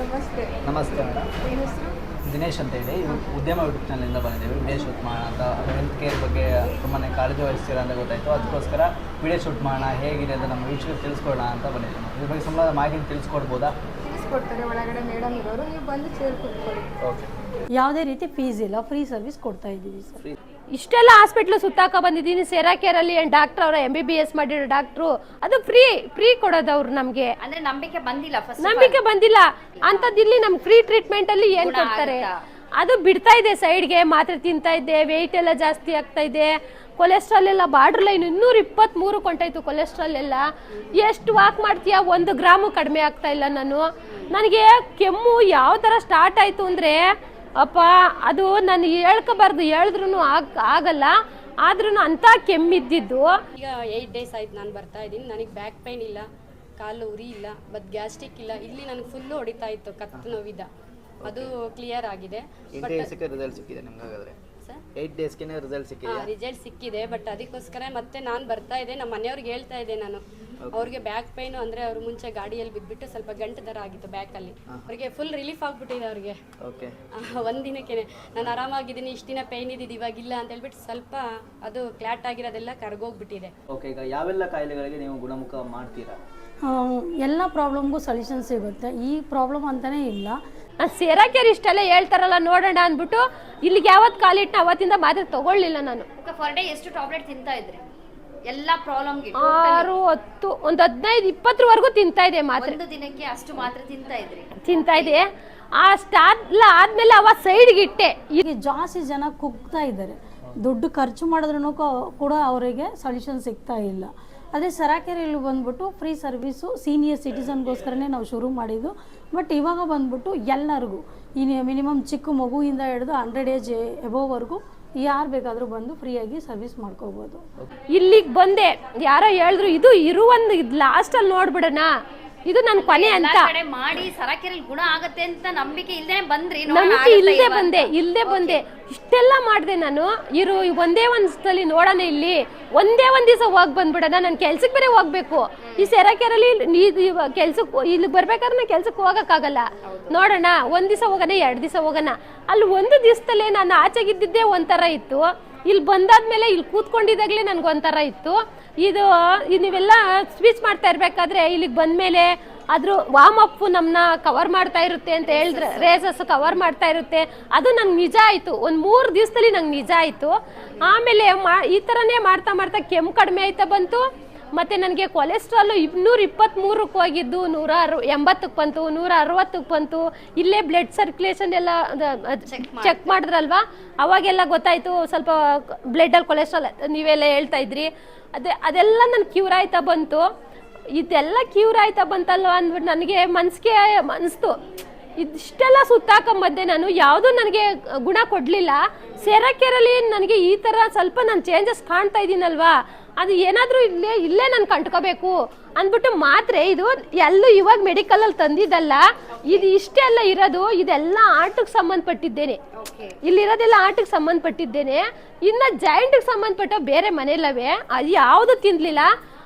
ನಮಸ್ತೆ. ನಮಸ್ತೆ ಮೇಡಮ್. ಏನು ಹೆಸರು? ದಿನೇಶ್ ಅಂತ ಹೇಳಿ ಉದ್ಯಮ ಯೂಟ್ಯೂಬ್ ಚಾನಲಿಂದ ಬಂದಿದ್ದೇವೆ. ವಿಡಿಯೋ ಶೂಟ್ ಮಾಡೋಣ ಅಂತ, ಹೆಲ್ತ್ ಕೇರ್ ಬಗ್ಗೆ ತುಂಬಾ ಕಾಳಜಿ ವಹಿಸ್ತೀರಾ ಅಂತ ಗೊತ್ತಾಯಿತು. ಅದಕ್ಕೋಸ್ಕರ ವಿಡಿಯೋ ಶೂಟ್ ಮಾಡೋಣ, ಹೇಗಿದೆ ಅಂತ ನಮ್ಮ ವೀಕ್ಷಕರು ತಿಳಿಸ್ಕೊಡೋಣ ಅಂತ ಬಂದಿದ್ದೇವೆ. ಇದ್ರ ಬಗ್ಗೆ ಸಂಬಂಧ ಮಾಹಿತಿ ತಿಳಿಸ್ಕೊಡ್ಬೋದಾ? ತಿಳಿಸ್ಕೊಡ್ತಾರೆ, ಒಳಗಡೆ ಮೇಡಮ್ ಇರೋರು, ನೀವು ಬಂದು ಚೇರ್ ಕೂತ್ಕೊಳ್ಳಿ. ಓಕೆ. ಯಾವುದೇ ರೀತಿ ಫೀಸ್ ಇಲ್ಲ, ಫ್ರೀ ಸರ್ವಿಸ್ ಕೊಡ್ತಾ ಇದ್ದೀವಿ ಸರ್. ಇಷ್ಟೆಲ್ಲ ಹಾಸ್ಪಿಟ್ಲು ಸುತ್ತಾಕ ಬಂದಿದ್ದೀನಿ. ಸೆರಾಕೇರಲ್ಲಿ ಏನು ಡಾಕ್ಟರ್ ಅವರ MBBS ಮಾಡಿರೋ ಡಾಕ್ಟ್ರು, ಅದು ಫ್ರೀ ಕೊಡೋದು ಅವ್ರು ನಮಗೆ. ಅಂದ್ರೆ ನಂಬಿಕೆ ಬಂದಿಲ್ಲ, ನಂಬಿಕೆ ಬಂದಿಲ್ಲ ಅಂತದ್ದು. ಇಲ್ಲಿ ನಮ್ಗೆ ಫ್ರೀ ಟ್ರೀಟ್ಮೆಂಟ್ ಅಲ್ಲಿ ಏನ್ ಕೊಡ್ತಾರೆ ಅದು ಬಿಡ್ತಾ ಇದೆ ಸೈಡ್ಗೆ. ಮಾತ್ರೆ ತಿಂತಾ ಇದ್ದೆ, ವೆಯ್ಟ್ ಎಲ್ಲ ಜಾಸ್ತಿ ಆಗ್ತಾ ಇದೆ, ಕೊಲೆಸ್ಟ್ರಾಲ್ ಎಲ್ಲ ಬಾರ್ಡರ್ ಲೈನ್ 223 ಕೊಂಟಾಯ್ತು ಕೊಲೆಸ್ಟ್ರಾಲ್ ಎಲ್ಲ. ಎಷ್ಟು ವಾಕ್ ಮಾಡ್ತೀಯಾ, 1 ಗ್ರಾಮು ಕಡಿಮೆ ಆಗ್ತಾ ಇಲ್ಲ ನನಗೆ ಕೆಮ್ಮು ಯಾವ ಥರ ಸ್ಟಾರ್ಟ್ ಆಯಿತು ಅಂದರೆ ಅಪ್ಪ, ಅದು ನಾನು ಹೇಳ್ಕೋಬಾರ್ದು, ಹೇಳಿದ್ರು ಆಗಲ್ಲ, ಆದ್ರೂ ಅಂಥ ಕೆಮ್ಮಿದ್ದಿದ್ದು. ಈಗ 8 ಡೇಸ್ ಆಯ್ತು ನಾನು ಬರ್ತಾ ಇದ್ದೀನಿ. ನನಗೆ ಬ್ಯಾಕ್ ಪೈನ್ ಇಲ್ಲ, ಕಾಲು ಉರಿ ಇಲ್ಲ, ಬಟ್ ಗ್ಯಾಸ್ಟ್ರಿಕ್ ಇಲ್ಲ. ಇಲ್ಲಿ ನನಗೆ ಫುಲ್ಲು ಹೊಡಿತಾ ಇತ್ತು, ಕತ್ತು ನೋವಿದ, ಅದು ಕ್ಲಿಯರ್ ಆಗಿದೆ. ರಿಸಲ್ಟ್ ಸಿಕ್ಕಿದೆ ನಿಮ್ಗೆ ಹಾಗಾದ್ರೆ? 8 ಡೇಸ್ಗೆ ರಿಸಲ್ಟ್ ಸಿಕ್ಕಿದೆ? ರಿಸಲ್ಟ್ ಸಿಕ್ಕಿದೆ, ಬಟ್ ಅದಕ್ಕೋಸ್ಕರ ಮತ್ತೆ ನಾನು ಬರ್ತಾ ಇದ್ದೆ. ನಮ್ಮ ಮನೆಯವ್ರಿಗೆ ಹೇಳ್ತಾ ಇದ್ದೆ ನಾನು, ಅವ್ರಿಗೆ ಬ್ಯಾಕ್ ಪೈನ್ ಅಂದರೆ ಅವರು ಮುಂಚೆ ಗಾಡಿಯಲ್ಲಿ ಬಿದ್ದುಬಿಟ್ಟು ಸ್ವಲ್ಪ ಗಂಟು ಥರ ಆಗಿತ್ತು ಬ್ಯಾಕಲ್ಲಿ. ಅವರಿಗೆ ಫುಲ್ ರಿಲೀಫ್ ಆಗಿಬಿಟ್ಟಿದೆ ಅವ್ರಿಗೆ. ಒಂದಿನಕ್ಕೆ ನಾನು ಆರಾಮಾಗಿದ್ದೀನಿ, ಇಷ್ಟು ದಿನ ಪೈನ್ ಇದ್ದಿದ್ದು ಇವಾಗಿಲ್ಲ ಅಂತ ಹೇಳ್ಬಿಟ್ಟು ಸ್ವಲ್ಪ ಅದು ಕ್ಲಾಟ್ ಆಗಿರೋದೆಲ್ಲ ಕರ್ಗೋಗ್ಬಿಟ್ಟಿದೆ. ಓಕೆ. ಈಗ ಯಾವೆಲ್ಲ ಕಾಯಿಲೆಗಳಿಗೆ ನೀವು ಗುಣಮುಖ ಮಾಡ್ತೀರಾ? ಎಲ್ಲ ಪ್ರಾಬ್ಲಮ್ಗೂ ಸೊಲ್ಯೂಷನ್ ಸಿಗುತ್ತೆ, ಈ ಪ್ರಾಬ್ಲಮ್ ಅಂತಲೇ ಇಲ್ಲ. ಸೇರಾಕೇರ್ ಇಷ್ಟೆಲ್ಲ ಹೇಳ್ತಾರಲ್ಲ, ನೋಡೋಣ ಅಂದ್ಬಿಟ್ಟು ಇಲ್ಲಿಗೆ ಯಾವತ್ತು ಕಾಲಿಟ್ಟು ಅವತ್ತಿಂದ ಮಾತ್ರೆ ತಗೊಳ್ಳಿಲ್ಲ ನಾನು. ಫರ್ ಡೇ ಎಷ್ಟು ಟ್ಯಾಬ್ಲೆಟ್ ತಿಂತಾ ಇದ್ರಿ ಎಲ್ಲ ಪ್ರಾಬ್ಲಮ್ಗೆ? 6, 10, ಒಂದು 15, 20ವರೆಗೂ ತಿಂತಾ ಇದೆ ಮಾತ್ರೆ. ಒಂದು ದಿನಕ್ಕೆ ಅಷ್ಟು ಮಾತ್ರೆ ತಿಂತಾ ಇದೆ. ಅಷ್ಟಾದ್ಲ ಆದ್ಮೇಲೆ ಅವ ಸೈಡ್ಗೆ ಇಟ್ಟೆ. ಈಗ ಜಾಸ್ತಿ ಜನ ಕುಗ್ತಾ ಇದ್ದಾರೆ, ದುಡ್ಡು ಖರ್ಚು ಮಾಡಿದ್ರೂ ಕೂಡ ಅವರಿಗೆ ಸೊಲ್ಯೂಷನ್ ಸಿಗ್ತಾ ಇಲ್ಲ. ಅದೇ ಸೆರಾಕೇರಿಯಲ್ಲಿ ಬಂದ್ಬಿಟ್ಟು ಫ್ರೀ ಸರ್ವಿಸು ಸೀನಿಯರ್ ಸಿಟಿಸನ್ಗೋಸ್ಕರನೇ ನಾವು ಶುರು ಮಾಡಿದ್ದು. ಬಟ್ ಇವಾಗ ಬಂದ್ಬಿಟ್ಟು ಎಲ್ಲರಿಗೂ, ಇನ್ನು ಮಿನಿಮಮ್ ಚಿಕ್ಕ ಮಗುವಿಂದ ಹಿಡಿದು 100 ಏಜ್ ಎಬೋವರೆಗೂ ಯಾರು ಬೇಕಾದರೂ ಬಂದು ಫ್ರೀಯಾಗಿ ಸರ್ವಿಸ್ ಮಾಡ್ಕೋಬೋದು. ಇಲ್ಲಿಗೆ ಬಂದೆ, ಯಾರೋ ಹೇಳಿದ್ರು ಇದು ಇರುವಂದು ಲಾಸ್ಟಲ್ಲಿ ನೋಡ್ಬಿಡೋಣ, ಇದು ನನ್ನ ಕೊನೆ ಅಂತ ಮಾಡಿ ಸರಾಕೆರೆಯಲ್ಲಿ ಗುಣ ಆಗತ್ತೆ ಅಂತ ನಂಬಿಕೆ ಇಲ್ಲದೆ ಬಂದ್ರಿ? ನಂಬಿಕೆ ಇಲ್ಲದೆ ಬಂದೆ. ಇಷ್ಟೆಲ್ಲ ಮಾಡಿದೆ ನಾನು. ಒಂದೇ ಒಂದ್ಸಲಿ ನೋಡೋಣ, ಇಲ್ಲಿ ಒಂದೇ ಒಂದ್ ದಿವಸ ಹೋಗಿ ಬಂದ್ಬಿಡೋಣ, ನಾನು ಕೆಲ್ಸಕ್ಕೆ ಬೇರೆ ಹೋಗ್ಬೇಕು. ಈ ಸೆರಾಕೆರಲ್ಲಿ ಕೆಲ್ಸಕ್ಕೆ ಇಲ್ಲಿ ಬರ್ಬೇಕಾದ್ರೆ ನಾನು ಕೆಲ್ಸಕ್ಕೆ ಹೋಗಕ್ಕಾಗಲ್ಲ. ನೋಡೋಣ, ಒಂದ್ ದಿವಸ ಹೋಗೋಣ, 2 ದಿವಸ ಹೋಗೋಣ. ಅಲ್ಲಿ ಒಂದು ದಿವಸದಲ್ಲೇ ನಾನು ಆಚೆಗಿದ್ದಿದ್ದೇ ಒಂಥರ ಇತ್ತು, ಇಲ್ಲಿ ಬಂದಾದ್ಮೇಲೆ ಇಲ್ಲಿ ಕೂತ್ಕೊಂಡಿದ್ದಾಗಲೇ ನನ್ಗೊಂಥರ ಇತ್ತು. ಇದು ನೀವೆಲ್ಲ ಸ್ಪೀಚ್ ಮಾಡ್ತಾ ಇರ್ಬೇಕಾದ್ರೆ ಇಲ್ಲಿಗೆ ಬಂದ್ಮೇಲೆ ಅದ್ರ ವಾರ್ಮ್ ಅಪ್ ನಮ್ಮನ್ನ ಕವರ್ ಮಾಡ್ತಾ ಇರುತ್ತೆ ಅಂತ ಹೇಳಿದ್ರೆ, ರೇಸಸ್ ಕವರ್ ಮಾಡ್ತಾ ಇರುತ್ತೆ. ಅದು ನಂಗೆ ನಿಜ ಆಯಿತು, ಒಂದು 3 ದಿವಸದಲ್ಲಿ ನಂಗೆ ನಿಜ ಆಯಿತು. ಆಮೇಲೆ ಈ ಥರನೇ ಮಾಡ್ತಾ ಮಾಡ್ತಾ ಕೆಮ್ಮು ಕಡಿಮೆ ಆಯ್ತಾ ಬಂತು. ಮತ್ತು ನನಗೆ ಕೊಲೆಸ್ಟ್ರಾಲು 223ಕ್ಕೆ ಹೋಗಿದ್ದು 180ಕ್ಕೆ ಬಂತು, 160ಕ್ಕೆ ಬಂತು. ಇಲ್ಲೇ ಬ್ಲಡ್ ಸರ್ಕ್ಯುಲೇಷನ್ ಎಲ್ಲ ಚೆಕ್ ಮಾಡಿದ್ರಲ್ವಾ, ಅವಾಗೆಲ್ಲ ಗೊತ್ತಾಯಿತು ಸ್ವಲ್ಪ ಬ್ಲಡ್ಡಲ್ಲಿ ಕೊಲೆಸ್ಟ್ರಾಲ್ ನೀವೆಲ್ಲ ಹೇಳ್ತಾ ಇದ್ರಿ. ಅದೆಲ್ಲ ನನಗೆ ಕ್ಯೂರ್ ಆಯ್ತಾ ಬಂತು. ಇದೆಲ್ಲ ಕ್ಯೂರ್ ಆಯ್ತಾ ಬಂತಲ್ವ ಅಂದ್ಬಿಟ್ಟು ನನಗೆ ಮನ್ಸಿಗೆ ಅನಿಸ್ತು. ಇದಿಷ್ಟೆಲ್ಲ ಸುತ್ತಾಕೊಂಬದ್ದೆ ನಾನು, ಯಾವುದೂ ನನಗೆ ಗುಣ ಕೊಡಲಿಲ್ಲ. ಸೆರಾಕೇರಲ್ಲಿ ನನಗೆ ಈ ಥರ ಸ್ವಲ್ಪ ನಾನು ಚೇಂಜಸ್ ಕಾಣ್ತಾ ಇದ್ದೀನಲ್ವಾ, ಅದು ಏನಾದರೂ ಇಲ್ಲೇ ನಾನು ಕಂಡ್ಕೋಬೇಕು ಅಂದ್ಬಿಟ್ಟು ಮಾತ್ರೆ ಇದು ಎಲ್ಲೂ ಇವಾಗ ಮೆಡಿಕಲಲ್ಲಿ ತಂದಿದ್ದಲ್ಲ, ಇದು ಇಷ್ಟೇ ಅಲ್ಲ ಇರೋದು. ಇದೆಲ್ಲ ಆರ್ಟ್ಗೆ ಸಂಬಂಧಪಟ್ಟಿದ್ದೇನೆ, ಇಲ್ಲಿರೋದೆಲ್ಲ ಆರ್ಟ್ಗೆ ಸಂಬಂಧಪಟ್ಟಿದ್ದೇನೆ. ಇನ್ನು ಜಾಯಿಂಟ್ಗೆ ಸಂಬಂಧಪಟ್ಟ ಬೇರೆ ಮನೆಯಲ್ಲವೇ ಅದು ಯಾವುದು ತಿನ್ಲಿಲ್ಲ.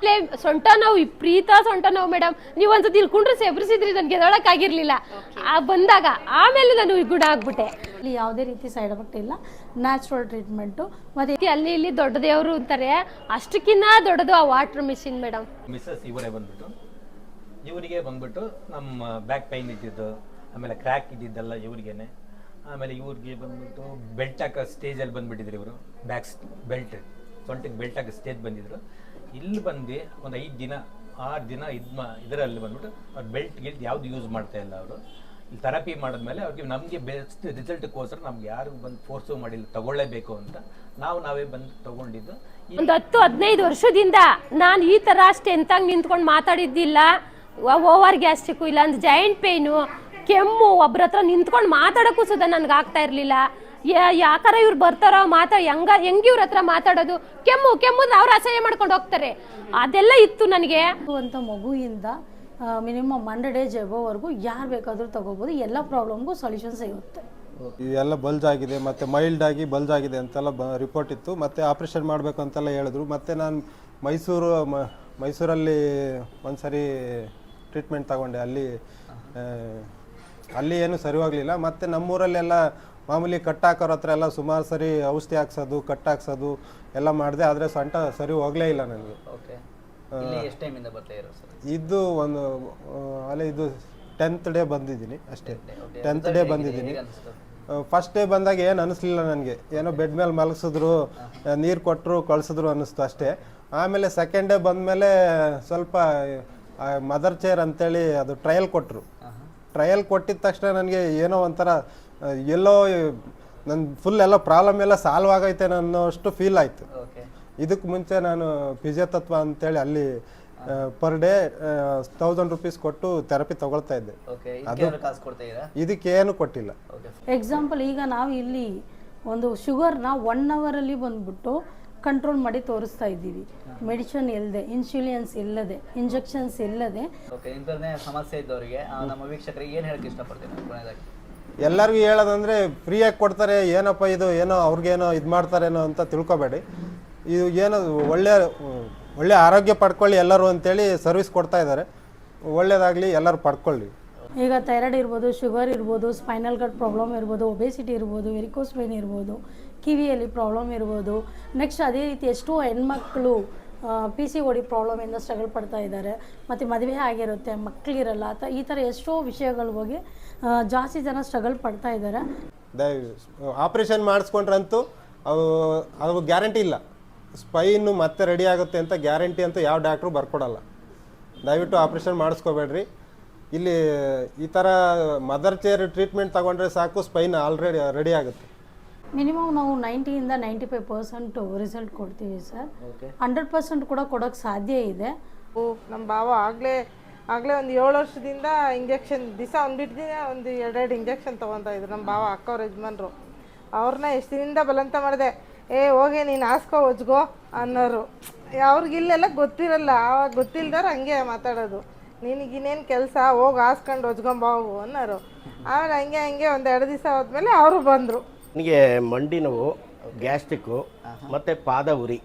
ಸೊಂಟ ನೋವು, ವಿಪರೀತ ಸೊಂಟ ನೋವು ಮೇಡಮ್. ನೀವು ಒಂದ್ಸತಿ ಇಲ್ಲಿ ಕುಂಡ್ರೆ ಸೆಬ್ರಿಸಿದ್ರಿ, ನನಗೆ ಎದೊಳಕ್ಕಾಗಿರ್ಲಿಲ್ಲ ಬಂದಾಗ. ಆಮೇಲೆ ನಾನು ಗುಣ ಆಗ್ಬಿಟ್ಟೆ. ಇಲ್ಲಿ ಯಾವುದೇ ರೀತಿ ಸೈಡ್ ಎಫೆಕ್ಟ್ ಇಲ್ಲ, ನ್ಯಾಚುರಲ್ ಟ್ರೀಟ್ಮೆಂಟು. ಮತ್ತೆ ಅಲ್ಲಿ ಇಲ್ಲಿ ದೊಡ್ಡ ದೇವರು ಅಂತಾರೆ, ಅಷ್ಟಕ್ಕಿನ್ನ ದೊಡ್ಡದು ಆ ವಾಟರ್ ಮಿಷಿನ್ ಮೇಡಮ್. ಮಿಸ್ಸಸ್ ಇವರೇ ಇವರಿಗೆ ಬಂದ್ಬಿಟ್ಟು ನಮ್ಮ ಬ್ಯಾಕ್ ಪೈನ್ ಇದ್ದಿದ್ದು, ಆಮೇಲೆ ಕ್ರ್ಯಾಕ್ ಇದ್ದಿದ್ದೆಲ್ಲ ಇವರಿಗೇನೆ. ಆಮೇಲೆ ಇವ್ರಿಗೆ ಬಂದ್ಬಿಟ್ಟು ಬೆಲ್ಟ್ ಹಾಕೋ ಸ್ಟೇಜಲ್ಲಿ ಬಂದ್ಬಿಟ್ಟಿದ್ರು ಇವರು. ಬ್ಯಾಕ್ ಬೆಲ್ಟ್, ಸೊಂಟಕ್ಕೆ ಬೆಲ್ಟ್ ಹಾಕೋ ಸ್ಟೇಜ್ ಬಂದಿದ್ರು. ಇಲ್ಲಿ ಬಂದು ಒಂದು 5 ದಿನ 6 ದಿನ ಇದರಲ್ಲಿ ಬಂದ್ಬಿಟ್ಟು ಅವ್ರು ಬೆಲ್ಟ್ ಯಾವ್ದು ಯೂಸ್ ಮಾಡ್ತಾ ಇಲ್ಲ. ಅವರು ಇಲ್ಲಿ ಥೆರಪಿ ಮಾಡಿದ್ಮೇಲೆ ಅವ್ರಿಗೆ ನಮಗೆ ಬೆಸ್ಟ್ ರಿಸಲ್ಟ್ಗೋಸ್ಕರ ನಮ್ಗೆ ಯಾರು ಬಂದು ಫೋರ್ಸು ಮಾಡಿಲ್ಲ, ತಗೊಳ್ಳೇಬೇಕು ಅಂತ ನಾವೇ ಬಂದು ತಗೊಂಡಿದ್ದು. ಒಂದು 10-15 ವರ್ಷದಿಂದ ನಾನು ಈ ಥರ ಸ್ಟ್ರೆಂತಾಗಿ ನಿಂತ್ಕೊಂಡು ಮಾತಾಡಿದ್ದಿಲ್ಲ. ಓವರ್ ಗ್ಯಾಸ್ಟ್ರಿಕ್ಕು ಇಲ್ಲ, ಅಂದ್ರೆ ಜಾಯಿಂಟ್ ಪೇಯ್ನು, ಕೆಮ್ಮು, ಒಬ್ರ ಹತ್ರ ನಿಂತ್ಕೊಂಡು ಮಾತಾಡೋಕ್ಕೂ ಸುದ ನನಗೆ ಆಗ್ತಾ ಇರಲಿಲ್ಲ. ಯಾಕಾರ ಇವ್ರು ಬರ್ತಾರೋ ಹೆಂಗೆ ಇವ್ರ ಹತ್ರ ಮಾತಾಡೋದು, ಕೆಮ್ಮುದ್ರೆ ಅವ್ರು ಅಸಹ್ಯ ಮಾಡ್ಕೊಂಡು ಹೋಗ್ತಾರೆ, ಅದೆಲ್ಲ ಇತ್ತು ನನಗೆ. ಅಂತ ಮಗುವಿಂದ ಮಿನಿಮಮ್ 100 ಏಜ್ ಎಬೋವರೆಗೂ ಯಾರು ಬೇಕಾದರೂ ತಗೋಬೋದು. ಎಲ್ಲ ಪ್ರಾಬ್ಲಮ್ಗೂ ಸೊಲ್ಯೂಷನ್ ಸಿಗುತ್ತೆ. ಇವೆಲ್ಲ ಬಲ್ಜ್ ಆಗಿದೆ, ಮತ್ತು ಮೈಲ್ಡ್ ಆಗಿ ಬಲ್ಜ್ ಆಗಿದೆ ಅಂತೆಲ್ಲ ರಿಪೋರ್ಟ್ ಇತ್ತು. ಮತ್ತು ಆಪ್ರೇಷನ್ ಮಾಡಬೇಕು ಅಂತೆಲ್ಲ ಹೇಳಿದ್ರು. ಮತ್ತು ನಾನು ಮೈಸೂರಲ್ಲಿ ಒಂದು ಸರಿ ಟ್ರೀಟ್ಮೆಂಟ್ ತಗೊಂಡೆ. ಅಲ್ಲಿ ಅಲ್ಲಿ ಏನು ಸರಿ ಹೋಗಲಿಲ್ಲ. ಮತ್ತು ನಮ್ಮೂರಲ್ಲೆಲ್ಲ ಮಾಮೂಲಿ ಕಟ್ ಹಾಕೋರ ಹತ್ರ ಎಲ್ಲ ಸುಮಾರು ಸರಿ ಔಷಧಿ ಹಾಕ್ಸೋದು ಕಟ್ ಹಾಕ್ಸೋದು ಎಲ್ಲ ಮಾಡಿದೆ, ಆದರೆ ಸೊಂಟ ಸರಿ ಹೋಗಲೇ ಇಲ್ಲ ನನಗೆ. ಓಕೆ, ಇಲ್ಲಿ ಎಷ್ಟು ಟೈಮಿಂದ ಬರ್ತಾ ಇರೋ ಸರ್? ಇದು ಒಂದು ಇದು 10th ಡೇ ಬಂದಿದ್ದೀನಿ ಅಷ್ಟೇ. 10th ಡೇ ಬಂದಿದ್ದೀನಿ. ಫಸ್ಟ್ ಡೇ ಬಂದಾಗ ಏನು ಅನ್ನಿಸ್ಲಿಲ್ಲ ನನಗೆ, ಏನೋ ಬೆಡ್ ಮೇಲೆ ಮಲಗಿಸಿದ್ರು, ನೀರು ಕೊಟ್ಟರು ಕಳಿಸಿದ್ರು ಅನ್ನಿಸ್ತು ಅಷ್ಟೇ. ಆಮೇಲೆ ಸೆಕೆಂಡ್ ಡೇ ಬಂದಮೇಲೆ ಸ್ವಲ್ಪ ಮದರ್ ಚೇರ್ ಅಂತೇಳಿ ಅದು ಟ್ರಯಲ್ ಕೊಟ್ಟರು. ಟ್ರಯಲ್ ಕೊಟ್ಟಿದ ತಕ್ಷಣ ನನಗೆ ಏನೋ ಒಂಥರ ಎಲ್ಲೋ ನನ್ನ ಫುಲ್ ಎಲ್ಲ ಪ್ರಾಬ್ಲಮ್ ಎಲ್ಲ ಸಾಲ್ವ್ ಆಗೈತೆ ಅನ್ನೋಷ್ಟು ಫೀಲ್ ಆಯಿತು. ಇದಕ್ಕೆ ಮುಂಚೆ ನಾನು ಫಿಸಿಯೋತತ್ವ ಅಂತೇಳಿ ಅಲ್ಲಿ ಪರ್ ಡೇ 1000 ರೂಪೀಸ್ ಕೊಟ್ಟು ಥೆರಪಿ ತಗೊಳ್ತಾ ಇದ್ದೆ. ಇದಕ್ಕೇನು ಕೊಟ್ಟಿಲ್ಲ. ಎಕ್ಸಾಂಪಲ್ ಈಗ ನಾವು ಇಲ್ಲಿ ಒಂದು ಶುಗರ್ನ 1 ಅವರಲ್ಲಿ ಬಂದ್ಬಿಟ್ಟು ಕಂಟ್ರೋಲ್ ಮಾಡಿ ತೋರಿಸ್ತಾ ಇದ್ದೀವಿ. ಮೆಡಿಸಿನ್ ಇಲ್ಲದೆ, ಇನ್ಸುಲಿನ್ಸ್ ಇಲ್ಲದೆ, ಇಂಜೆಕ್ಷನ್ಸ್ ಇಲ್ಲದೆ. ಸಮಸ್ಯೆ ಇದ್ದವರಿಗೆ ನಮ್ಮ ವೀಕ್ಷಕರಿಗೆ ಏನು ಹೇಳಕ್ಕೆ ಇಷ್ಟಪಡ್ತೀನಿ? ಎಲ್ಲರಿಗೂ ಹೇಳೋದಂದರೆ ಫ್ರೀಯಾಗಿ ಕೊಡ್ತಾರೆ, ಏನಪ್ಪ ಇದು ಏನೋ ಅವ್ರಿಗೇನೋ ಇದು ಮಾಡ್ತಾರೇನೋ ಅಂತ ತಿಳ್ಕೊಬೇಡಿ. ಇದು ಏನೋ ಒಳ್ಳೆ ಆರೋಗ್ಯ ಪಡ್ಕೊಳ್ಳಿ ಎಲ್ಲರೂ ಅಂತೇಳಿ ಸರ್ವಿಸ್ ಕೊಡ್ತಾ ಇದ್ದಾರೆ. ಒಳ್ಳೇದಾಗಲಿ, ಎಲ್ಲರೂ ಪಡ್ಕೊಳ್ಳಿ. ಈಗ ಥೈರಾಯ್ಡ್ ಇರ್ಬೋದು, ಶುಗರ್ ಇರ್ಬೋದು, ಸ್ಪೈನಲ್ ಕಾರ್ಡ್ ಪ್ರಾಬ್ಲಮ್ ಇರ್ಬೋದು, ಒಬೆಸಿಟಿ ಇರ್ಬೋದು, ವೆರಿಕೋಸ್ ವೇನ್ ಇರ್ಬೋದು, ಕಿವಿಯಲ್ಲಿ ಪ್ರಾಬ್ಲಮ್ ಇರ್ಬೋದು. ನೆಕ್ಸ್ಟ್ ಅದೇ ರೀತಿ ಎಷ್ಟೋ ಹೆಣ್ಮಕ್ಳು PCOD ಪ್ರಾಬ್ಲಮಿಂದ ಸ್ಟ್ರಗಲ್ ಪಡ್ತಾ ಇದ್ದಾರೆ. ಮತ್ತು ಮದುವೆ ಆಗಿರುತ್ತೆ, ಮಕ್ಕಳಿರಲ್ಲ, ಈ ಥರ ಎಷ್ಟೋ ವಿಷಯಗಳ ಬಗ್ಗೆ ಜಾಸ್ತಿ ಜನ ಸ್ಟ್ರಗಲ್ ಪಡ್ತಾ ಇದ್ದಾರೆ. ಆಪ್ರೇಷನ್ ಮಾಡಿಸ್ಕೊಂಡ್ರಂತೂ ಅದು ಗ್ಯಾರಂಟಿ ಇಲ್ಲ, ಸ್ಪೈನು ಮತ್ತೆ ರೆಡಿ ಆಗುತ್ತೆ ಅಂತ ಗ್ಯಾರಂಟಿ ಅಂತೂ ಯಾವ ಡಾಕ್ಟ್ರು ಬರ್ಕೊಡಲ್ಲ. ದಯವಿಟ್ಟು ಆಪ್ರೇಷನ್ ಮಾಡಿಸ್ಕೋಬೇಡ್ರಿ. ಇಲ್ಲಿ ಈ ಥರ ಮದರ್ ಚೇರ್ ಟ್ರೀಟ್ಮೆಂಟ್ ತಗೊಂಡ್ರೆ ಸಾಕು, ಸ್ಪೈನ್ ಆಲ್ರೆಡಿ ರೆಡಿ ಆಗುತ್ತೆ. ಮಿನಿಮಮ್ ನಾವು 90ಇಂದ 95% ರಿಸಲ್ಟ್ ಕೊಡ್ತೀವಿ ಸರ್. 100% ಕೂಡ ಕೊಡೋಕ್ಕೆ ಸಾಧ್ಯ ಇದೆ. ನಮ್ಮ ಭಾವ ಆಗಲೇ ಒಂದು 7 ವರ್ಷದಿಂದ ಇಂಜೆಕ್ಷನ್ ದಿವಸ ಒಂದಿಟ್ಟು ದಿನ ಒಂದು 2 ಇಂಜೆಕ್ಷನ್ ತೊಗೊತಾ ಇದ್ರು ನಮ್ಮ ಭಾವ. ಅಕ್ಕವ್ರ ಯಜಮಾನ್ರು ಅವ್ರನ್ನ ಎಷ್ಟು ದಿನದಿಂದ ಬಲಂತ ಮಾಡಿದೆ, ಹೋಗಿ ನೀನು ಹಾಸ್ಕೋ ಹೊಜ್ಗೋ ಅನ್ನೋರು. ಅವ್ರಿಗಿಲ್ಲೆಲ್ಲ ಗೊತ್ತಿರಲ್ಲ, ಆವಾಗ ಗೊತ್ತಿಲ್ದವ್ರು ಹಂಗೆ ಮಾತಾಡೋದು, ನಿನಗಿನ್ನೇನು ಕೆಲಸ, ಹೋಗಿ ಹಾಸ್ಕೊಂಡು ಹೊಜ್ಕೊಂಬ ಹೋಗು ಅನ್ನೋರು. ಆಮೇಲೆ ಹಂಗೆ ಒಂದು 2 ದಿವಸ ಹೋದ್ಮೇಲೆ ಅವರು ಬಂದರು. ನನಗೆ ಮಂಡಿ ನೋವು, ಗ್ಯಾಸ್ಟ್ರಿಕ್ಕು ಮತ್ತು ಪಾದ ಉರಿ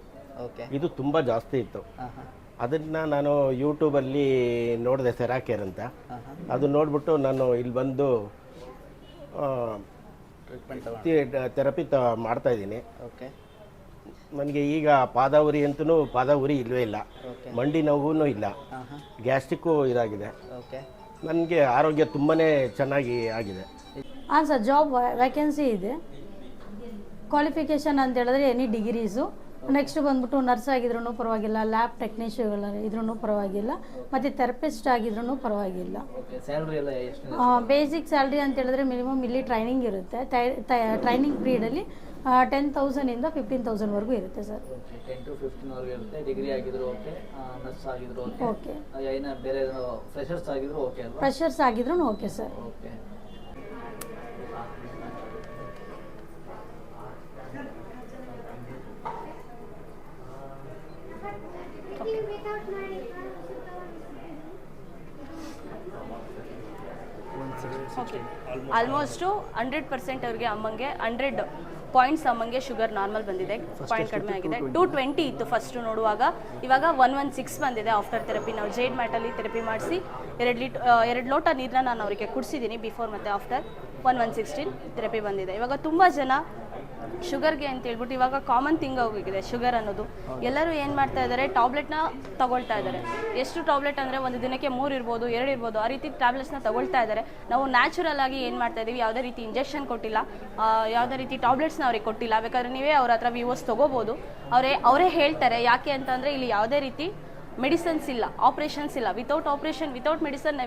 ಇದು ತುಂಬ ಜಾಸ್ತಿ ಇತ್ತು. ಅದನ್ನು ನಾನು ಯೂಟ್ಯೂಬಲ್ಲಿ ನೋಡಿದೆ, ಸೆರಾಕೇರ್ ಅಂತ. ಅದು ನೋಡಿಬಿಟ್ಟು ನಾನು ಇಲ್ಲಿ ಬಂದು ಥೆರಪಿ ಮಾಡ್ತಾಯಿದ್ದೀನಿ. ನನಗೆ ಈಗ ಪಾದ ಉರಿ ಅಂತೂ ಪಾದ ಉರಿ ಇಲ್ಲವೇ ಇಲ್ಲ, ಮಂಡಿ ನೋವೂ ಇಲ್ಲ, ಗ್ಯಾಸ್ಟ್ರಿಕ್ಕು ಇದಾಗಿದೆ. ನನಗೆ ಆರೋಗ್ಯ ತುಂಬಾ ಚೆನ್ನಾಗಿ ಆಗಿದೆ. ಹಾಂ ಸರ್, ಜಾಬ್ ವ್ಯಾಕೆನ್ಸಿ ಇದೆ. ಕ್ವಾಲಿಫಿಕೇಷನ್ ಅಂತ ಹೇಳಿದ್ರೆ ಎನಿ ಡಿಗ್ರೀಸು. ನೆಕ್ಸ್ಟ್ ಬಂದ್ಬಿಟ್ಟು ನರ್ಸ್ ಆಗಿದ್ರೂ ಪರವಾಗಿಲ್ಲ, ಲ್ಯಾಬ್ ಟೆಕ್ನಿಷಿಯನ್ ಇದ್ರೂ ಪರವಾಗಿಲ್ಲ, ಮತ್ತು ಥೆರಪಿಸ್ಟ್ ಆಗಿದ್ರೂ ಪರವಾಗಿಲ್ಲ. ಬೇಸಿಕ್ ಸ್ಯಾಲ್ರಿ ಅಂತ ಹೇಳಿದ್ರೆ ಮಿನಿಮಮ್ ಇಲ್ಲಿ ಟ್ರೈನಿಂಗ್ ಇರುತ್ತೆ. ಟ್ರೈನಿಂಗ್ ಪೀರಿಯಡಲ್ಲಿ 10,000ಇಂದ 15,000ವರೆಗೂ ಇರುತ್ತೆ ಸರ್. 10 to 15 ಇರುತ್ತೆ. ಡಿಗ್ರಿ ಆಗಿದ್ರು ಓಕೆ, ನರ್ಸ್ ಆಗಿದ್ರು ಓಕೆ, ಬೇರೆ ಫ್ರೆಷರ್ಸ್ ಆಗಿದ್ರು ಓಕೆ ಅಲ್ವಾ? ಫ್ರೆಷರ್ಸ್ ಆಗಿದ್ರು ಓಕೆ ಸರ್. ಓಕೆ. ಆಲ್ಮೋಸ್ಟು 100% ಅವ್ರಿಗೆ ಅಮ್ಮಂಗೆ 100 ಪಾಯಿಂಟ್ಸ್ ಅಮ್ಮಂಗೆ ಶುಗರ್ ನಾರ್ಮಲ್ ಬಂದಿದೆ, ಪಾಯಿಂಟ್ ಕಡಿಮೆ ಆಗಿದೆ. 220 ಇತ್ತು ಫಸ್ಟು ನೋಡುವಾಗ, ಇವಾಗ 116 ಬಂದಿದೆ. ಆಫ್ಟರ್ ಥೆರಪಿ ನಾವು ಜೇಡ್ ಮ್ಯಾಟಲ್ಲಿ ಥೆರಪಿ ಮಾಡಿಸಿ 2 ಲೋಟ ನೀರನ್ನ ನಾನು ಅವರಿಗೆ ಕುಡಿಸಿದ್ದೀನಿ, ಬಿಫೋರ್ ಮತ್ತು ಆಫ್ಟರ್. 116 ಥೆರಪಿ ಬಂದಿದೆ. ಇವಾಗ ತುಂಬ ಜನ ಶುಗರ್ಗೆ ಅಂತ ಹೇಳ್ಬಿಟ್ಟು ಇವಾಗ ಕಾಮನ್ ಥಿಂಗ್ ಆಗೋಗಿದೆ ಶುಗರ್ ಅನ್ನೋದು. ಎಲ್ಲರೂ ಏನು ಮಾಡ್ತಾ ಇದ್ದಾರೆ, ಟ್ಯಾಬ್ಲೆಟ್ನ ತಗೊಳ್ತಾ ಇದ್ದಾರೆ. ಎಷ್ಟು ಟ್ಯಾಬ್ಲೆಟ್ ಅಂದರೆ ಒಂದು ದಿನಕ್ಕೆ 3 ಇರ್ಬೋದು, 2 ಇರ್ಬೋದು, ಆ ರೀತಿ ಟ್ಯಾಬ್ಲೆಟ್ಸ್ನ ತಗೊಳ್ತಾ ಇದ್ದಾರೆ. ನಾವು ನ್ಯಾಚುರಲ್ ಆಗಿ ಏನು ಮಾಡ್ತಾ ಇದ್ದೀವಿ, ಯಾವುದೇ ರೀತಿ ಇಂಜೆಕ್ಷನ್ ಕೊಟ್ಟಿಲ್ಲ, ಯಾವುದೇ ರೀತಿ ಟ್ಯಾಬ್ಲೆಟ್ಸ್ನ ಅವ್ರಿಗೆ ಕೊಟ್ಟಿಲ್ಲ. ಬೇಕಾದ್ರೆ ನೀವೇ ಅವ್ರ ಹತ್ರ ವಿವೋಸ್ ತೊಗೋಬೋದು. ಅವರೇ ಹೇಳ್ತಾರೆ. ಯಾಕೆ ಅಂತಂದರೆ ಇಲ್ಲಿ ಯಾವುದೇ ರೀತಿ ಮೆಡಿಸನ್ಸ್ ಇಲ್ಲ, ಆಪ್ರೇಷನ್ಸ್ ಇಲ್ಲ. ವಿತೌಟ್ ಆಪ್ರೇಷನ್, ವಿತೌಟ್ ಮೆಡಿಸನ್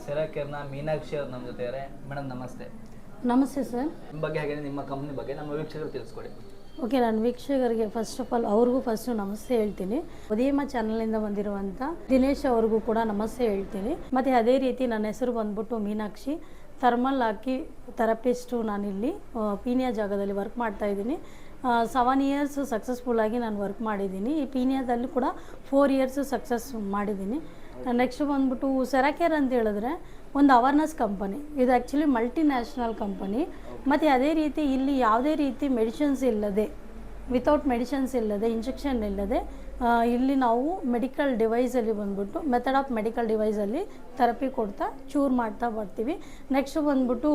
ಸೆರಾಕೇರ್ನ ಮೀನಾಕ್ಷಿ ಅವ್ರು ನಮ್ಮ ಜೊತೆ ಇದ್ದಾರೆ. ಮೇಡಮ್ ನಮಸ್ತೆ. ನಮಸ್ತೆ ಸರ್. ನಿಮ್ಮ ಬಗ್ಗೆ ಹಾಗೆ ನಿಮ್ಮ ಕಂಪ್ನಿ ಬಗ್ಗೆ ನಮ್ಮ ವೀಕ್ಷಕರು ತಿಳಿಸ್ಕೊಡಿ. ಓಕೆ, ನಾನು ವೀಕ್ಷಕರಿಗೆ ಫಸ್ಟ್ ಆಫ್ ಆಲ್ ಅವ್ರಿಗೂ ಫಸ್ಟು ನಮಸ್ತೆ ಹೇಳ್ತೀನಿ. ಉದಯಮ ಚಾನಲಿಂದ ಬಂದಿರುವಂಥ ದಿನೇಶ್ ಅವ್ರಿಗೂ ಕೂಡ ನಮಸ್ತೆ ಹೇಳ್ತೀನಿ. ಮತ್ತು ಅದೇ ರೀತಿ ನನ್ನ ಹೆಸರು ಬಂದ್ಬಿಟ್ಟು ಮೀನಾಕ್ಷಿ, ಥರ್ಮಲ್ ಹಾಕಿ ಥೆರಪಿಸ್ಟು. ನಾನಿಲ್ಲಿ ಪೀನಿಯಾ ಜಾಗದಲ್ಲಿ ವರ್ಕ್ ಮಾಡ್ತಾಯಿದ್ದೀನಿ. 7 ಇಯರ್ಸ್ ಸಕ್ಸಸ್ಫುಲ್ಲಾಗಿ ನಾನು ವರ್ಕ್ ಮಾಡಿದ್ದೀನಿ. ಈ ಪೀನಿಯಾದಲ್ಲಿ ಕೂಡ 4 ಇಯರ್ಸ್ ಸಕ್ಸಸ್ ಮಾಡಿದ್ದೀನಿ. ನೆಕ್ಸ್ಟ್ ಬಂದ್ಬಿಟ್ಟು ಸೆರಾಕೇರ್ ಅಂತ ಹೇಳಿದ್ರೆ ಒಂದು ಅವೇರ್ನೆಸ್ ಕಂಪನಿ. ಇದು ಆ್ಯಕ್ಚುಲಿ ಮಲ್ಟಿನ್ಯಾಷನಲ್ ಕಂಪನಿ. ಮತ್ತು ಅದೇ ರೀತಿ ಇಲ್ಲಿ ಯಾವುದೇ ರೀತಿ ಮೆಡಿಸಿನ್ಸ್ ಇಲ್ಲದೆ, ವಿತೌಟ್ ಮೆಡಿಸಿನ್ಸ್ ಇಲ್ಲದೆ, ಇಂಜೆಕ್ಷನ್ ಇಲ್ಲದೆ ಇಲ್ಲಿ ನಾವು ಮೆಡಿಕಲ್ ಡಿವೈಸಲ್ಲಿ ಬಂದ್ಬಿಟ್ಟು ಮೆಥಡ್ ಆಫ್ ಮೆಡಿಕಲ್ ಡಿವೈಸಲ್ಲಿ ಥೆರಪಿ ಕೊಡ್ತಾ ಚೂರ್ ಮಾಡ್ತಾ ಬರ್ತೀವಿ. ನೆಕ್ಸ್ಟ್ ಬಂದ್ಬಿಟ್ಟು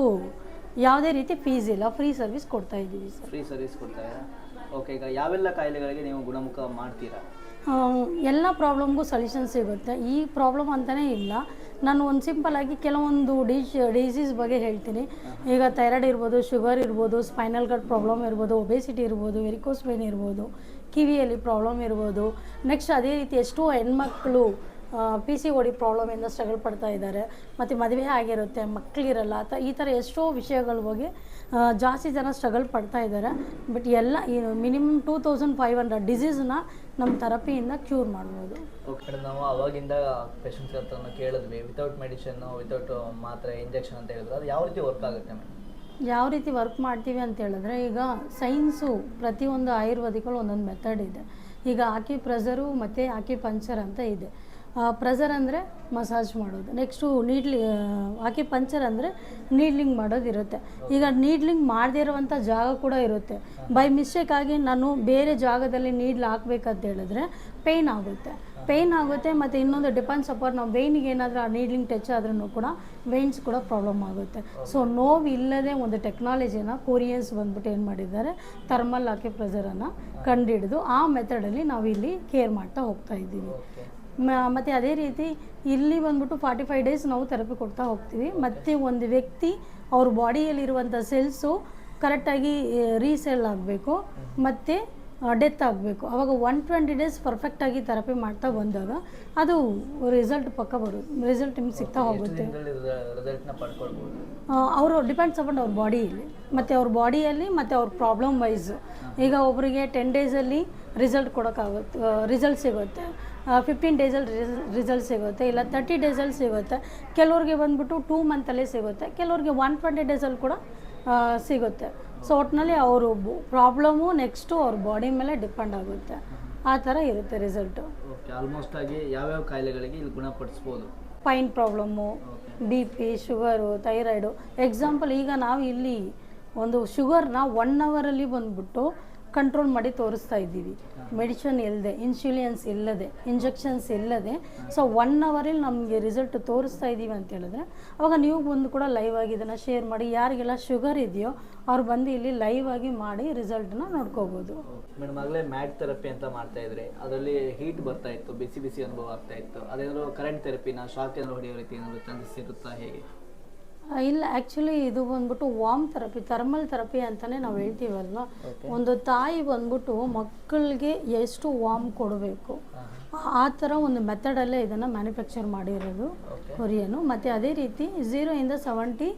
ಯಾವುದೇ ರೀತಿ ಫೀಸ್ ಇಲ್ಲ, ಫ್ರೀ ಸರ್ವಿಸ್ ಕೊಡ್ತಾ ಇದ್ದೀವಿ ಸರ್. ಫ್ರೀ ಸರ್ವಿಸ್ ಕೊಡ್ತಾ ಇದ್ದೀರಾ? ಓಕೆ, ಈಗ ಯಾವೆಲ್ಲ ಕಾಯಿಲೆಗಳಿಗೆ ನೀವು ಗುಣಮುಖ ಮಾಡ್ತೀರಾ? ಎಲ್ಲ ಪ್ರಾಬ್ಲಮ್ಗೂ ಸೊಲ್ಯೂಷನ್ ಸಿಗುತ್ತೆ. ಈ ಪ್ರಾಬ್ಲಮ್ ಅಂತಲೇ ಇಲ್ಲ. ನಾನು ಒಂದು ಸಿಂಪಲ್ಲಾಗಿ ಕೆಲವೊಂದು ಡಿಸೀಸ್ ಬಗ್ಗೆ ಹೇಳ್ತೀನಿ. ಈಗ ಥೈರಾಯ್ಡ್ ಇರ್ಬೋದು, ಶುಗರ್ ಇರ್ಬೋದು, ಸ್ಪೈನಲ್ ಕಾರ್ಡ್ ಪ್ರಾಬ್ಲಮ್ ಇರ್ಬೋದು, ಒಬೆಸಿಟಿ ಇರ್ಬೋದು, ವೆರಿಕೋಸ್ ವೇನ್ ಇರ್ಬೋದು, ಕಿವಿಯಲ್ಲಿ ಪ್ರಾಬ್ಲಮ್ ಇರ್ಬೋದು. ನೆಕ್ಸ್ಟ್ ಅದೇ ರೀತಿ ಎಷ್ಟೋ ಹೆಣ್ಮಕ್ಳು PCOD ಪ್ರಾಬ್ಲಮಿಂದ ಸ್ಟ್ರಗಲ್ ಪಡ್ತಾ ಇದ್ದಾರೆ. ಮತ್ತು ಮದುವೆ ಆಗಿರುತ್ತೆ, ಮಕ್ಕಳಿರಲ್ಲ, ಈ ಥರ ಎಷ್ಟೋ ವಿಷಯಗಳ ಬಗ್ಗೆ ಜಾಸ್ತಿ ಜನ ಸ್ಟ್ರಗಲ್ ಪಡ್ತಾ ಇದ್ದಾರೆ. ಬಟ್ ಎಲ್ಲ ಮಿನಿಮಮ್ 2500 ಡಿಸೀಸ್ನ ನಮ್ಮ ಥೆರಪಿಯಿಂದ ಕ್ಯೂರ್ ಮಾಡ್ಬೋದು. ಓಕೆ, ನಾವು ಅವಾಗಿಂದ ಪೇಷಂಟ್ಸ್ ಹತ್ರ ಕೇಳಿದ್ವಿ, ವಿತೌಟ್ ಮೆಡಿಷನ್ನು, ವಿತೌಟ್ ಮಾತ್ರೆ, ಇಂಜೆಕ್ಷನ್ ಅಂತ ಹೇಳಿದ್ರು. ಅದು ಯಾವ ರೀತಿ ವರ್ಕ್ ಆಗುತ್ತೆ ಮೇಡಮ್? ಯಾವ ರೀತಿ ವರ್ಕ್ ಮಾಡ್ತೀವಿ ಅಂತ ಹೇಳಿದ್ರೆ, ಈಗ ಸೈನ್ಸು ಪ್ರತಿಯೊಂದು ಆಯುರ್ವೇದಿಕಲ್ಲಿ ಒಂದೊಂದು ಮೆಥಡ್ ಇದೆ. ಈಗ ಆಕ್ಯುಪ್ರೆಷರು ಮತ್ತು ಆಕ್ಯುಪಂಕ್ಚರ್ ಅಂತ ಇದೆ. ಪ್ರೆಷರ್ ಅಂದರೆ ಮಸಾಜ್ ಮಾಡೋದು. ನೆಕ್ಸ್ಟು ಆಕ್ಯುಪಂಕ್ಚರ್ ಅಂದರೆ ನೀಡ್ಲಿಂಗ್ ಮಾಡೋದಿರುತ್ತೆ. ಈಗ ನೀಡ್ಲಿಂಗ್ ಮಾಡದೇ ಇರುವಂಥ ಜಾಗ ಕೂಡ ಇರುತ್ತೆ. ಬೈ ಮಿಸ್ಟೇಕ್ ಆಗಿ ನಾನು ಬೇರೆ ಜಾಗದಲ್ಲಿ ನೀಡ್ಲ್ ಹಾಕ್ಬೇಕಂತ ಹೇಳಿದ್ರೆ ಪೇಯ್ನ್ ಆಗುತ್ತೆ. ಮತ್ತು ಇನ್ನೊಂದು ಡಿಪೆಂಡ್ಸ್ ಅಪಾನ್ ನಾವು ವೆಯ್ನಿಗೆ ಏನಾದರೂ ಆ ನೀಡ್ಲಿಂಗ್ ಟಚ್ ಆದ್ರೂ ಕೂಡ ವೆಯ್ನ್ಸ್ ಕೂಡ ಪ್ರಾಬ್ಲಮ್ ಆಗುತ್ತೆ. ಸೊ ನೋವು ಇಲ್ಲದೆ ಒಂದು ಟೆಕ್ನಾಲಜಿನ ಕೊರಿಯನ್ಸ್ ಬಂದ್ಬಿಟ್ಟು ಏನು ಮಾಡಿದ್ದಾರೆ, ಥರ್ಮಲ್ ಆಕ್ಯುಪ್ರೆಷರನ್ನು ಕಂಡುಹಿಡಿದು ಆ ಮೆಥಡಲ್ಲಿ ನಾವು ಇಲ್ಲಿ ಕೇರ್ ಮಾಡ್ತಾ ಹೋಗ್ತಾ ಇದ್ದೀವಿ. ಮತ್ತು ಅದೇ ರೀತಿ ಇಲ್ಲಿ ಬಂದ್ಬಿಟ್ಟು 45 ಡೇಸ್ ನಾವು ಥೆರಪಿ ಕೊಡ್ತಾ ಹೋಗ್ತೀವಿ. ಮತ್ತು ಒಂದು ವ್ಯಕ್ತಿ ಅವ್ರ ಬಾಡಿಯಲ್ಲಿರುವಂಥ ಸೆಲ್ಸು ಕರೆಕ್ಟಾಗಿ ರೀಸೆಲ್ ಆಗಬೇಕು ಮತ್ತು ಡೆತ್ ಆಗಬೇಕು. ಆವಾಗ 120 ಡೇಸ್ ಪರ್ಫೆಕ್ಟಾಗಿ ಥೆರಪಿ ಮಾಡ್ತಾ ಬಂದಾಗ ಅದು ರಿಸಲ್ಟ್ ಪಕ್ಕ ಬರುತ್ತೆ. ರಿಸಲ್ಟ್ ನಿಮ್ಗೆ ಸಿಗ್ತಾ ಹೋಗುತ್ತೆ. ಅವರು ಡಿಪೆಂಡ್ಸ್ ಅಪಾನ್ ಅವ್ರ ಬಾಡಿಯಲ್ಲಿ ಮತ್ತು ಅವ್ರ ಬಾಡಿಯಲ್ಲಿ ಮತ್ತು ಅವ್ರ ಪ್ರಾಬ್ಲಮ್ ವೈಸು. ಈಗ ಒಬ್ಬರಿಗೆ 10 ಡೇಸಲ್ಲಿ ರಿಸಲ್ಟ್ ಕೊಡೋಕ್ಕಾಗುತ್ತೆ, ರಿಸಲ್ಟ್ ಸಿಗುತ್ತೆ. 15 ಡೇಸಲ್ಲಿ ರಿಸಲ್ಟ್ ಸಿಗುತ್ತೆ, ಇಲ್ಲ 30 ಡೇಸಲ್ಲಿ ಸಿಗುತ್ತೆ. ಕೆಲವ್ರಿಗೆ ಬಂದ್ಬಿಟ್ಟು 2 ಮಂತಲ್ಲೇ ಸಿಗುತ್ತೆ, ಕೆಲವ್ರಿಗೆ 120 ಡೇಸಲ್ಲಿ ಕೂಡ ಸಿಗುತ್ತೆ. ಸೊ ಒಟ್ಟಿನಲ್ಲಿ ಅವರು ಪ್ರಾಬ್ಲಮ್ಮು ನೆಕ್ಸ್ಟು ಅವ್ರ ಬಾಡಿ ಮೇಲೆ ಡಿಪೆಂಡ್ ಆಗುತ್ತೆ. ಆ ಥರ ಇರುತ್ತೆ ರಿಸಲ್ಟು. ಓಕೆ, ಆಲ್ಮೋಸ್ಟ್ ಆಗಿ ಯಾವ್ಯಾವ ಕಾಯಿಲೆಗಳಿಗೆ ಇಲ್ಲಿ ಗುಣಪಡಿಸ್ಬೋದು? Pain problem, BP, sugar, thyroid. Example ಈಗ ನಾವು ಇಲ್ಲಿ ಒಂದು ಶುಗರ್ನ 1 ಅವರಲ್ಲಿ ಬಂದ್ಬಿಟ್ಟು ಕಂಟ್ರೋಲ್ ಮಾಡಿ ತೋರಿಸ್ತಾ ಇದ್ದೀವಿ. ಮೆಡಿಷನ್ ಇಲ್ಲದೆ, ಇನ್ಸುಲಿಯನ್ಸ್ ಇಲ್ಲದೆ, ಇಂಜೆಕ್ಷನ್ಸ್ ಇಲ್ಲದೆ. ಸೊ 1 ಅವರಲ್ಲಿ ನಮಗೆ ರಿಸಲ್ಟ್ ತೋರಿಸ್ತಾ ಇದ್ದೀವಿ ಅಂತ ಹೇಳಿದ್ರೆ ಅವಾಗ ನೀವು ಬಂದು ಕೂಡ ಲೈವ್ ಆಗಿ ಇದನ್ನು ಶೇರ್ ಮಾಡಿ, ಯಾರಿಗೆಲ್ಲ ಶುಗರ್ ಇದೆಯೋ ಅವ್ರು ಬಂದು ಇಲ್ಲಿ ಲೈವ್ ಆಗಿ ಮಾಡಿ ರಿಸಲ್ಟ್ನ ನೋಡ್ಕೋಬೋದು. ಮೇಡಮ್, ಆಗಲೇ ಮ್ಯಾಟ್ ಥೆರಪಿ ಅಂತ ಮಾಡ್ತಾ ಇದ್ರೆ ಅದರಲ್ಲಿ ಹೀಟ್ ಬರ್ತಾ ಇತ್ತು, ಬಿಸಿ ಅನುಭವ ಆಗ್ತಾ ಇತ್ತು. ಅದೇನಾದ್ರು ಕರೆಂಟ್ ಥೆರಪಿನ ಶಾಕ್ ಏನಾದ್ರು ಹೊಡೆಯೋ ರೀತಿ ಏನಾದ್ರು ಚಾನ್ಸಸ್ ಇರುತ್ತಾ, ಹೇಗೆ? ಇಲ್ಲ, ಆ್ಯಕ್ಚುಲಿ ಇದು ಬಂದ್ಬಿಟ್ಟು ವಾರ್ಮ್ ಥೆರಪಿ, ಥರ್ಮಲ್ ಥೆರಪಿ ಅಂತಲೇ ನಾವು ಹೇಳ್ತೀವಲ್ವ. ಒಂದು ತಾಯಿ ಬಂದ್ಬಿಟ್ಟು ಮಕ್ಕಳಿಗೆ ಎಷ್ಟು ವಾರ್ಮ್ ಕೊಡಬೇಕು ಆ ಥರ ಒಂದು ಮೆಥಡಲ್ಲೇ ಇದನ್ನು ಮ್ಯಾನುಫ್ಯಾಕ್ಚರ್ ಮಾಡಿರೋದು ಕೊರಿಯನು. ಮತ್ತು ಅದೇ ರೀತಿ 0 ಇಂದ 70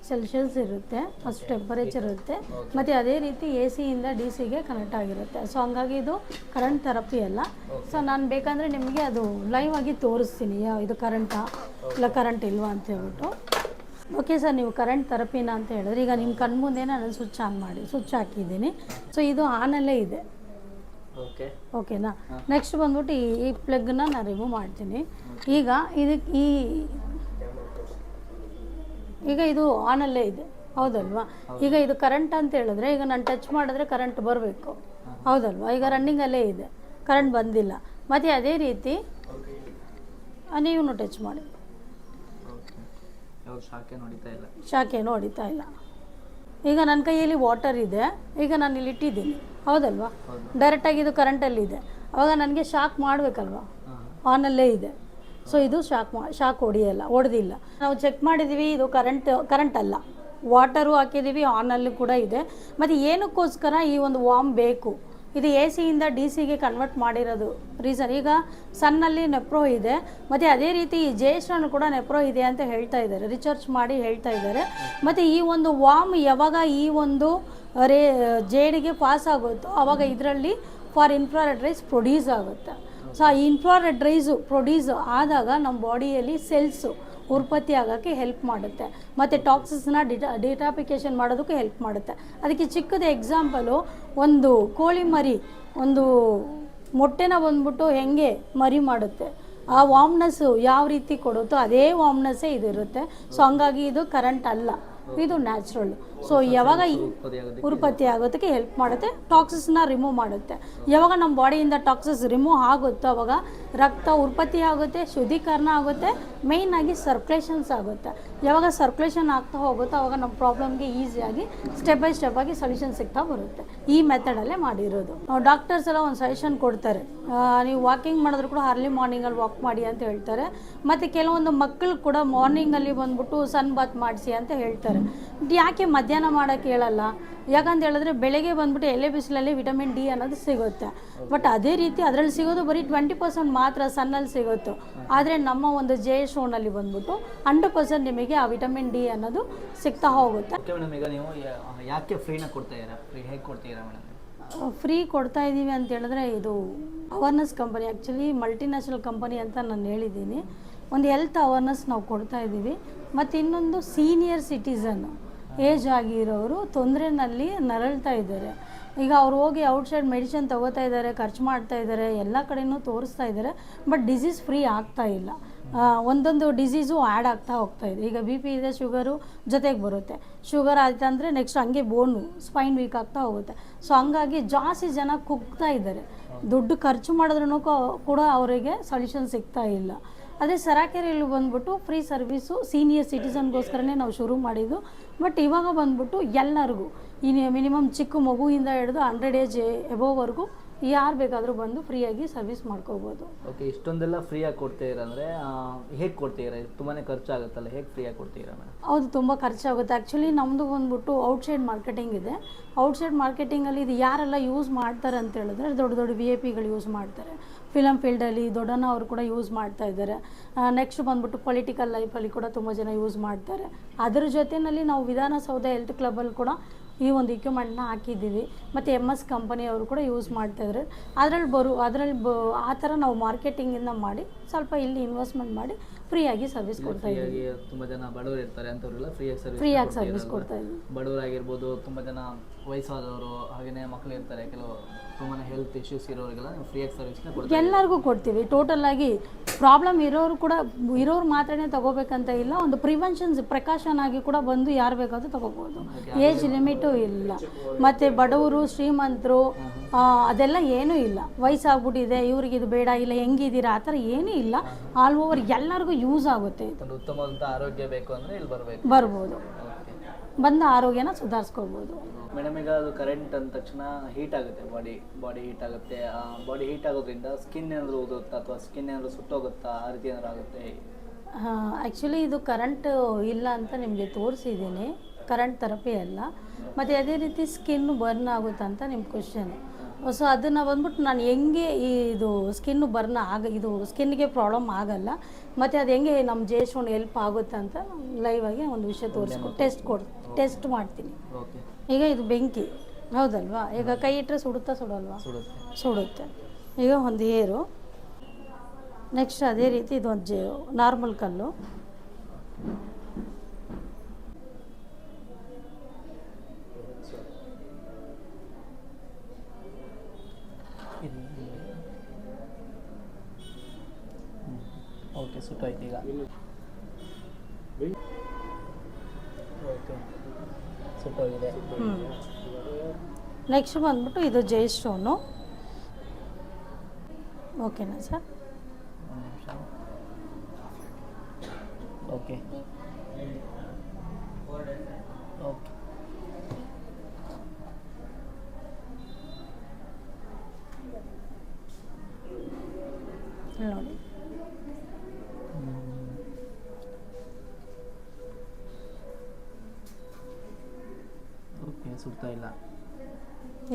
ಸೆಲ್ಸಿಯಸ್ ಇರುತ್ತೆ, ಅಷ್ಟು ಟೆಂಪರೇಚರ್ ಇರುತ್ತೆ. ಮತ್ತು ಅದೇ ರೀತಿ AC ಇಂದ DC ಕನೆಕ್ಟ್ ಆಗಿರುತ್ತೆ. ಸೊ ಹಂಗಾಗಿ ಇದು ಕರೆಂಟ್ ಥೆರಪಿ ಅಲ್ಲ. ಸೊ ನಾನು ಬೇಕಂದರೆ ನಿಮಗೆ ಅದು ಲೈವ್ ಆಗಿ ತೋರಿಸ್ತೀನಿ, ಇದು ಕರೆಂಟಾ ಇಲ್ಲ ಕರೆಂಟ್ ಇಲ್ವಾ ಅಂತ ಹೇಳ್ಬಿಟ್ಟು. ಓಕೆ ಸರ್, ನೀವು ಕರೆಂಟ್ ಥೆರಪಿನ ಅಂತ ಹೇಳಿದ್ರೆ ಈಗ ನಿಮ್ಮ ಕಣ್ಮುಂದೆ ನಾನು ಸ್ವಿಚ್ ಆನ್ ಮಾಡಿ ಸ್ವಿಚ್ ಹಾಕಿದ್ದೀನಿ. ಸೊ ಇದು ಆನಲ್ಲೇ ಇದೆ. ಓಕೆನಾ? ನೆಕ್ಸ್ಟ್ ಬಂದ್ಬಿಟ್ಟು ಈ ಪ್ಲಗ್ನ ನಾನು ರಿಮೂವ್ ಮಾಡ್ತೀನಿ. ಈಗ ಈಗ ಇದು ಆನಲ್ಲೇ ಇದೆ, ಹೌದಲ್ವಾ? ಈಗ ಇದು ಕರೆಂಟ್ ಅಂತ ಹೇಳಿದ್ರೆ ಈಗ ನಾನು ಟಚ್ ಮಾಡಿದ್ರೆ ಕರೆಂಟ್ ಬರಬೇಕು, ಹೌದಲ್ವಾ? ಈಗ ರನ್ನಿಂಗಲ್ಲೇ ಇದೆ, ಕರೆಂಟ್ ಬಂದಿಲ್ಲ. ಮತ್ತು ಅದೇ ರೀತಿ ನೀವು ಟಚ್ ಮಾಡಿ, ಶಾಖೇನು ಹೊಡಿತಾ ಇಲ್ಲ. ಈಗ ನನ್ನ ಕೈಯಲ್ಲಿ ವಾಟರ್ ಇದೆ, ಈಗ ನಾನು ಇಲ್ಲಿ ಇಟ್ಟಿದ್ದೀನಿ, ಹೌದಲ್ವಾ? ಡೈರೆಕ್ಟಾಗಿ ಇದು ಕರೆಂಟಲ್ಲಿದೆ, ಅವಾಗ ನನಗೆ ಶಾಕ್ ಮಾಡಬೇಕಲ್ವಾ? ಆನಲ್ಲೇ ಇದೆ. ಸೊ ಇದು ಶಾಕ್ ಹೊಡೆದಿಲ್ಲ. ನಾವು ಚೆಕ್ ಮಾಡಿದ್ದೀವಿ, ಇದು ಕರೆಂಟ್ ಅಲ್ಲ, ವಾಟರು ಹಾಕಿದ್ದೀವಿ, ಆನಲ್ಲಿ ಕೂಡ ಇದೆ. ಮತ್ತು ಏನಕ್ಕೋಸ್ಕರ ಈ ಒಂದು ವಾರ್ಮ್ ಬೇಕು ಇದು ಎ ಸಿಯಿಂದ ಡಿ ಸಿಗೆ ಕನ್ವರ್ಟ್ ಮಾಡಿರೋದು ರೀಸನ್. ಈಗ ಸನ್ನಲ್ಲಿ ನೆಪ್ರೋ ಇದೆ, ಮತ್ತು ಅದೇ ರೀತಿ ಜೇಸ್ಟ್ರನ್ನು ಕೂಡ ನೆಪ್ರೋ ಇದೆ ಅಂತ ಹೇಳ್ತಾ ಇದ್ದಾರೆ, ರಿಸರ್ಚ್ ಮಾಡಿ ಹೇಳ್ತಾ ಇದ್ದಾರೆ. ಮತ್ತು ಈ ಒಂದು ವಾಮ್ ಯಾವಾಗ ಈ ಒಂದು ಜೇಡಿಗೆ ಪಾಸ್ ಆಗುತ್ತೋ ಆವಾಗ ಇದರಲ್ಲಿ ಫಾರ್ ಇನ್ಫ್ರಾರೆಡ್ ರೈಸ್ ಪ್ರೊಡ್ಯೂಸ್ ಆಗುತ್ತೆ. ಸೊ ಆ ಇನ್ಫ್ರಾರೆಡ್ ರೈಸು ಪ್ರೊಡ್ಯೂಸ್ ಆದಾಗ ನಮ್ಮ ಬಾಡಿಯಲ್ಲಿ ಸೆಲ್ಸು ಉತ್ಪತ್ತಿ ಆಗೋಕ್ಕೆ ಹೆಲ್ಪ್ ಮಾಡುತ್ತೆ, ಮತ್ತು ಟಾಕ್ಸಿಸ್ನ ಡಿಟಾಪಿಕೇಶನ್ ಮಾಡೋದಕ್ಕೂ ಹೆಲ್ಪ್ ಮಾಡುತ್ತೆ. ಅದಕ್ಕೆ ಚಿಕ್ಕದ ಎಕ್ಸಾಂಪಲು, ಒಂದು ಕೋಳಿ ಮರಿ ಒಂದು ಮೊಟ್ಟೆನ ಬಂದ್ಬಿಟ್ಟು ಹೆಂಗೆ ಮರಿ ಮಾಡುತ್ತೆ, ಆ ವಾಮ್ನೆಸ್ಸು ಯಾವ ರೀತಿ ಕೊಡುತ್ತೋ ಅದೇ ವಾಮ್ನೆಸ್ಸೇ ಇದಿರುತ್ತೆ. ಸೊ ಹಂಗಾಗಿ ಇದು ಕರೆಂಟ್ ಅಲ್ಲ, ಇದು ನ್ಯಾಚುರಲ್. ಸೊ ಯಾವಾಗ ಉತ್ಪತ್ತಿ ಆಗೋದಕ್ಕೆ ಹೆಲ್ಪ್ ಮಾಡುತ್ತೆ, ಟಾಕ್ಸಿಸ್ನ ರಿಮೂವ್ ಮಾಡುತ್ತೆ. ಯಾವಾಗ ನಮ್ಮ ಬಾಡಿಯಿಂದ ಟಾಕ್ಸಿಸ್ ರಿಮೂವ್ ಆಗುತ್ತೋ ಅವಾಗ ರಕ್ತ ಉತ್ಪತ್ತಿ ಆಗುತ್ತೆ, ಶುದ್ಧೀಕರಣ ಆಗುತ್ತೆ, ಮೇಯ್ನಾಗಿ ಸರ್ಕ್ಯುಲೇಷನ್ಸ್ ಆಗುತ್ತೆ. ಯಾವಾಗ ಸರ್ಕ್ಯುಲೇಷನ್ ಆಗ್ತಾ ಹೋಗುತ್ತೋ ಅವಾಗ ನಮ್ಮ ಪ್ರಾಬ್ಲಮ್ಗೆ ಈಸಿಯಾಗಿ ಸ್ಟೆಪ್ ಬೈ ಸ್ಟೆಪ್ ಆಗಿ ಸೊಲ್ಯೂಷನ್ ಸಿಗ್ತಾ ಬರುತ್ತೆ. ಈ ಮೆಥಡಲ್ಲೇ ಮಾಡಿರೋದು. ಡಾಕ್ಟರ್ಸ್ ಎಲ್ಲ ಒಂದು ಸಜೆಷನ್ ಕೊಡ್ತಾರೆ, ನೀವು ವಾಕಿಂಗ್ ಮಾಡಿದ್ರು ಕೂಡ ಅರ್ಲಿ ಮಾರ್ನಿಂಗಲ್ಲಿ ವಾಕ್ ಮಾಡಿ ಅಂತ ಹೇಳ್ತಾರೆ. ಮತ್ತು ಕೆಲವೊಂದು ಮಕ್ಕಳು ಕೂಡ ಮಾರ್ನಿಂಗಲ್ಲಿ ಬಂದ್ಬಿಟ್ಟು ಸನ್ ಬಾತ್ ಮಾಡಿಸಿ ಅಂತ ಹೇಳ್ತಾರೆ. ಯಾಕೆ ಮಧ್ಯಾಹ್ನ ಮಾಡೋಕ್ಕೆ ಹೇಳಲ್ಲ? ಯಾಕಂತ ಹೇಳಿದ್ರೆ ಬೆಳಗ್ಗೆ ಬಂದ್ಬಿಟ್ಟು ಎಲೆ ಬಿಸಿಲಲ್ಲಿ ವಿಟಮಿನ್ ಡಿ ಅನ್ನೋದು ಸಿಗುತ್ತೆ. ಬಟ್ ಅದೇ ರೀತಿ ಅದರಲ್ಲಿ ಸಿಗೋದು ಬರೀ 20% ಮಾತ್ರ ಸನ್ನಲ್ಲಿ ಸಿಗುತ್ತೆ. ಆದರೆ ನಮ್ಮ ಒಂದು ಜೆ ಶೋನಲ್ಲಿ ಬಂದ್ಬಿಟ್ಟು 100% ನಿಮಗೆ ಆ ವಿಟಮಿನ್ ಡಿ ಅನ್ನೋದು ಸಿಗ್ತಾ ಹೋಗುತ್ತೆ. ಮೇಡಮ್, ಈಗ ನೀವು ಯಾಕೆ ಫ್ರೀನ ಕೊಡ್ತಾ ಇದ್ದೀರಾ? ಫ್ರೀ ಹೇಗೆ ಕೊಡ್ತೀರಾ ಮೇಡಮ್? ಫ್ರೀ ಕೊಡ್ತಾ ಇದ್ದೀವಿ ಅಂತ ಹೇಳಿದ್ರೆ ಇದು awareness company, actually multinational company ಅಂತ ನಾನು ಹೇಳಿದ್ದೀನಿ. ಒಂದು ಹೆಲ್ತ್ ಅವೇರ್ನೆಸ್ ನಾವು ಕೊಡ್ತಾ ಇದ್ದೀವಿ. ಮತ್ತು ಇನ್ನೊಂದು ಸೀನಿಯರ್ ಸಿಟಿಸನ್ ಏಜ್ ಆಗಿರೋರು ತೊಂದರೆನಲ್ಲಿ ನರಳ್ತಾ ಇದ್ದಾರೆ. ಈಗ ಅವ್ರು ಹೋಗಿ ಔಟ್ಸೈಡ್ ಮೆಡಿಸಿನ್ ತೊಗೋತಾ ಇದ್ದಾರೆ, ಖರ್ಚು ಮಾಡ್ತಾ ಇದ್ದಾರೆ, ಎಲ್ಲ ಕಡೆಯೂ ತೋರಿಸ್ತಾ ಇದ್ದಾರೆ. ಬಟ್ ಡಿಸೀಸ್ ಫ್ರೀ ಆಗ್ತಾ ಇಲ್ಲ, ಒಂದೊಂದು ಡಿಸೀಸು ಆ್ಯಡ್ ಆಗ್ತಾ ಹೋಗ್ತಾ ಇದೆ. ಈಗ ಬಿ ಪಿ ಇದೆ, ಶುಗರು ಜೊತೆಗೆ ಬರುತ್ತೆ. ಶುಗರ್ ಆಯ್ತು ಅಂದರೆ ನೆಕ್ಸ್ಟ್ ಹಂಗೆ ಬೋನು ಸ್ಪೈನ್ ವೀಕ್ ಆಗ್ತಾ ಹೋಗುತ್ತೆ. ಸೊ ಹಂಗಾಗಿ ಜಾಸ್ತಿ ಜನ ಕುಗ್ತಾ ಇದ್ದಾರೆ. ದುಡ್ಡು ಖರ್ಚು ಮಾಡಿದ್ರೂ ಕೂಡ ಅವರಿಗೆ ಸೊಲ್ಯೂಷನ್ ಸಿಗ್ತಾ ಇಲ್ಲ. ಅದೇ ಸರಾಕೆರೆಯಲ್ಲಿ ಬಂದ್ಬಿಟ್ಟು ಫ್ರೀ ಸರ್ವಿಸು ಸೀನಿಯರ್ ಸಿಟಿಸನ್ಗೋಸ್ಕರನೇ ನಾವು ಶುರು ಮಾಡಿದ್ದು. ಬಟ್ ಇವಾಗ ಬಂದ್ಬಿಟ್ಟು ಎಲ್ಲರಿಗೂ ಇನ್ನು ಮಿನಿಮಮ್ ಚಿಕ್ಕ ಮಗುವಿಂದ ಹಿಡಿದು 100 ಏಜ್ ಎಬೋವರೆಗೂ ಯಾರು ಬೇಕಾದರೂ ಬಂದು ಫ್ರೀಯಾಗಿ ಸರ್ವಿಸ್ ಮಾಡ್ಕೋಬೋದು. ಓಕೆ, ಇಷ್ಟೊಂದೆಲ್ಲ ಫ್ರೀಯಾಗಿ ಕೊಡ್ತೀರಾ ಅಂದರೆ ಹೇಗೆ ಕೊಡ್ತೀರಾ? ತುಂಬಾ ಖರ್ಚಾಗುತ್ತಲ್ಲ, ಹೇಗೆ ಫ್ರೀಯಾಗಿ ಕೊಡ್ತೀರಾ ಮೇಡಮ್? ಹೌದು, ತುಂಬ ಖರ್ಚಾಗುತ್ತೆ. ಆ್ಯಕ್ಚುಲಿ ನಮ್ಮದು ಬಂದ್ಬಿಟ್ಟು ಔಟ್ಸೈಡ್ ಮಾರ್ಕೆಟಿಂಗ್ ಇದೆ. ಔಟ್ಸೈಡ್ ಮಾರ್ಕೆಟಿಂಗಲ್ಲಿ ಇದು ಯಾರೆಲ್ಲ ಯೂಸ್ ಮಾಡ್ತಾರೆ ಅಂತ ಹೇಳಿದ್ರೆ ದೊಡ್ಡ ದೊಡ್ಡ VIP ಗಳು ಯೂಸ್ ಮಾಡ್ತಾರೆ. ಫಿಲಮ್ ಫೀಲ್ಡಲ್ಲಿ ದೊಡ್ಡನ ಅವರು ಕೂಡ ಯೂಸ್ ಮಾಡ್ತಾ ಇದ್ದಾರೆ. ನೆಕ್ಸ್ಟ್ ಬಂದ್ಬಿಟ್ಟು ಪೊಲಿಟಿಕಲ್ ಲೈಫಲ್ಲಿ ಕೂಡ ತುಂಬ ಜನ ಯೂಸ್ ಮಾಡ್ತಾರೆ. ಅದರ ಜೊತೆಯಲ್ಲಿ ನಾವು ವಿಧಾನಸೌಧ ಹೆಲ್ತ್ ಕ್ಲಬ್ಬಲ್ಲಿ ಕೂಡ ಈ ಒಂದು ಇಕ್ವಿಪ್ಮೆಂಟ್ನ ಹಾಕಿದ್ದೀವಿ. ಮತ್ತು MS ಕಂಪನಿಯವರು ಕೂಡ ಯೂಸ್ ಮಾಡ್ತಾಯಿದ್ದಾರೆ. ಅದರಲ್ಲಿ ಆ ಥರ ನಾವು ಮಾರ್ಕೆಟಿಂಗಿಂದ ಮಾಡಿ ಸ್ವಲ್ಪ ಇಲ್ಲಿ ಇನ್ವೆಸ್ಟ್ಮೆಂಟ್ ಮಾಡಿ ಫ್ರೀಯಾಗಿ ಸರ್ವಿಸ್ ಕೊಡ್ತಾ ಇದ್ದೀವಿ. ತುಂಬ ಜನ ಬಡವರು ಇರ್ತಾರೆ ಅಂಥವ್ರಿಗೆಲ್ಲ ಫ್ರೀಯಾಗಿ ಸರ್ವಿಸ್ ಕೊಡ್ತಾ ಇದ್ದೀವಿ. ಬಡವರಾಗಿರ್ಬೋದು, ತುಂಬ ಜನ ವಯಸ್ಸಾದವರು, ಹಾಗೆಯೇ ಮಕ್ಕಳು ಇರ್ತಾರೆ, ಕೆಲವು ತುಂಬಾ ಹೆಲ್ತ್ ಇಶ್ಯೂಸ್ ಇರೋರಿಗೆಲ್ಲ ನೀವು ಫ್ರೀಯಾಗಿ ಸರ್ವಿಸ್ನ ಕೊಡ್ತೀವಿ. ಎಲ್ಲರಿಗೂ ಕೊಡ್ತೀವಿ. ಟೋಟಲಾಗಿ ಪ್ರಾಬ್ಲಮ್ ಇರೋರು ಮಾತ್ರನೇ ತಗೋಬೇಕಂತ ಇಲ್ಲ. ಒಂದು ಪ್ರಿಕಾಷನ್ ಆಗಿ ಕೂಡ ಬಂದು ಯಾರು ಬೇಕಾದರೂ ತಗೋಬೋದು. ಏಜ್ ಲಿಮಿಟು ಇಲ್ಲ. ಮತ್ತು ಬಡವರು ಶ್ರೀಮಂತರು ಅದೆಲ್ಲ ಏನೂ ಇಲ್ಲ. ವಯಸ್ಸಾಗ್ಬಿಟ್ಟಿದೆ ಇವ್ರಿಗೆ ಇದು ಬೇಡ, ಇಲ್ಲ ಹೆಂಗಿದ್ದೀರಾ ಆ ಥರ ಏನೂ ಇಲ್ಲ. ಆಲ್ ಓವರ್ ಎಲ್ಲರಿಗೂ ಯೂಸ್ ಆಗುತ್ತೆ. ಇದು ಉತ್ತಮವಾದಂಥ ಆರೋಗ್ಯ ಬೇಕು ಅಂದರೆ ಇಲ್ಲಿ ಬರ್ಬೋದು, ಬಂದು ಆರೋಗ್ಯನ ಸುಧಾರಿಸ್ಕೋಬೋದು. ಮೇಡಮ್, ಈಗ ಅದು ಕರೆಂಟ್ ಅಂದ ತಕ್ಷಣ ಹೀಟ್ ಆಗುತ್ತೆ, ಬಾಡಿ ಹೀಟ್ ಆಗುತ್ತೆ. ಬಾಡಿ ಹೀಟ್ ಆಗೋದ್ರಿಂದ ಸ್ಕಿನ್ ಏನಾದರೂ ಉದುರುತ್ತಾ ಅಥವಾ ಸ್ಕಿನ್ ಏನಾದರೂ ಸುಟ್ಟೋಗುತ್ತಾ, ಆ ರೀತಿ ಏನಾದರೂ ಆಗುತ್ತೆ? ಆ್ಯಕ್ಚುಲಿ ಇದು ಕರೆಂಟ್ ಇಲ್ಲ ಅಂತ ನಿಮಗೆ ತೋರಿಸಿದ್ದೀನಿ, ಕರೆಂಟ್ ಥೆರಪಿ ಅಲ್ಲ. ಮತ್ತು ಅದೇ ರೀತಿ ಸ್ಕಿನ್ ಬರ್ನ್ ಆಗುತ್ತಾ ಅಂತ ನಿಮ್ಮ ಕ್ವಶನ್. ಸೊ ಅದನ್ನು ಬಂದ್ಬಿಟ್ಟು ನಾನು ಹೆಂಗೆ ಇದು ಸ್ಕಿನ್ನು ಬರ್ನ್ ಇದು ಸ್ಕಿನ್ಗೆ ಪ್ರಾಬ್ಲಮ್ ಆಗಲ್ಲ. ಮತ್ತು ಅದು ಹೆಂಗೆ ನಮ್ಮ ಜೇಶೋನ್ ಹೆಲ್ಪ್ ಆಗುತ್ತೆ ಅಂತ ಲೈವ್ ಆಗಿ ಒಂದು ವಿಷಯ ಟೆಸ್ಟ್ ಮಾಡ್ತೀನಿ. ಈಗ ಇದು ಬೆಂಕಿ ಹೌದಲ್ವಾ? ಈಗ ಕೈ ಇಟ್ಟರೆ ಸುಡಲ್ವಾ? ಸುಡುತ್ತೆ. ಈಗ ಒಂದು ಏರು, ನೆಕ್ಸ್ಟ್ ಅದೇ ರೀತಿ ಇದೊಂದು ನಾರ್ಮಲ್ ಕಲ್ಲು, ಓಕೆ, ಸುಟ್ಟೋಯ್ತು. ಈಗ ಓಕೆ, ಸುಟ್ಟೋಗಿದೆ. ನೆಕ್ಸ್ಟ್ ಬಂದ್ಬಿಟ್ಟು ಇದು ಜೈ ಸ್ಟೋನು. ಓಕೆನಾ ಸರ್? ಓಕೆ ಓಕೆ ನೋಡಿ. ಓಕೆ, ಸುಡ್ತಾ ಇಲ್ಲ.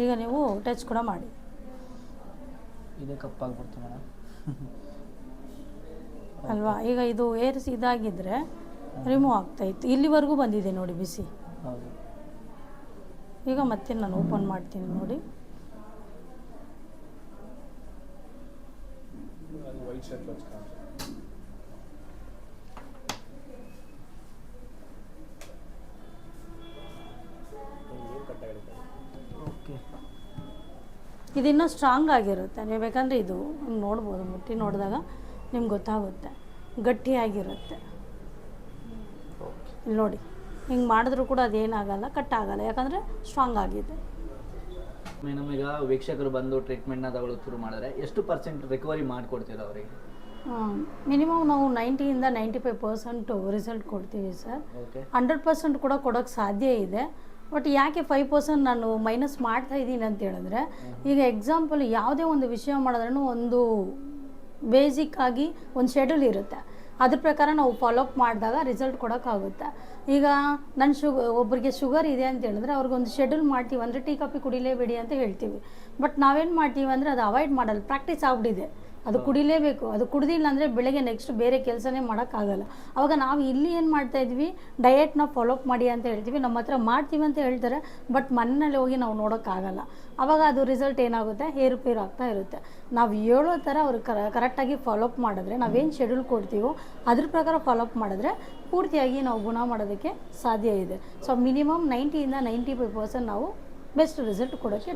ಈಗ ನೀವು ಟಚ್ ಕೂಡ ಮಾಡಿ. ಇದೇ ಕಪ್ಪಾಗ್ಬಿಡ್ತು ಮೇಡಮ್. ಅಲ್ವಾ? ಈಗ ಇದು ಏರ್ಸ್ ಇದಾಗಿದ್ದರೆ ರಿಮೂವ್ ಆಗ್ತಾಯಿತ್ತು. ಇಲ್ಲಿವರೆಗೂ ಬಂದಿದೆ ನೋಡಿ ಬಿಸಿ. ಹೌದು. ಈಗ ಮತ್ತೆ ನಾನು ಓಪನ್ ಮಾಡ್ತೀನಿ ನೋಡಿ. ಓಕೆ. ಇದಿನ್ನೂ ಸ್ಟ್ರಾಂಗ್ ಆಗಿರುತ್ತೆ. ನೀವು ಬೇಕಂದರೆ ಇದು ನೋಡ್ಬೋದು, ಮುಟ್ಟಿ ನೋಡಿದಾಗ ನಿಮ್ಗೆ ಗೊತ್ತಾಗುತ್ತೆ, ಗಟ್ಟಿಯಾಗಿರುತ್ತೆ. ಇಲ್ಲಿ ನೋಡಿ, ಹಿಂಗೆ ಮಾಡಿದ್ರೂ ಕೂಡ ಅದೇನಾಗಲ್ಲ, ಕಟ್ ಆಗಲ್ಲ, ಯಾಕಂದರೆ ಸ್ಟ್ರಾಂಗ್ ಆಗಿದೆ. ಮೇಡಮ್, ಈಗ ವೀಕ್ಷಕರು ಬಂದು ಟ್ರೀಟ್ಮೆಂಟ್ನ ತಗೊಳ್ಳೋದು ಶುರು ಮಾಡಿದ್ರೆ ಎಷ್ಟು ಪರ್ಸೆಂಟ್ ರಿಕವರಿ ಮಾಡಿಕೊಡ್ತೀರಾ ಅವರಿಗೆ? ಮಿನಿಮಮ್ ನಾವು 90ಇಂದ 95% ರಿಸಲ್ಟ್ ಕೊಡ್ತೀವಿ ಸರ್. ಓಕೆ. 100% ಕೂಡ ಕೊಡೋಕ್ಕೆ ಸಾಧ್ಯ ಇದೆ. ಬಟ್ ಯಾಕೆ 5% ನಾನು ಮೈನಸ್ ಮಾಡ್ತಾ ಇದ್ದೀನಿ ಅಂತ ಹೇಳಿದ್ರೆ, ಈಗ ಎಕ್ಸಾಂಪಲ್ ಯಾವುದೇ ಒಂದು ವಿಷಯ ಮಾಡಿದ್ರೂ ಒಂದು ಬೇಸಿಕ್ ಆಗಿ ಒಂದು ಶೆಡ್ಯೂಲ್ ಇರುತ್ತೆ. ಅದ್ರ ಪ್ರಕಾರ ನಾವು ಫಾಲೋಅಪ್ ಮಾಡಿದಾಗ ರಿಸಲ್ಟ್ ಕೊಡೋಕ್ಕಾಗುತ್ತೆ. ಈಗ ನನ್ನ ಒಬ್ಬರಿಗೆ ಶುಗರ್ ಇದೆ ಅಂತ ಹೇಳಿದ್ರೆ ಅವ್ರಿಗೊಂದು ಶೆಡ್ಯೂಲ್ ಮಾಡ್ತೀವಿ ಅಂದರೆ ಟೀ ಕಾಫಿ ಕುಡಿಲೇಬೇಡಿ ಅಂತ ಹೇಳ್ತೀವಿ. ಬಟ್ ನಾವೇನು ಮಾಡ್ತೀವಿ ಅಂದರೆ ಅದು ಅವಾಯ್ಡ್ ಮಾಡಲ್ಲ, ಪ್ರಾಕ್ಟೀಸ್ ಆಗ್ಬಿಟ್ಟಿದೆ, ಅದು ಕುಡಿಲೇಬೇಕು. ಅದು ಕುಡಿದಿಲ್ಲ ಅಂದರೆ ಬೆಳಗ್ಗೆ ನೆಕ್ಸ್ಟ್ ಬೇರೆ ಕೆಲಸನೇ ಮಾಡೋಕ್ಕಾಗಲ್ಲ. ಅವಾಗ ನಾವು ಇಲ್ಲಿ ಏನು ಮಾಡ್ತಾಯಿದ್ವಿ, ಡಯೆಟ್ನ ಫಾಲೋಅಪ್ ಮಾಡಿ ಅಂತ ಹೇಳ್ತೀವಿ, ನಮ್ಮ ಹತ್ರ ಮಾಡ್ತೀವಿ ಅಂತ ಹೇಳ್ತಾರೆ. ಬಟ್ ಮನೆಯಲ್ಲಿ ಹೋಗಿ ನಾವು ನೋಡೋಕ್ಕಾಗಲ್ಲ. ಆವಾಗ ಅದು ರಿಸಲ್ಟ್ ಏನಾಗುತ್ತೆ, ಏರುಪೇರು ಆಗ್ತಾ ಇರುತ್ತೆ. ನಾವು ಹೇಳೋ ಥರ ಅವ್ರು ಕರೆಕ್ಟಾಗಿ ಫಾಲೋಅಪ್ ಮಾಡಿದ್ರೆ, ನಾವೇನು ಶೆಡ್ಯೂಲ್ ಕೊಡ್ತೀವೋ ಅದ್ರ ಪ್ರಕಾರ ಫಾಲೋಅಪ್ ಮಾಡಿದ್ರೆ ಪೂರ್ತಿಯಾಗಿ ನಾವು ಗುಣ ಮಾಡೋದಕ್ಕೆ ಸಾಧ್ಯ ಇದೆ. ಸೊ ಮಿನಿಮಮ್ 90ಇಂದ 95% ನಾವು ಬೆಸ್ಟ್ ರಿಸಲ್ಟ್ ಕೊಡೋಕ್ಕೆ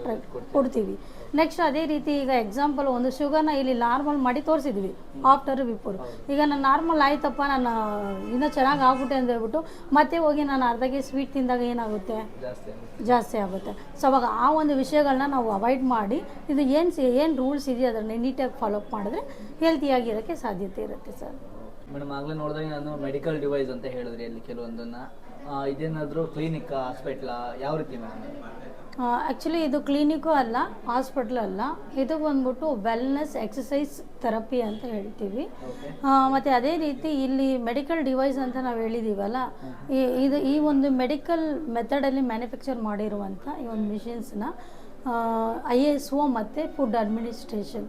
ಕೊಡ್ತೀವಿ. ನೆಕ್ಸ್ಟ್ ಅದೇ ರೀತಿ ಈಗ ಎಕ್ಸಾಂಪಲ್ ಒಂದು ಶುಗರ್ನ ಇಲ್ಲಿ ನಾರ್ಮಲ್ ಮಾಡಿ ತೋರಿಸಿದ್ವಿ ಆಫ್ಟರ್ ಬಿಫೋರ್. ಈಗ ನಾನು ನಾರ್ಮಲ್ ಆಯ್ತಪ್ಪ, ನಾನು ಇನ್ನೂ ಚೆನ್ನಾಗಿ ಆಗ್ಬಿಟ್ಟೆ ಅಂತ ಹೇಳ್ಬಿಟ್ಟು ಮತ್ತೆ ಹೋಗಿ ನಾನು ಅರ್ಧಕ್ಕೆ ಸ್ವೀಟ್ ತಿಂದಾಗ ಏನಾಗುತ್ತೆ, ಜಾಸ್ತಿ ಆಗುತ್ತೆ. ಸೊ ಅವಾಗ ಆ ಒಂದು ವಿಷಯಗಳನ್ನ ನಾವು ಅವಾಯ್ಡ್ ಮಾಡಿ ಇದು ಏನು ರೂಲ್ಸ್ ಇದೆಯೋ ಅದನ್ನು ನೀಟಾಗಿ ಫಾಲೋಅಪ್ ಮಾಡಿದ್ರೆ ಹೆಲ್ತಿಯಾಗಿರೋಕ್ಕೆ ಸಾಧ್ಯತೆ ಇರುತ್ತೆ ಸರ್. ಮೇಡಮ್, ಆಗಲೇ ನೋಡಿದ್ರೆ ನಾನು ಮೆಡಿಕಲ್ ಡಿವೈಸ್ ಅಂತ ಹೇಳಿದ್ರಿ ಅಲ್ಲಿ ಕೆಲವೊಂದನ್ನು. ಇದೇನಾದರೂ ಕ್ಲಿನಿಕ್, ಹಾಸ್ಪಿಟ್ಲಾ, ಯಾವ ರೀತಿ ಮೇಡಮ್? ಆ್ಯಕ್ಚುಲಿ ಇದು ಕ್ಲಿನಿಕ್ಕು ಅಲ್ಲ, ಹಾಸ್ಪಿಟ್ಲ್ ಅಲ್ಲ, ಇದು ಬಂದ್ಬಿಟ್ಟು ವೆಲ್ನೆಸ್ ಎಕ್ಸಸೈಸ್ ಥೆರಪಿ ಅಂತ ಹೇಳ್ತೀವಿ. ಮತ್ತು ಅದೇ ರೀತಿ ಇಲ್ಲಿ ಮೆಡಿಕಲ್ ಡಿವೈಸ್ ಅಂತ ನಾವು ಹೇಳಿದ್ದೀವಲ್ಲ, ಈ ಒಂದು ಮೆಡಿಕಲ್ ಮೆಥಡಲ್ಲಿ ಮ್ಯಾನುಫ್ಯಾಕ್ಚರ್ ಮಾಡಿರುವಂಥ ಈ ಒಂದು ಮಿಷಿನ್ಸ್ನ ISO ಮತ್ತು ಫುಡ್ ಅಡ್ಮಿನಿಸ್ಟ್ರೇಷನ್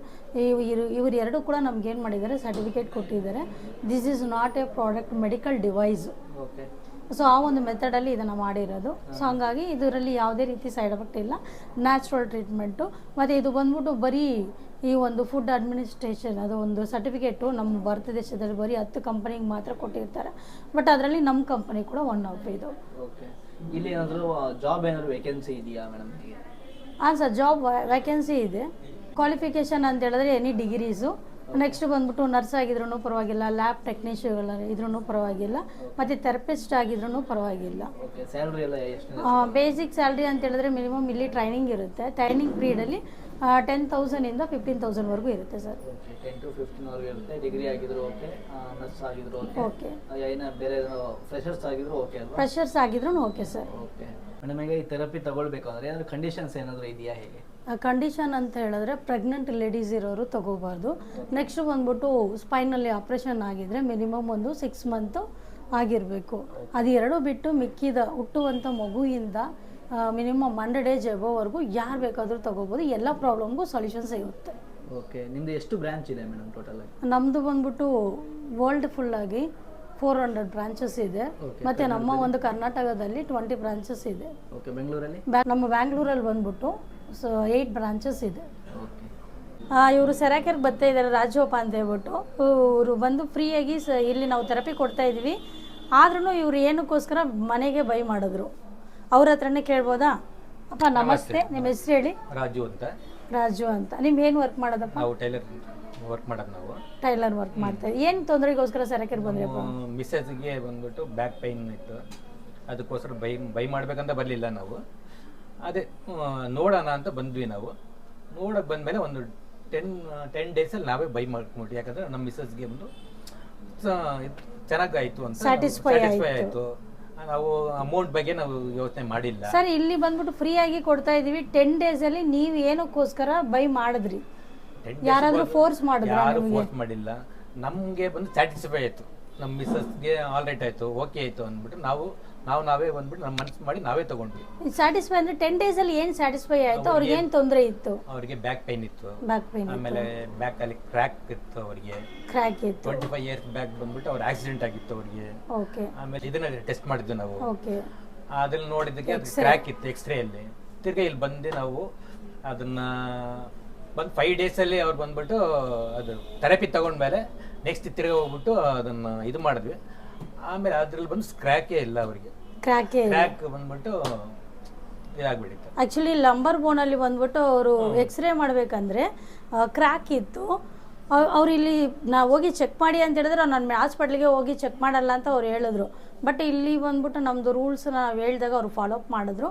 ಇವರು ಎರಡು ಕೂಡ ನಮ್ಗೇನು ಮಾಡಿದ್ದಾರೆ, ಸರ್ಟಿಫಿಕೇಟ್ ಕೊಟ್ಟಿದ್ದಾರೆ. This is not A product, medical device. Okay. So ಆ ಒಂದು ಮೆಥಡಲ್ಲಿ ಇದನ್ನು ಮಾಡಿರೋದು. ಸೊ ಹಾಗಾಗಿ ಇದರಲ್ಲಿ ಯಾವುದೇ ರೀತಿ ಸೈಡ್ ಎಫೆಕ್ಟ್ ಇಲ್ಲ, ನ್ಯಾಚುರಲ್ ಟ್ರೀಟ್ಮೆಂಟು. ಮತ್ತು ಇದು ಬಂದ್ಬಿಟ್ಟು ಬರೀ ಈ ಒಂದು ಫುಡ್ ಅಡ್ಮಿನಿಸ್ಟ್ರೇಷನ್ ಅದು ಒಂದು ಸರ್ಟಿಫಿಕೇಟು ನಮ್ಮ ಭಾರತ ದೇಶದಲ್ಲಿ ಬರೀ 10 ಕಂಪನಿಗೆ ಮಾತ್ರ ಕೊಟ್ಟಿರ್ತಾರೆ. ಬಟ್ ಅದರಲ್ಲಿ ನಮ್ಮ ಕಂಪನಿ ಕೂಡ ಒನ್ ಆಫ್ ಇದು. ಓಕೆ. ಇಲ್ಲಿ ಏನಾದರೂ ಜಾಬ್ ಏನಾದರೂ ವೇಕೆನ್ಸಿ ಇದೆಯಾ ಮೇಡಮ್? ಹಾಂ ಸರ್, ಜಾಬ್ ವ್ಯಾಕೆನ್ಸಿ ಇದೆ. ಕ್ವಾಲಿಫಿಕೇಷನ್ ಅಂತ ಹೇಳಿದ್ರೆ ಎನಿ ಡಿಗ್ರೀಸು. ನೆಕ್ಸ್ಟ್ ಬಂದ್ಬಿಟ್ಟು ನರ್ಸ್ ಆಗಿದ್ರೂ ಪರವಾಗಿಲ್ಲ, ಲ್ಯಾಬ್ ಟೆಕ್ನಿಷಿಯನ್ ಇದ್ರೂ ಪರವಾಗಿಲ್ಲ, ಮತ್ತು ಥೆರಪಿಸ್ಟ್ ಆಗಿದ್ರೂ ಪರವಾಗಿಲ್ಲ. ಬೇಸಿಕ್ ಸ್ಯಾಲ್ರಿ ಅಂತ ಹೇಳಿದ್ರೆ ಮಿನಿಮಮ್ ಇಲ್ಲಿ ಟ್ರೈನಿಂಗ್ ಇರುತ್ತೆ. ಟ್ರೈನಿಂಗ್ ಪೀರಿಯಡಲ್ಲಿ 10,000ಇಂದ 15,000ವರೆಗೂ ಇರುತ್ತೆ ಸರ್. 10 to 15 ಇರುತ್ತೆ. ಡಿಗ್ರಿ ಆಗಿದ್ರು ಓಕೆ, ನರ್ಸ್ ಆಗಿದ್ರು ಓಕೆ, ಬೇರೆ ಫ್ರೆಷರ್ಸ್ ಆಗಿದ್ರು ಓಕೆ ಅಲ್ವಾ? ಫ್ರೆಷರ್ಸ್ ಆಗಿದ್ರು ಓಕೆ ಸರ್. ಓಕೆ ಮೇಡಮ್, ಈಗ ಈ ಥೆರಪಿ ತಗೊಳ್ಬೇಕು ಅಂದರೆ ಏನಾದರೂ ಕಂಡೀಷನ್ಸ್ ಏನಾದರೂ ಇದೆಯಾ, ಹೇಗೆ? ಕಂಡೀಷನ್ ಅಂತ ಹೇಳಿದ್ರೆ ಪ್ರೆಗ್ನೆಂಟ್ ಲೇಡೀಸ್ ಇರೋರು ತಗೋಬಾರ್ದು. ನೆಕ್ಸ್ಟ್ ಬಂದ್ಬಿಟ್ಟು ಸ್ಪೈನಲ್ಲಿ ಆಪ್ರೇಷನ್ ಆಗಿದ್ರೆ ಮಿನಿಮಮ್ ಒಂದು 6 ಮಂತು ಆಗಿರಬೇಕು. ಅದು ಎರಡು ಬಿಟ್ಟು ಮಿಕ್ಕಿದ ಹುಟ್ಟುವಂಥ ಮಗುವಿಂದ ಮಿನಿಮಮ್ 100 days ಎಬೋವರೆಗೂ ಯಾರು ಬೇಕಾದರೂ ತಗೋಬೋದು. ಎಲ್ಲ ಪ್ರಾಬ್ಲಮ್ಗೂ ಸೊಲ್ಯೂಷನ್ ಸಿಗುತ್ತೆ. ಓಕೆ. ನಿಮ್ಮದು ಎಷ್ಟು ಬ್ರಾಂಚ್ ಇದೆ ಮೇಡಮ್ ಟೋಟಲ್ ಆಗಿ? ನಮ್ಮದು ಬಂದ್ಬಿಟ್ಟು ವರ್ಲ್ಡ್ ಫುಲ್ಲಾಗಿ 400 ಬ್ರಾಂಚಸ್ ಇದೆ. ಮತ್ತು ನಮ್ಮ ಒಂದು ಕರ್ನಾಟಕದಲ್ಲಿ 20 ಬ್ರಾಂಚಸ್ ಇದೆ. ಓಕೆ. ಬೆಂಗಳೂರಲ್ಲಿ? ನಮ್ಮ ಬ್ಯಾಂಗ್ಳೂರಲ್ಲಿ ಬಂದ್ಬಿಟ್ಟು 8 ಬ್ರಾಂಚಸ್ ಇದೆ. ಓಕೆ. ಇವರು ಸೆರಾಕೆರ್ಗೆ ಬರ್ತಾ ಇದ್ದಾರೆ, ರಾಜೋಪ ಅಂತ ಹೇಳ್ಬಿಟ್ಟು. ಇವರು ಬಂದು ಫ್ರೀಯಾಗಿ ಇಲ್ಲಿ ನಾವು ಥೆರಪಿ ಕೊಡ್ತಾ ಇದ್ವಿ. ಆದ್ರೂ ಇವರು ಏನಕ್ಕೋಸ್ಕರ ಮನೆಗೆ ಬೈ ಮಾಡಿದ್ರು. ಅವ್ರ ಹತ್ರನೇ ಕೇಳ್ಬೋದಾ? ಅಪ್ಪ ನಮಸ್ತೆ, ನಿಮ್ಮ ಹೆಸರು ಹೇಳಿ? ರಾಜು ಅಂತ. ನೀವು ಏನು ವರ್ಕ್ ಮಾಡೋದಪ್ಪ? ನಾವು ಟೈಲರ್ ವರ್ಕ್ ಮಾಡೋದು. ನಾವು ಟೈಲರ್ ವರ್ಕ್ ಮಾಡ್ತಾ ಇದ್ದೀವಿ. ಏನು ತೊಂದರೆಗೋಸ್ಕರ ಸೆರಾಕೆರ್ ಬಂದ್ರಪ್ಪ? ಮಿಸ್ಸಸ್ಗೆ ಬಂದ್ಬಿಟ್ಟು ಬ್ಯಾಕ್ ಪೈನ್ ಇತ್ತು, ಅದಕ್ಕೋಸ್ಕರ ಬೈ ಮಾಡ್ಬೇಕಂತ ಬರಲಿಲ್ಲ ನಾವು. ಅದೇ ನೋಡೋಣ ಅಂತ ಬಂದ್ವಿ. ನಾವು ನೋಡೋಕೆ ಬಂದಮೇಲೆ ಒಂದು 10 ಡೇಸಲ್ಲಿ ನಾವೇ ಬೈ ಮಾಡ್ಕೊಂಡ್ಬಿಟ್ಟು. ಯಾಕಂದರೆ ನಮ್ಮ ಮಿಸ್ಸಸ್ಗೆ ಒಂದು ಚೆನ್ನಾಗಾಯಿತು ಅಂತ, ಸ್ಯಾಟಿಸ್ಫೈ ಆಯಿತು. ನಾವು ಅಮೌಂಟ್ ಬಗ್ಗೆ ನಾವು ಯೋಚನೆ ಮಾಡಿಲ್ಲ ಸರ್. ಇಲ್ಲಿ ಬಂದ್ಬಿಟ್ಟು ಫ್ರೀ ಆಗಿ ಕೊಡ್ತಾ ಇದೀವಿ. 10 ಡೇಸಲ್ಲಿ ನೀವು ಏನಕ್ಕೋಸ್ಕರ ಬೈ ಮಾಡಿದ್ರಿ? ಯಾರಾದರೂ ಫೋರ್ಸ್ ಮಾಡಿದ್ರ? ಯಾರು ಫೋರ್ಸ್ ಮಾಡಿಲ್ಲ. ನಮಗೆ ಬಂದು ಸ್ಯಾಟಿಸ್ಫೈ ಆಯಿತು, ನಮ್ಮ ಮಿಸ್ಸಸ್ಗೆ ಆಲ್ ರೈಟ್ ಆಯಿತು, ಓಕೆ ಆಯಿತು ಅಂದ್ಬಿಟ್ಟು ನಾವು ನಾವೇ ಬಂದ್ಬಿಟ್ಟು ನಮ್ಮ ಮನಸ್ಸು ಮಾಡಿ ನಾವೇ ತಗೊಂಡ್ವಿ. ಸ್ಯಾಟಿಸ್ಫೈ ಅಂದ್ರೆ 10 days ಅಲ್ಲಿ ಏನು ಸ್ಯಾಟಿಸ್ಫೈ ಆಯ್ತು? ಅವ್ರಿಗೆ ಏನು ತೊಂದರೆ ಇತ್ತು? ಅವರಿಗೆ ಬ್ಯಾಕ್ ಪೈನ್ ಇತ್ತು, ಬ್ಯಾಕ್ ಪೈನ್, ಆಮೇಲೆ ಬ್ಯಾಕ್ ಅಲ್ಲಿ ಕ್ರ್ಯಾಕ್ ಇತ್ತು ಅವರಿಗೆ, ಕ್ರ್ಯಾಕ್ ಇತ್ತು. 25 years ಬ್ಯಾಕ್ ಬಂದ್ಬಿಟ್ಟು ಅವ್ರ ಆಕ್ಸಿಡೆಂಟ್ ಆಗಿತ್ತು ಅವರಿಗೆ. ಓಕೆ. ಆಮೇಲೆ ಇದನ್ನ ಟೆಸ್ಟ್ ಮಾಡಿದ್ವಿ ನಾವು. ಓಕೆ. ಅದನ್ನ ನೋಡಿದ್ದಕ್ಕೆ ಅದು ಕ್ರ್ಯಾಕ್ ಇತ್ತು ಎಕ್ಸ್ರೇ ಅಲ್ಲಿ. ತಿರ್ಗಾ ಇಲ್ಲಿ ಬಂದು ನಾವು ಅದನ್ನ ಬಂದು 5 days ಅಲ್ಲಿ ಅವ್ರು ಬಂದ್ಬಿಟ್ಟು ಅದು ಥೆರಪಿ ತಗೊಂಡ್ಮೇಲೆ ನೆಕ್ಸ್ಟ್ ತಿರ್ಗಾ ಹೋಗ್ಬಿಟ್ಟು ಅದನ್ನ ಇದು ಮಾಡಿದ್ವಿ. ಆಮೇಲೆ ಅದ್ರಲ್ಲಿ ಬಂದು ಸ್ಕ್ರ್ಯಾಕೇ ಇಲ್ಲ ಅವರಿಗೆ, ಕ್ರ್ಯಾಕ್ ಬಂದ್ಬಿಟ್ಟು ಇದಾಗ್ಬಿಟ್ಟಿತ್ತು. ಆ್ಯಕ್ಚುಲಿ ಲಂಬರ್ ಬೋನಲ್ಲಿ ಬಂದ್ಬಿಟ್ಟು ಅವರು ಎಕ್ಸ್ರೇ ಮಾಡಬೇಕಂದ್ರೆ ಕ್ರ್ಯಾಕ್ ಇತ್ತು. ಅವ್ರು ಇಲ್ಲಿ ನಾವು ಹೋಗಿ ಚೆಕ್ ಮಾಡಿ ಅಂತ ಹೇಳಿದ್ರೆ ನಾನು ಹಾಸ್ಪಿಟ್ಲಿಗೆ ಹೋಗಿ ಚೆಕ್ ಮಾಡಲ್ಲ ಅಂತ ಅವ್ರು ಹೇಳಿದ್ರು. ಬಟ್ ಇಲ್ಲಿ ಬಂದ್ಬಿಟ್ಟು ನಮ್ಮದು ರೂಲ್ಸ್ನ ನಾವು ಹೇಳಿದಾಗ ಅವ್ರು ಫಾಲೋಅಪ್ ಮಾಡಿದ್ರು.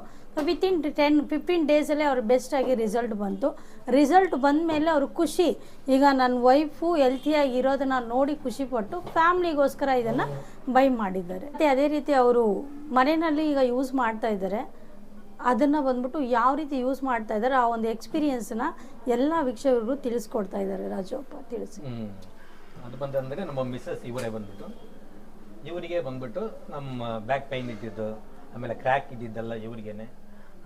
ವಿತಿನ್ 10-15 ಡೇಸಲ್ಲೇ ಅವ್ರು ಬೆಸ್ಟಾಗಿ ರಿಸಲ್ಟ್ ಬಂತು. ರಿಸಲ್ಟ್ ಬಂದ ಮೇಲೆ ಅವರು ಖುಷಿ, ಈಗ ನನ್ನ ವೈಫು ಹೆಲ್ತಿಯಾಗಿ ಇರೋದನ್ನ ನೋಡಿ ಖುಷಿಪಟ್ಟು ಫ್ಯಾಮ್ಲಿಗೋಸ್ಕರ ಇದನ್ನು ಬೈ ಮಾಡಿದ್ದಾರೆ. ಮತ್ತು ಅದೇ ರೀತಿ ಅವರು ಮನೆಯಲ್ಲಿ ಈಗ ಯೂಸ್ ಮಾಡ್ತಾ ಇದ್ದಾರೆ. ಅದನ್ನು ಬಂದ್ಬಿಟ್ಟು ಯಾವ ರೀತಿ ಯೂಸ್ ಮಾಡ್ತಾ ಇದ್ದಾರೆ ಆ ಒಂದು ಎಕ್ಸ್ಪೀರಿಯನ್ಸ್ನ ಎಲ್ಲ ವೀಕ್ಷಕರಿಗೂ ತಿಳಿಸ್ಕೊಡ್ತಾ ಇದ್ದಾರೆ. ರಾಜಪ್ಪ ತಿಳಿಸಿ. ಅದು ಬಂದಂದರೆ ನಮ್ಮ ಮಿಸ್ಸಸ್ ಇವರೇ ಬಂದ್ಬಿಟ್ಟು ಇವರಿಗೆ ಬಂದ್ಬಿಟ್ಟು ನಮ್ಮ ಬ್ಯಾಕ್ ಪೈನ್ ಇದ್ದಿದ್ದು, ಆಮೇಲೆ ಕ್ರ್ಯಾಕ್ ಇದ್ದಿದ್ದೆಲ್ಲ ಇವ್ರಿಗೇನೆ.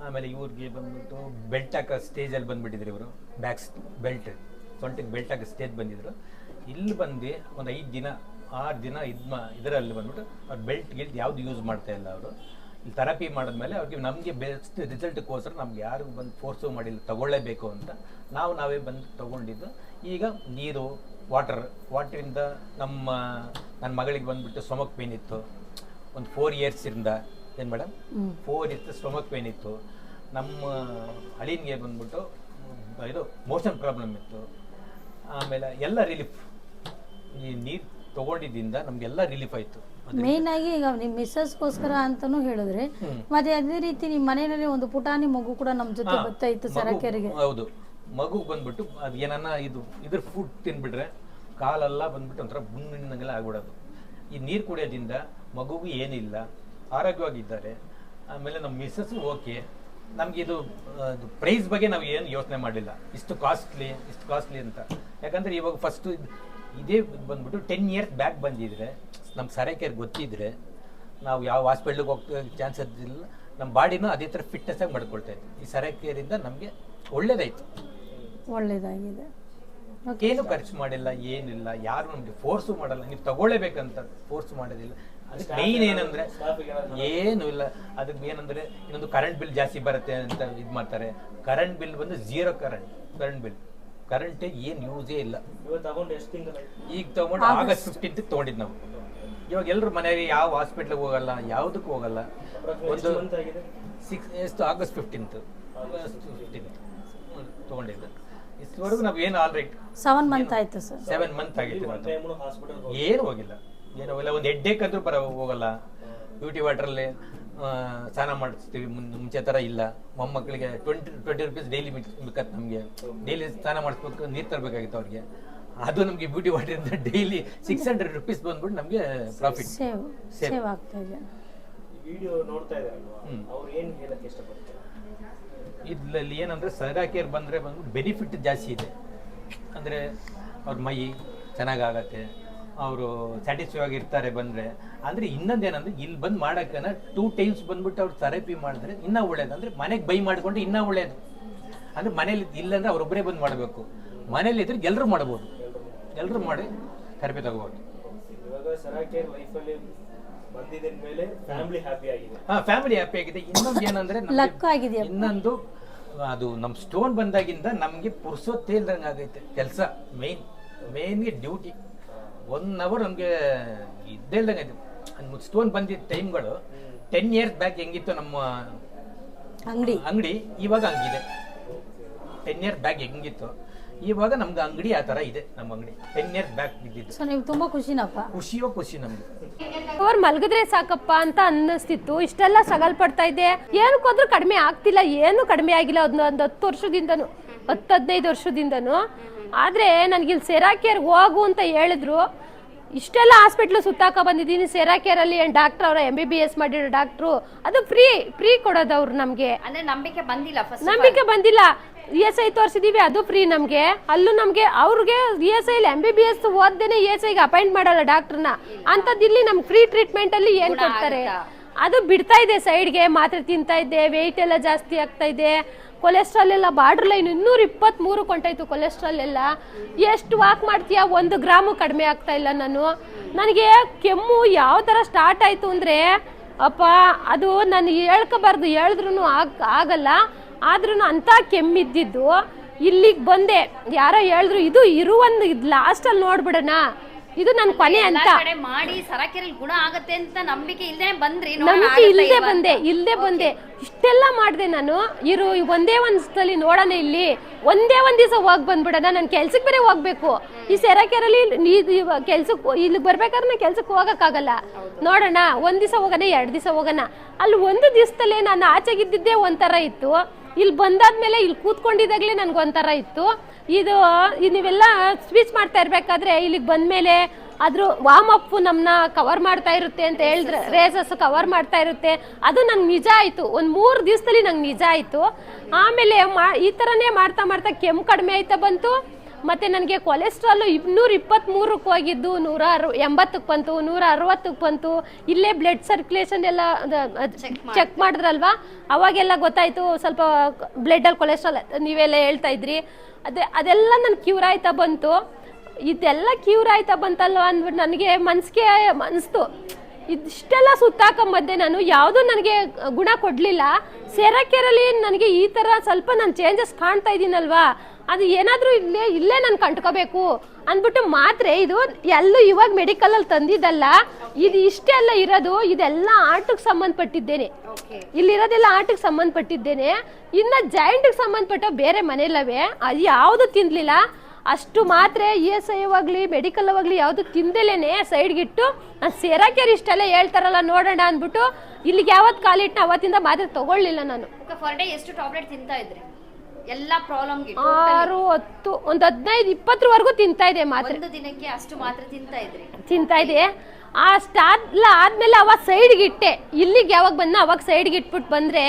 ಆಮೇಲೆ ಇವ್ರಿಗೆ ಬಂದ್ಬಿಟ್ಟು ಬೆಲ್ಟ್ ಹಾಕೋ ಸ್ಟೇಜಲ್ಲಿ ಬಂದ್ಬಿಟ್ಟಿದ್ರು ಇವರು. ಬ್ಯಾಕ್ ಬೆಲ್ಟ್ ಸೊಂಟಿಗೆ ಬೆಲ್ಟ್ ಹಾಕೋ ಸ್ಟೇಜ್ ಬಂದಿದ್ರು. ಇಲ್ಲಿ ಬಂದು ಒಂದು 5 ದಿನ 6 ದಿನ ಇದರಲ್ಲಿ ಬಂದ್ಬಿಟ್ಟು ಅವ್ರು ಬೆಲ್ಟ್ ಯಾವುದು ಯೂಸ್ ಮಾಡ್ತಾ ಇಲ್ಲ ಅವರು. ಇಲ್ಲಿ ಥೆರಪಿ ಮಾಡಿದ್ಮೇಲೆ ಅವ್ರಿಗೆ ನಮಗೆ ಬೆಸ್ಟ್ ರಿಸಲ್ಟ್ಗೋಸ್ಕರ ನಮ್ಗೆ ಯಾರು ಬಂದು ಫೋರ್ಸು ಮಾಡಿಲ್ಲ, ತಗೊಳ್ಳೇಬೇಕು ಅಂತ ನಾವೇ ಬಂದು ತೊಗೊಂಡಿದ್ದು. ಈಗ ನೀರು ವಾಟರಿಂದ ನನ್ನ ಮಗಳಿಗೆ ಬಂದ್ಬಿಟ್ಟು ಸ್ಟೊಮಕ್ ಪೇನ್ ಇತ್ತು ಒಂದು 4 yearsಯಿಂದ. ಏನು ಮೇಡಮ್ 4 years ಸ್ಟೊಮಕ್ ಪೇನ್ ಇತ್ತು. ನಮ್ಮ ಅಳಿನ್ಗೆ ಬಂದ್ಬಿಟ್ಟು ಇದು ಮೋಷನ್ ಪ್ರಾಬ್ಲಮ್ ಇತ್ತು. ಆಮೇಲೆ ಎಲ್ಲ ರಿಲೀಫ್, ಈ ನೀರು ತೊಗೊಂಡಿದ್ದರಿಂದ ನಮಗೆಲ್ಲ ರಿಲೀಫ್ ಆಯಿತು. ಮೇನ್ ಆಗಿ ಈಗ ನಿಮ್ಮ ಮಿಸ್ಸಸ್ಗೋಸ್ಕರ ಅಂತಾನೂ ಹೇಳಿದ್ರೆ, ಮತ್ತೆ ಅದೇ ರೀತಿ ನಿಮ್ಮ ಮನೆಯಲ್ಲಿ ಒಂದು ಪುಟಾಣಿ ಮಗು ಕೂಡ ನಮ್ಮ ಜೊತೆ ಬರ್ತಾ ಇತ್ತು ಸರಕೆರೆಗೆ. ಹೌದು, ಮಗು ಬಂದ್ಬಿಟ್ಟು ಅದು ಏನನ್ನ ಇದ್ರ ಫುಡ್ ತಿನ್ಬಿಟ್ರೆ ಕಾಲೆಲ್ಲ ಬಂದ್ಬಿಟ್ಟು ಒಂಥರ ಬುಣ್ಣಿನಂಗೆಲ್ಲ ಆಗ್ಬಿಡೋದು. ಈ ನೀರು ಕುಡಿಯೋದ್ರಿಂದ ಮಗುಗೂ ಏನಿಲ್ಲ, ಆರೋಗ್ಯವಾಗಿದ್ದಾರೆ. ಆಮೇಲೆ ನಮ್ಮ ಮಿಸ್ಸಸ್ ಓಕೆ. ನಮ್ಗೆ ಇದು ಪ್ರೈಸ್ ಬಗ್ಗೆ ನಾವು ಏನು ಯೋಚನೆ ಮಾಡಲಿಲ್ಲ, ಇಷ್ಟು ಕಾಸ್ಟ್ಲಿ ಅಂತ. ಯಾಕಂದ್ರೆ ಇವಾಗ ಫಸ್ಟು ಇದೇ ಬಂದ್ಬಿಟ್ಟು 10 years ಬ್ಯಾಕ್ ಬಂದಿದ್ರೆ ನಮ್ಮ ಸರಕೇರ್ ಗೊತ್ತಿದ್ರೆ ನಾವು ಯಾವ ಹಾಸ್ಪಿಟ್ಲಿಗೆ ಹೋಗ್ತಾ ಚಾನ್ಸಸ್ ಇಲ್ಲ. ನಮ್ಮ ಬಾಡಿನೂ ಅದೇ ಥರ ಫಿಟ್ನೆಸ್ ಆಗಿ ಮಾಡ್ಕೊಳ್ತಾ ಇದ್ವಿ. ಈ ಸರಕೇರಿಂದ ನಮಗೆ ಒಳ್ಳೇದಾಗಿದೆ. ಏನು ಖರ್ಚು ಮಾಡಿಲ್ಲ, ಏನಿಲ್ಲ, ಯಾರು ನಮಗೆ ಫೋರ್ಸು ಮಾಡಲ್ಲ, ನೀವು ತಗೊಳ್ಳೇಬೇಕಂತ ಫೋರ್ಸ್ ಮಾಡೋದಿಲ್ಲ. ಅದಕ್ಕೆ ಮೇಯ್ನ್ ಏನಂದ್ರೆ ಏನು ಇಲ್ಲ. ಅದಕ್ಕೆ ಏನಂದ್ರೆ ಇನ್ನೊಂದು ಕರೆಂಟ್ ಬಿಲ್ ಜಾಸ್ತಿ ಬರುತ್ತೆ ಅಂತ ಇದು ಮಾಡ್ತಾರೆ. ಕರೆಂಟ್ ಬಿಲ್ ಬಂದು 0 ಕರೆಂಟ್ ಬಿಲ್. ಕರೆಂಟ್ ಏನು ಯೂಸೇ ಇಲ್ಲ. ಈಗ ತಗೊಂಡು August 15th ತೊಗೊಂಡಿದ್ದು ನಾವು. ಇವಾಗ ಎಲ್ಲರೂ ಮನೆಯಲ್ಲಿ ಯಾವ ಹಾಸ್ಪಿಟ್ಲಿಗೆ ಹೋಗಲ್ಲ, ಯಾವುದಕ್ಕೂ ಹೋಗಲ್ಲ. ಒಂದು August 15th ತೊಗೊಂಡಿದ್ದು. ಇಷ್ಟವರೆಗೂ ನಾವು ಏನು ಆಲ್ರೈಟ್ 7 months ಆಯ್ತು ಸರ್. 7 months ಆಗಿತ್ತು. ಏನು ಹೋಗಿಲ್ಲ, ಒಂದು ಹೆಡ್ಡೇಕ್ ಆದ್ರೂ ಹೋಗಲ್ಲ. ಬ್ಯೂಟಿ ವಾಟರಲ್ಲಿ ಸ್ನಾನ ಮಾಡಿಸ್ತೀವಿ, ಮುಂಚೆ ಥರ ಇಲ್ಲ. ಮೊಮ್ಮಕ್ಕಳಿಗೆ 20 rupees ಡೈಲಿ ಮಿಕ್ಕತ್ತು. ನಮಗೆ ಡೈಲಿ ಸ್ನಾನ ಮಾಡಿಸ್ಬೇಕು, ನೀರು ತರಬೇಕಾಗಿತ್ತು ಅವ್ರಿಗೆ. ಅದು ನಮಗೆ ಬ್ಯೂಟಿ ವಾಟರಿಂದ ಡೈಲಿ 600 rupees ಬಂದ್ಬಿಟ್ಟು ನಮಗೆ ಪ್ರಾಫಿಟ್ ಸೇವ್ ಆಗ್ತಾ ಇದೆ. ಇದರಲ್ಲಿ ಏನಂದ್ರೆ ಸರಾಕೇರ್ ಬಂದ್ಬಿಟ್ಟು ಬೆನಿಫಿಟ್ ಜಾಸ್ತಿ ಇದೆ. ಅಂದರೆ ಅವ್ರ ಮೈ ಚೆನ್ನಾಗಾಗತ್ತೆ, ಅವರು ಸ್ಯಾಟಿಸ್ಫೈ ಆಗಿರ್ತಾರೆ ಬಂದರೆ. ಅಂದರೆ ಇನ್ನೊಂದೇನಂದ್ರೆ ಇಲ್ಲಿ ಬಂದು ಮಾಡೋಕ್ಕನ 2 times ಬಂದ್ಬಿಟ್ಟು ಅವ್ರು ಥೆರಪಿ ಮಾಡಿದ್ರೆ ಇನ್ನೂ ಒಳ್ಳೇದು. ಅಂದರೆ ಮನೆಗೆ ಬೈ ಮಾಡಿಕೊಂಡು ಇನ್ನೂ ಒಳ್ಳೇದು. ಅಂದರೆ ಮನೇಲಿ ಇಲ್ಲಾಂದ್ರೆ ಅವ್ರೊಬ್ಬರೇ ಬಂದು ಮಾಡಬೇಕು. ಮನೇಲಿ ಇದ್ರೆ ಎಲ್ಲರೂ ಮಾಡ್ಬೋದು, ಎಲ್ಲರೂ ಮಾಡಿ ಥೆರಪಿ ತಗೋಬೋದು. ಫ್ಯಾಮಿಲಿ ಹ್ಯಾಪಿ ಆಗಿದೆ. ಇನ್ನೊಂದು ಏನಂದ್ರೆ ಇನ್ನೊಂದು ಅದು ನಮ್ಮ ಸ್ಟೋನ್ ಬಂದಾಗಿಂದ ನಮಗೆ ಪುರ್ಸೊತ್ತೇ ಇಲ್ದಂಗೆ ಆಗೈತೆ ಕೆಲಸ. ಮೇನ್ಗೆ ಡ್ಯೂಟಿ 1 hour ನಮಗೆ ಇದ್ದೇ ಇಲ್ದಂಗೆ ಆಯ್ತು. ಸ್ಟೋನ್ ಬಂದಿದ್ದ ಟೈಮ್ಗಳು 10 years ಬ್ಯಾಕ್ ಹೆಂಗಿತ್ತು ನಮ್ಮ ಅಂಗಡಿ, ಇವಾಗ ಹಂಗಿದೆ. 10 years ಬ್ಯಾಕ್ ಹೆಂಗಿತ್ತು, ಇವಾಗ ನಮ್ಗೆ ಅಂಗಡಿ ಆ ಥರ ಇದೆ. ನಮ್ಮ ಅಂಗಡಿ 10 years ಬ್ಯಾಕ್ ಇದ್ದಿದ್ದು. ಸೊ ನೀವು ತುಂಬ ಖುಷಿನಪ್ಪ? ಖುಷಿ ನಮ್ಗೆ. ಅವ್ರು ಮಲಗಿದ್ರೆ ಸಾಕಪ್ಪ ಅಂತ ಅನ್ನಿಸ್ತಿತ್ತು. ಇಷ್ಟೆಲ್ಲ ಸಗಲ್ ಪಡ್ತಾ ಇದ್ದೆ, ಏನಕ್ಕೋದ್ರೂ ಕಡಿಮೆ ಆಗ್ತಿಲ್ಲ, ಏನು ಕಡಿಮೆ ಆಗಿಲ್ಲ. ಒಂದು 10 ವರ್ಷದಿಂದನೂ 10-15 ವರ್ಷದಿಂದನೂ. ಆದರೆ ನನಗಿಲ್ಲಿ ಸೆರಾಕೇರ್ ಹೋಗು ಅಂತ ಹೇಳಿದ್ರು. ಇಷ್ಟೆಲ್ಲ ಹಾಸ್ಪಿಟ್ಲು ಸುತ್ತಾಕ ಬಂದಿದ್ದೀನಿ. ಸೆರಾಕೇರಲ್ಲಿ ಏನು ಡಾಕ್ಟ್ರ್ ಅವರ MBBS ಮಾಡಿರೋ ಡಾಕ್ಟ್ರು, ಅದು ಫ್ರೀ ಕೊಡೋದು ಅವ್ರು ನಮಗೆ. ಅಂದ್ರೆ ನಂಬಿಕೆ ಬಂದಿಲ್ಲ. ESI ತೋರಿಸಿದೀವಿ, ಅದು ಫ್ರೀ ನಮಗೆ. ಅಲ್ಲೂ ನಮಗೆ ಅವ್ರಿಗೆ ESI MBBS ಓದ್ದೇನೆ ESIಗೆ ಅಪಾಯಿಂಟ್ ಮಾಡಲ್ಲ ಡಾಕ್ಟ್ರನ್ನ. ಅಂಥದ್ದು ಇಲ್ಲಿ ನಮ್ಗೆ ಫ್ರೀ ಟ್ರೀಟ್ಮೆಂಟ್ ಅಲ್ಲಿ ಏನು ಕೊಡ್ತಾರೆ. ಅದು ಬಿಡ್ತಾ ಇದೆ ಸೈಡ್ಗೆ, ಮಾತ್ರೆ ತಿಂತಾ ಇದ್ದೆ, ವೆಯ್ಟ್ ಎಲ್ಲ ಜಾಸ್ತಿ ಆಗ್ತಾ ಇದೆ, ಕೊಲೆಸ್ಟ್ರಾಲ್ ಎಲ್ಲ ಬಾರ್ಡರ್ ಲೈನ್ 223 ಕೊಂಟಾಯ್ತು ಕೊಲೆಸ್ಟ್ರಾಲ್ ಎಲ್ಲ. ಎಷ್ಟು ವಾಕ್ ಮಾಡ್ತೀಯಾ, 1 ಗ್ರಾಮು ಕಡಿಮೆ ಆಗ್ತಾ ಇಲ್ಲ ನನಗೆ ಕೆಮ್ಮು ಯಾವ ಥರ ಸ್ಟಾರ್ಟ್ ಆಯಿತು ಅಂದರೆ ಅಪ್ಪ ಅದು ನಾನು ಹೇಳ್ಕೋಬಾರ್ದು, ಹೇಳಿದ್ರೂ ಆಗಲ್ಲ, ಆದ್ರೂ ಅಂಥ ಕೆಮ್ಮಿದ್ದಿದ್ದು. ಇಲ್ಲಿಗೆ ಬಂದೆ, ಯಾರೋ ಹೇಳಿದ್ರು ಇದು ಇದು ಲಾಸ್ಟಲ್ಲಿ ನೋಡ್ಬಿಡೋಣ, ಇದು ನನ್ನ ಕೊನೆ ಅಂತ ಮಾಡಿ ಸರಾಕೆರೆ ಗುಣ ಆಗತ್ತೆ ಅಂತ ನಂಬಿಕೆ ಇಲ್ಲದೆ ಬಂದ್ರಿ. ನಂಬಿಕೆ ಇಲ್ಲದೆ ಬಂದೆ ಇಷ್ಟೆಲ್ಲ ಮಾಡಿದೆ ನಾನು. ಒಂದೇ ಒಂದು ಸಲ ನೋಡೋಣ, ಇಲ್ಲಿ ಒಂದೇ ಒಂದು ದಿವಸ ಹೋಗಿ ಬಂದ್ಬಿಡೋಣ, ನಾನು ಕೆಲ್ಸಕ್ಕೆ ಬೇರೆ ಹೋಗ್ಬೇಕು. ಈ ಸೆರಾಕೆರಲ್ಲಿ ಕೆಲ್ಸಕ್ಕೆ ಇಲ್ಲಿಗೆ ಬರ್ಬೇಕಾದ್ರೆ ನಾನು ಕೆಲ್ಸಕ್ಕೆ ಹೋಗೋಕ್ಕಾಗಲ್ಲ, ನೋಡೋಣ ಒಂದು ದಿವಸ ಹೋಗೋಣ, 2 ದಿವಸ ಹೋಗೋಣ. ಅಲ್ಲಿ ಒಂದು ದಿವಸದಲ್ಲೇ ನಾನು ಆಚೆಗಿದ್ದಿದ್ದೇ ಒಂಥರ ಇತ್ತು, ಇಲ್ಲಿ ಬಂದಾದ್ಮೇಲೆ ಇಲ್ಲಿ ಕೂತ್ಕೊಂಡಿದ್ದಾಗಲೇ ನನಗೊಂಥರ ಇತ್ತು. ಇದು ನೀವೆಲ್ಲ ಸ್ವಿಚ್ ಮಾಡ್ತಾ ಇರಬೇಕಾದ್ರೆ ಇಲ್ಲಿಗೆ ಬಂದಮೇಲೆ ಅದ್ರ ವಾರ್ಮ್ ಅಪ್ ನಮ್ಮನ್ನ ಕವರ್ ಮಾಡ್ತಾ ಇರುತ್ತೆ ಅಂತ ಹೇಳಿದ್ರೆ, ರೇಸಸ್ ಕವರ್ ಮಾಡ್ತಾ ಇರುತ್ತೆ, ಅದು ನಂಗೆ ನಿಜ ಆಯಿತು. ಒಂದು 3 ದಿವಸದಲ್ಲಿ ನಂಗೆ ನಿಜ ಆಯಿತು. ಆಮೇಲೆ ಈ ಥರನೇ ಮಾಡ್ತಾ ಮಾಡ್ತಾ ಕೆಮ್ಮು ಕಡಿಮೆ ಆಯ್ತಾ ಬಂತು. ಮತ್ತು ನನಗೆ ಕೊಲೆಸ್ಟ್ರಾಲ್ 223ಕ್ಕೆ ಹೋಗಿದ್ದು 180ಕ್ಕೆ ಬಂತು, 160ಕ್ಕೆ ಬಂತು. ಇಲ್ಲೇ ಬ್ಲಡ್ ಸರ್ಕ್ಯುಲೇಷನ್ ಎಲ್ಲ ಚೆಕ್ ಮಾಡಿದ್ರಲ್ವಾ, ಅವಾಗೆಲ್ಲ ಗೊತ್ತಾಯಿತು ಸ್ವಲ್ಪ ಬ್ಲಡ್ಡಲ್ಲಿ ಕೊಲೆಸ್ಟ್ರಾಲ್ ನೀವೆಲ್ಲ ಹೇಳ್ತಾ ಇದ್ರಿ. ಅದೆಲ್ಲ ನನ್ನ ಕ್ಯೂರ್ ಆಯ್ತಾ ಬಂತು. ಇದೆಲ್ಲ ಕ್ಯೂರ್ ಆಯ್ತಾ ಬಂತಲ್ವ ಅಂದ್ಬಿಟ್ಟು ನನಗೆ ಮನಸ್ಸಿಗೆ ಅನಿಸ್ತು, ಇದಿಷ್ಟೆಲ್ಲ ಸುತ್ತಾಕೊಂಬದ್ದೆ ನಾನು, ಯಾವುದೂ ನನಗೆ ಗುಣ ಕೊಡಲಿಲ್ಲ. ಸೆರಾಕೆರಲ್ಲಿ ನನಗೆ ಈ ಥರ ಸ್ವಲ್ಪ ನಾನು ಚೇಂಜಸ್ ಕಾಣ್ತಾ ಇದ್ದೀನಲ್ವಾ, ಅದು ಏನಾದರೂ ಇಲ್ಲೇ ನಾನು ಕಂಡ್ಕೋಬೇಕು ಅಂದ್ಬಿಟ್ಟು ಮಾತ್ರೆ ಇದು ಎಲ್ಲೂ ಇವಾಗ ಮೆಡಿಕಲಲ್ಲಿ ತಂದಿದ್ದಲ್ಲ, ಇದು ಇಷ್ಟೆಲ್ಲ ಇರೋದು, ಇದೆಲ್ಲ ಆರ್ಟಿಗೆ ಸಂಬಂಧಪಟ್ಟಿದ್ದೇನೆ. ಇಲ್ಲಿರೋದೆಲ್ಲ ಆರ್ಟಿಗೆ ಸಂಬಂಧಪಟ್ಟಿದ್ದೇನೆ. ಇನ್ನು ಜಾಯಿಂಟಿಗೆ ಸಂಬಂಧಪಟ್ಟ ಬೇರೆ ಮನೆಯಲ್ಲವೇ ಅದು ಯಾವುದು ತಿನ್ನಲಿಲ್ಲ. ಅಷ್ಟು ಮಾತ್ರೆ ESI ಆಗಲಿ ಮೆಡಿಕಲ್ ಆಗಲಿ ಯಾವುದು ತಿಂದಲೇನೆ ಸೈಡ್ಗಿಟ್ಟು ನಾನು ಸೆರಾಕೆರೆ ಇಷ್ಟೆಲ್ಲ ಹೇಳ್ತಾರಲ್ಲ ನೋಡೋಣ ಅಂದ್ಬಿಟ್ಟು ಇಲ್ಲಿಗೆ ಯಾವತ್ತು ಕಾಲಿಟ್ಟು ಅವತ್ತಿಂದ ಮಾತ್ರೆ ತಗೊಳ್ಳಿಲ್ಲ ನಾನು. ಫರ್ ಡೇ ಎಷ್ಟು ಟ್ಯಾಬ್ಲೆಟ್ ತಿಂತಾ ಇದ್ರಿ? ಎಲ್ಲ ಪ್ರಾಬ್ಲಮ್ಗೆ 6, 10, ಒಂದು 15, 20ವರೆಗೂ ತಿಂತಾ ಇದೆ ಮಾತ್ರೆ. ಒಂದು ದಿನಕ್ಕೆ ಅಷ್ಟು ಮಾತ್ರೆ ತಿಂತಾ ಇದೆ. ಆ ಸ್ಟಾರ್ಟ್ ಆದ್ಮೇಲೆ ಅವಾಗ ಸೈಡ್ಗೆ ಇಟ್ಟೆ. ಇಲ್ಲಿಗೆ ಯಾವಾಗ ಬಂದ ಅವಾಗ ಸೈಡ್ಗೆ ಇಟ್ಬಿಟ್ಟು ಬಂದರೆ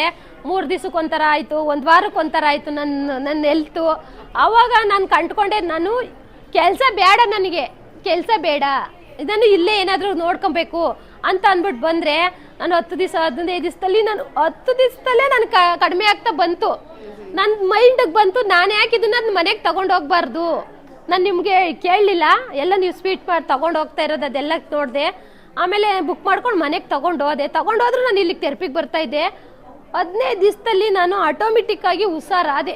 3 ದಿವಸಕ್ಕೊಂಥರ ಆಯಿತು, 1 ವಾರಕ್ಕೊಂಥರ ಆಯಿತು ನನ್ನ ಹೆಲ್ತು. ಆವಾಗ ನಾನು ಕಂಡ್ಕೊಂಡೆ, ನಾನು ಕೆಲಸ ಬೇಡ, ನನಗೆ ಕೆಲಸ ಬೇಡ, ಇದನ್ನು ಇಲ್ಲೇ ಏನಾದರೂ ನೋಡ್ಕೊಬೇಕು ಅಂತ ಅಂದ್ಬಿಟ್ಟು ಬಂದರೆ ನಾನು 10 ದಿವಸ 15 ದಿವಸದಲ್ಲಿ 10 ದಿವಸದಲ್ಲೇ ನಾನು ಕಡಿಮೆ ಆಗ್ತಾ ಬಂತು. ನನ್ನ ಮೈಂಡಿಗೆ ಬಂತು, ನಾನು ಯಾಕೆ ಇದನ್ನ ಮನೆಗೆ ತಗೊಂಡು ಹೋಗ್ಬಾರ್ದು, ನಾನು ನಿಮಗೆ ಕೇಳಲಿಲ್ಲ, ಎಲ್ಲ ನೀವು ಸ್ವೀಟ್ ಮಾಡಿ ತಗೊಂಡು ಹೋಗ್ತಾ ಇರೋದು ಅದೆಲ್ಲ ನೋಡಿದೆ. ಆಮೇಲೆ ಬುಕ್ ಮಾಡ್ಕೊಂಡು ಮನೆಗೆ ತಗೊಂಡೋದ್ರೂ ನಾನು ಇಲ್ಲಿಗೆ ಥೆರಪಿಗೆ ಬರ್ತಾ ಇದ್ದೆ. 15 ದಿವಸದಲ್ಲಿ ನಾನು ಆಟೋಮೆಟಿಕ್ ಆಗಿ ಹುಷಾರಾದೆ.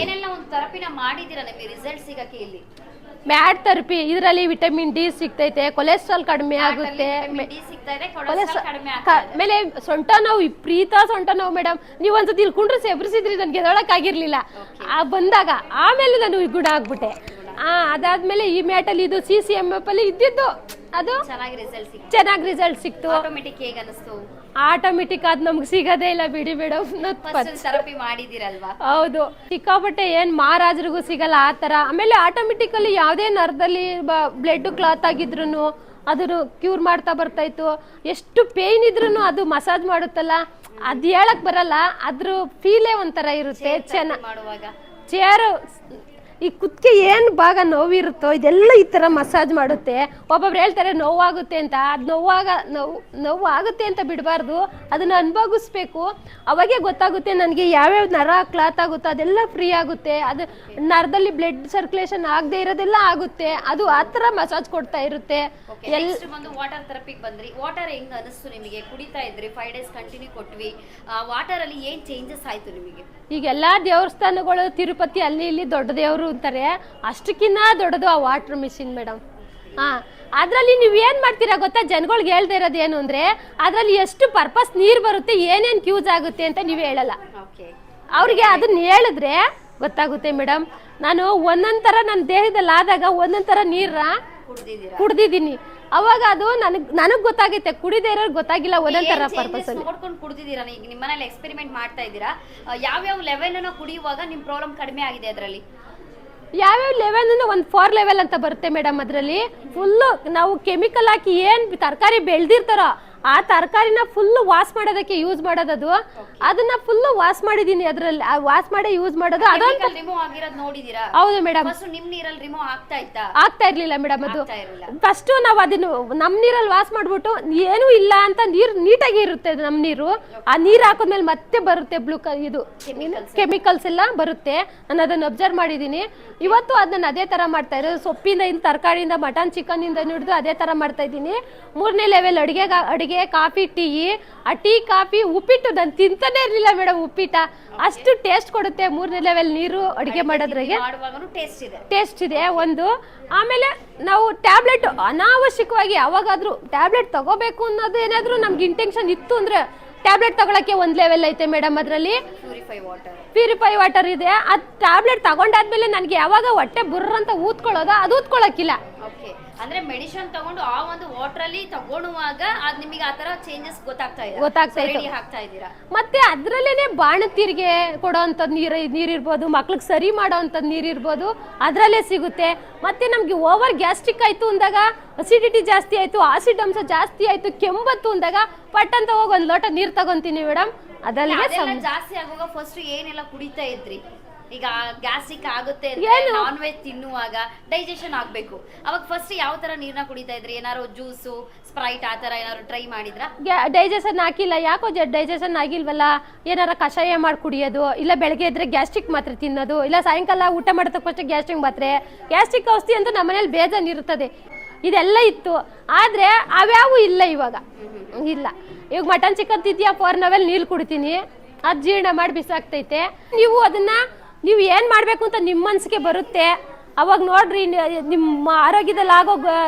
ಏನೆಲ್ಲ ಒಂದು ಥೆರಪಿನ ಮಾಡಿದ್ದೀರಾ ನಿಮಗೆ ರಿಸಲ್ಟ್ ಸಿಗಕ್ಕೆ? ಇಲ್ಲಿ ಮ್ಯಾಟ್ ಥೆರಪಿ, ಇದರಲ್ಲಿ ವಿಟಮಿನ್ ಡಿ ಸಿಗ್ತೈತೆ, ಕೊಲೆಸ್ಟ್ರಾಲ್ ಕಡಿಮೆ ಆಗುತ್ತೆ, ಆಮೇಲೆ ಸೊಂಟ ನೋವು, ವಿಪರೀತ ಸೊಂಟ ನೋವು ಮೇಡಮ್. ನೀವು ಒಂದ್ಸತಿ ಇಲ್ಲಿ ಕುಂಡ್ರೆ ಎಬ್ರಿಸಿದ್ರಿ, ನನಗೆ ಎದೊಳಕ್ಕಾಗಿರ್ಲಿಲ್ಲ ಬಂದಾಗ. ಆಮೇಲೆ ನಾನು ಗುಣ ಆಗ್ಬಿಟ್ಟೆ. ಅದಾದ್ಮೇಲೆ ಈ ಮ್ಯಾಟಲ್ಲಿ ಇದು CCMF ಅಲ್ಲಿ ಇದ್ದಿದ್ದು ಅದು ಚೆನ್ನಾಗಿ ರಿಸಲ್ಟ್ ಸಿಕ್ತು. ಆಟೋಮೆಟಿಕ್ ಅದು ನಮ್ಗೆ ಸಿಗೋದೇ ಇಲ್ಲ ಬಿಡಿ ಮೇಡಮ್. ಥೆರಪಿ ಮಾಡಿದಿರಲ್ವಾ? ಹೌದು, ಸಿಕ್ಕಾಪಟ್ಟೆ ಏನ್ ಮಹಾರಾಜರಿಗೂ ಸಿಗಲ್ಲ ಆ ತರ. ಆಮೇಲೆ ಆಟೋಮೆಟಿಕಲಿ ಯಾವುದೇ ನರದಲ್ಲಿ ಬ್ಲಡ್ ಕ್ಲಾತ್ ಆಗಿದ್ರು ಅದನ್ನು ಕ್ಯೂರ್ ಮಾಡ್ತಾ ಬರ್ತಾ ಇತ್ತು. ಎಷ್ಟು ಪೇಯ್ನ್ ಇದ್ರು ಅದು ಮಸಾಜ್ ಮಾಡುತ್ತಲ್ಲ, ಅದು ಹೇಳಕ್ ಬರಲ್ಲ, ಅದ್ರ ಫೀಲೇ ಒಂಥರ ಇರುತ್ತೆ. ಚೆನ್ನಾಗಿ ಚೇರ್ ಈ ಕುತ್ತಿಗೆ ಏನು ಭಾಗ ನೋವಿರುತ್ತೋ ಇದೆಲ್ಲ ಈ ಥರ ಮಸಾಜ್ ಮಾಡುತ್ತೆ. ಒಬ್ಬೊಬ್ರು ಹೇಳ್ತಾರೆ ನೋವಾಗುತ್ತೆ ಅಂತ, ಅದು ನೋವು ಆಗುತ್ತೆ ಅಂತ ಬಿಡಬಾರ್ದು, ಅದನ್ನು ಅನುಭವಿಸ್ಬೇಕು. ಅವಾಗೇ ಗೊತ್ತಾಗುತ್ತೆ ನನಗೆ ಯಾವ್ಯಾವ ನರ ಕ್ಲಾತ್ ಆಗುತ್ತೋ ಅದೆಲ್ಲ ಫ್ರೀ ಆಗುತ್ತೆ. ಅದು ನರದಲ್ಲಿ ಬ್ಲಡ್ ಸರ್ಕ್ಯುಲೇಷನ್ ಆಗದೆ ಇರೋದೆಲ್ಲ ಆಗುತ್ತೆ. ಅದು ಆ ಥರ ಮಸಾಜ್ ಕೊಡ್ತಾ ಇರುತ್ತೆ. ವಾಟರ್ ಥೆರಪಿಗೆ ಬಂದ್ರಿ, ವಾಟರ್ ಹೆಂಗ್ ಅನಿಸ್ತು ನಿಮಗೆ? ಕುಡಿತಾ ಇದ್ರಿ, 5 ಡೇಸ್ ಕಂಟಿನ್ಯೂ ಕೊಟ್ವಿ, ವಾಟರ್ ಅಲ್ಲಿ ಏನ್ ಚೇಂಜಸ್ ಆಯ್ತು ನಿಮಗೆ? ಈಗೆಲ್ಲ ದೇವಸ್ಥಾನಗಳು ತಿರುಪತಿ ಅಲ್ಲಿ ಇಲ್ಲಿ ದೊಡ್ಡ ದೇವರು ಅಂತಾರೆ, ಅಷ್ಟಕ್ಕಿನ್ನ ದೊಡ್ಡದು ಆ ವಾಟರ್ ಮಿಷಿನ್ ಮೇಡಮ್. ಅದ್ರಲ್ಲಿ ನೀವು ಏನ್ ಮಾಡ್ತೀರಾ ಗೊತ್ತಾ, ಜನಗಳಿಗೆ ಹೇಳ್ತಾ ಇರೋದು ಏನು ಅಂದ್ರೆ ಅದ್ರಲ್ಲಿ ಎಷ್ಟು ಪರ್ಪಸ್ ನೀರ್ ಬರುತ್ತೆ, ಏನೇನ್ ಯೂಸ್ ಆಗುತ್ತೆ ಅಂತ ನೀವು ಹೇಳಲ್ಲ. ಅವ್ರಿಗೆ ಅದನ್ನ ಹೇಳಿದ್ರೆ ಗೊತ್ತಾಗುತ್ತೆ ಮೇಡಮ್. ನಾನು ಒಂದೊಂದ್ ತರ ನನ್ನ ದೇಹದಲ್ಲಿ ಆದಾಗ ಒಂದೊಂದ್ ತರ ನೀರ ಕುಡ್ದಿದ್ದೀನಿ. ಅವಾಗ ಅದು ನನಗ್ ಗೊತ್ತಾಗುತ್ತೆ, ಕುಡಿದೇ ಇರೋರು ಗೊತ್ತಾಗಿಲ್ಲ ಒಂದೊಂದ್ ತರ ಪರ್ಪಸ್ ಅಲ್ಲಿ. ನೋಡ್ಕೊಂಡು ಕುಡ್ದಿದ್ದೀರಾ? ಈಗ ನಿಮ್ಮ ಮನೇಲಿ ಎಕ್ಸ್ಪೆರಿಮೆಂಟ್ ಮಾಡ್ತಾ ಇದ್ದೀರಾ, ಯಾವ್ಯಾವ ಲೆವೆಲ್ ಅನ್ನ ಕುಡಿಯುವಾಗ ನಿಮ್ ಪ್ರಾಬ್ಲಮ್ ಕಡಿಮೆ ಆಗಿದೆ? ಅದರಲ್ಲಿ ಯಾವ್ಯಾವ ಲೆವೆಲ್ ಅಂದ್ರೆ ಒಂದು 4 ಲೆವೆಲ್ ಅಂತ ಬರುತ್ತೆ ಮೇಡಮ್. ಅದರಲ್ಲಿ ಫುಲ್ಲು ನಾವು ಕೆಮಿಕಲ್ ಹಾಕಿ ಏನ್ ತರಕಾರಿ ಬೆಳೆದಿರ್ತಾರೋ ಆ ತರಕಾರಿನ ಫುಲ್ ವಾಶ್ ಮಾಡೋದಕ್ಕೆ ಯೂಸ್ ಮಾಡೋದದು, ಅದನ್ನ ಫುಲ್ ವಾಶ್ ಮಾಡಿದೀನಿ, ಅದ್ರಲ್ಲಿ ವಾಶ್ ಮಾಡಿ ಯೂಸ್ ಮಾಡೋದು. ಅದೊಂದು ರಿಮೂವ್ ಆಗಿರೋದು ನೋಡಿದೀರಾ? ಹೌದು ಮೇಡಮ್. ಫಸ್ಟ್ ನಿಮ್ ನೀರಲ್ಲಿ ರಿಮೂವ್ ಆಗ್ತಾ ಇತ್ತಾ? ಆಗ್ತಾ ಇರ್ಲಿಲ್ಲ ಮೇಡಮ್. ಅದು ಫಸ್ಟ್ ನಾವು ಅದನ್ನು ನಮ್ ನೀರಲ್ಲಿ ವಾಶ್ ಮಾಡ್ಬಿಟ್ಟು ಏನೂ ಇಲ್ಲ ಅಂತ ನೀರು ನೀಟಾಗಿ ಇರುತ್ತೆ ನಮ್ ನೀರು, ಆ ನೀರ್ ಹಾಕಿದ್ಮೇಲೆ ಮತ್ತೆ ಬರುತ್ತೆ ಇದು ಕೆಮಿಕಲ್ಸ್ ಎಲ್ಲ ಬರುತ್ತೆ. ನಾನು ಅದನ್ನ ಅಬ್ಸರ್ವ್ ಮಾಡಿದೀನಿ. ಇವತ್ತು ಅದನ್ನ ಅದೇ ತರ ಮಾಡ್ತಾ ಇರೋದು, ಸೊಪ್ಪಿಂದ ತರಕಾರಿಯಿಂದ ಮಟನ್ ಚಿಕನ್ ಇಂದ ಹಿಡಿದು ಅದೇ ತರ ಮಾಡ್ತಾ ಇದ್ದೀನಿ. 3ನೇ ಲೆವೆಲ್ ಅಡಿಗೆ ಕಾಫಿ ಟೀ, ಆ ಟೀ ಕಾಫಿ ಉಪ್ಪಿಟ್ಟು ನಾನು ತಿಂತಾನೆ ಇರ್ಲಿಲ್ಲ ಮೇಡಮ್. ಉಪ್ಪಿಟ್ಟ ಅಷ್ಟು ಟೇಸ್ಟ್ ಕೊಡುತ್ತೆ 3ನೇ ಲೆವೆಲ್ ನೀರು ಅಡಿಗೆ ಮಾಡೋದ್ರಾಗೆ, ಟೇಸ್ಟ್ ಇದೆ ಒಂದು. ಆಮೇಲೆ ನಾವು ಟ್ಯಾಬ್ಲೆಟ್ ಅನಾವಶ್ಯಕವಾಗಿ ಯಾವಾಗಾದ್ರೂ ಟ್ಯಾಬ್ಲೆಟ್ ತಗೋಬೇಕು ಅನ್ನೋದು ಏನಾದ್ರೂ ನಮ್ಗೆ ಇಂಟೆನ್ಷನ್ ಇತ್ತು ಅಂದ್ರೆ ಟ್ಯಾಬ್ಲೆಟ್ ತಗೊಳಕ್ಕೆ 1 ಲೆವೆಲ್ ಐತೆ ಮೇಡಮ್. ಅದರಲ್ಲಿ ಪ್ಯೂರಿಫೈ ವಾಟರ್ ಇದೆ. ಆ ಟ್ಯಾಬ್ಲೆಟ್ ತಗೊಂಡಾದ್ಮೇಲೆ ನನಗೆ ಯಾವಾಗ ಹೊಟ್ಟೆ ಬುರ್ರ ಅಂತ ಊದ್ಕೊಳ್ಳೋದು, ಅದು ಊದ್ಕೊಳ್ಳೋಕಿಲ್ಲ. ಅಂದ್ರೆ ಮೆಡಿಸಿನ್ ತಗೊಂಡು ಆ ಒಂದು ವಾಟರ್ ಅಲ್ಲಿ ತಗೊಳುವಾಗ ಅದ್ ನಿಮಗೆ ಆತರ ಚೇಂಜಸ್ ಗೊತ್ತಾಗ್ತಾ ಇದ್ದೀರಾ? ಮತ್ತೆ ಅದ್ರಲ್ಲೇನೆ ಬಾಣತೀರಿಗೆ ಕೊಡೋಂಥದ್ದು ನೀರಿರ್ಬೋದು, ಮಕ್ಳಿಗೆ ಸರಿ ಮಾಡೋವಂಥದ್ದು ನೀರಿರ್ಬೋದು, ಅದ್ರಲ್ಲೇ ಸಿಗುತ್ತೆ. ಮತ್ತೆ ನಮ್ಗೆ ಓವರ್ ಗ್ಯಾಸ್ಟ್ರಿಕ್ ಆಯ್ತು ಅಂದಾಗ, ಅಸಿಡಿಟಿ ಜಾಸ್ತಿ ಆಯ್ತು, ಆಸಿಡ್ ಅಂಶ ಜಾಸ್ತಿ ಆಯ್ತು, ಕೆಂಬತ್ತು ಅಂದಾಗ ಪಟ್ ಅಂತ ಹೋಗಿ 1 ಲೋಟ ನೀರ್ ತಗೊಂತೀನಿ ಮೇಡಮ್. ಅದೆಲ್ಲ ಜಾಸ್ತಿ ಆಗುವಾಗ ಫಸ್ಟ್ ಏನೆಲ್ಲ ಕುಡಿತಾ ಇದ್ರಿ? ಈಗ ಗ್ಯಾಸ್ಟ್ರಿಕ್ ಆಗುತ್ತೆ, ನಾನ್ ವೆಜ್ ತಿನ್ನುವಾಗ ಡೈಜೆಷನ್ ಆಗ್ಬೇಕು, ಅವಾಗ ಫಸ್ಟ್ ಯಾವ ತರ ನೀರ್ನ ಕುಡಿತಾ ಇದ್ರಿ? ಏನಾದ್ರು ಜ್ಯೂಸು, ಸ್ಪ್ರೈಟ್ ಆ ತರ ಏನಾದ್ರು ಟ್ರೈ ಮಾಡಿದ್ರಾ? ಡೈಜೆಷನ್ ಆಗಿಲ್ಲ, ಯಾಕೋ ಡೈಜೆಷನ್ ಆಗಿಲ್ವಲ್ಲ, ಏನಾರ ಕಷಾಯ ಮಾಡಿ ಕುಡಿಯೋದು, ಇಲ್ಲ ಬೆಳಗ್ಗೆ ಇದ್ರೆ ಗ್ಯಾಸ್ಟ್ರಿಕ್ ಮಾತ್ರೆ ತಿನ್ನೋದು, ಇಲ್ಲ ಸಾಯಂಕಾಲ ಊಟ ಮಾಡೋದಕ್ಕಷ್ಟೇ ಗ್ಯಾಸ್ಟ್ರಿಕ್ ಮಾತ್ರೆ, ಗ್ಯಾಸ್ಟ್ರಿಕ್ ಔಷಧಿ ಅಂತ ನಮ್ಮನೇಲಿ ಬೇಜಾನ್ ಇರುತ್ತದೆ. ಇದೆಲ್ಲ ಇತ್ತು, ಆದ್ರೆ ಅವ್ಯಾವು ಇಲ್ಲ ಇವಾಗ. ಇಲ್ಲ, ಇವಾಗ ಮಟನ್ ಚಿಕನ್ ತಿದ್ಯಾ 4 ಲೆವೆಲ್ ನೀರು ಕುಡಿತೀನಿ, ಅದು ಜೀರ್ಣ ಮಾಡಿ ಬಿಸಾಕ್ತೈತೆ. ನೀವು ಏನ್ ಮಾಡ್ಬೇಕು ಅಂತ ನಿಮ್ಮ ಮನ್ಸಿಗೆ ಬರುತ್ತೆ, ಅವಾಗ ನೋಡ್ರಿ ನಿಮ್ಮ ಆರೋಗ್ಯದಲ್ಲಿ ಆಗೋ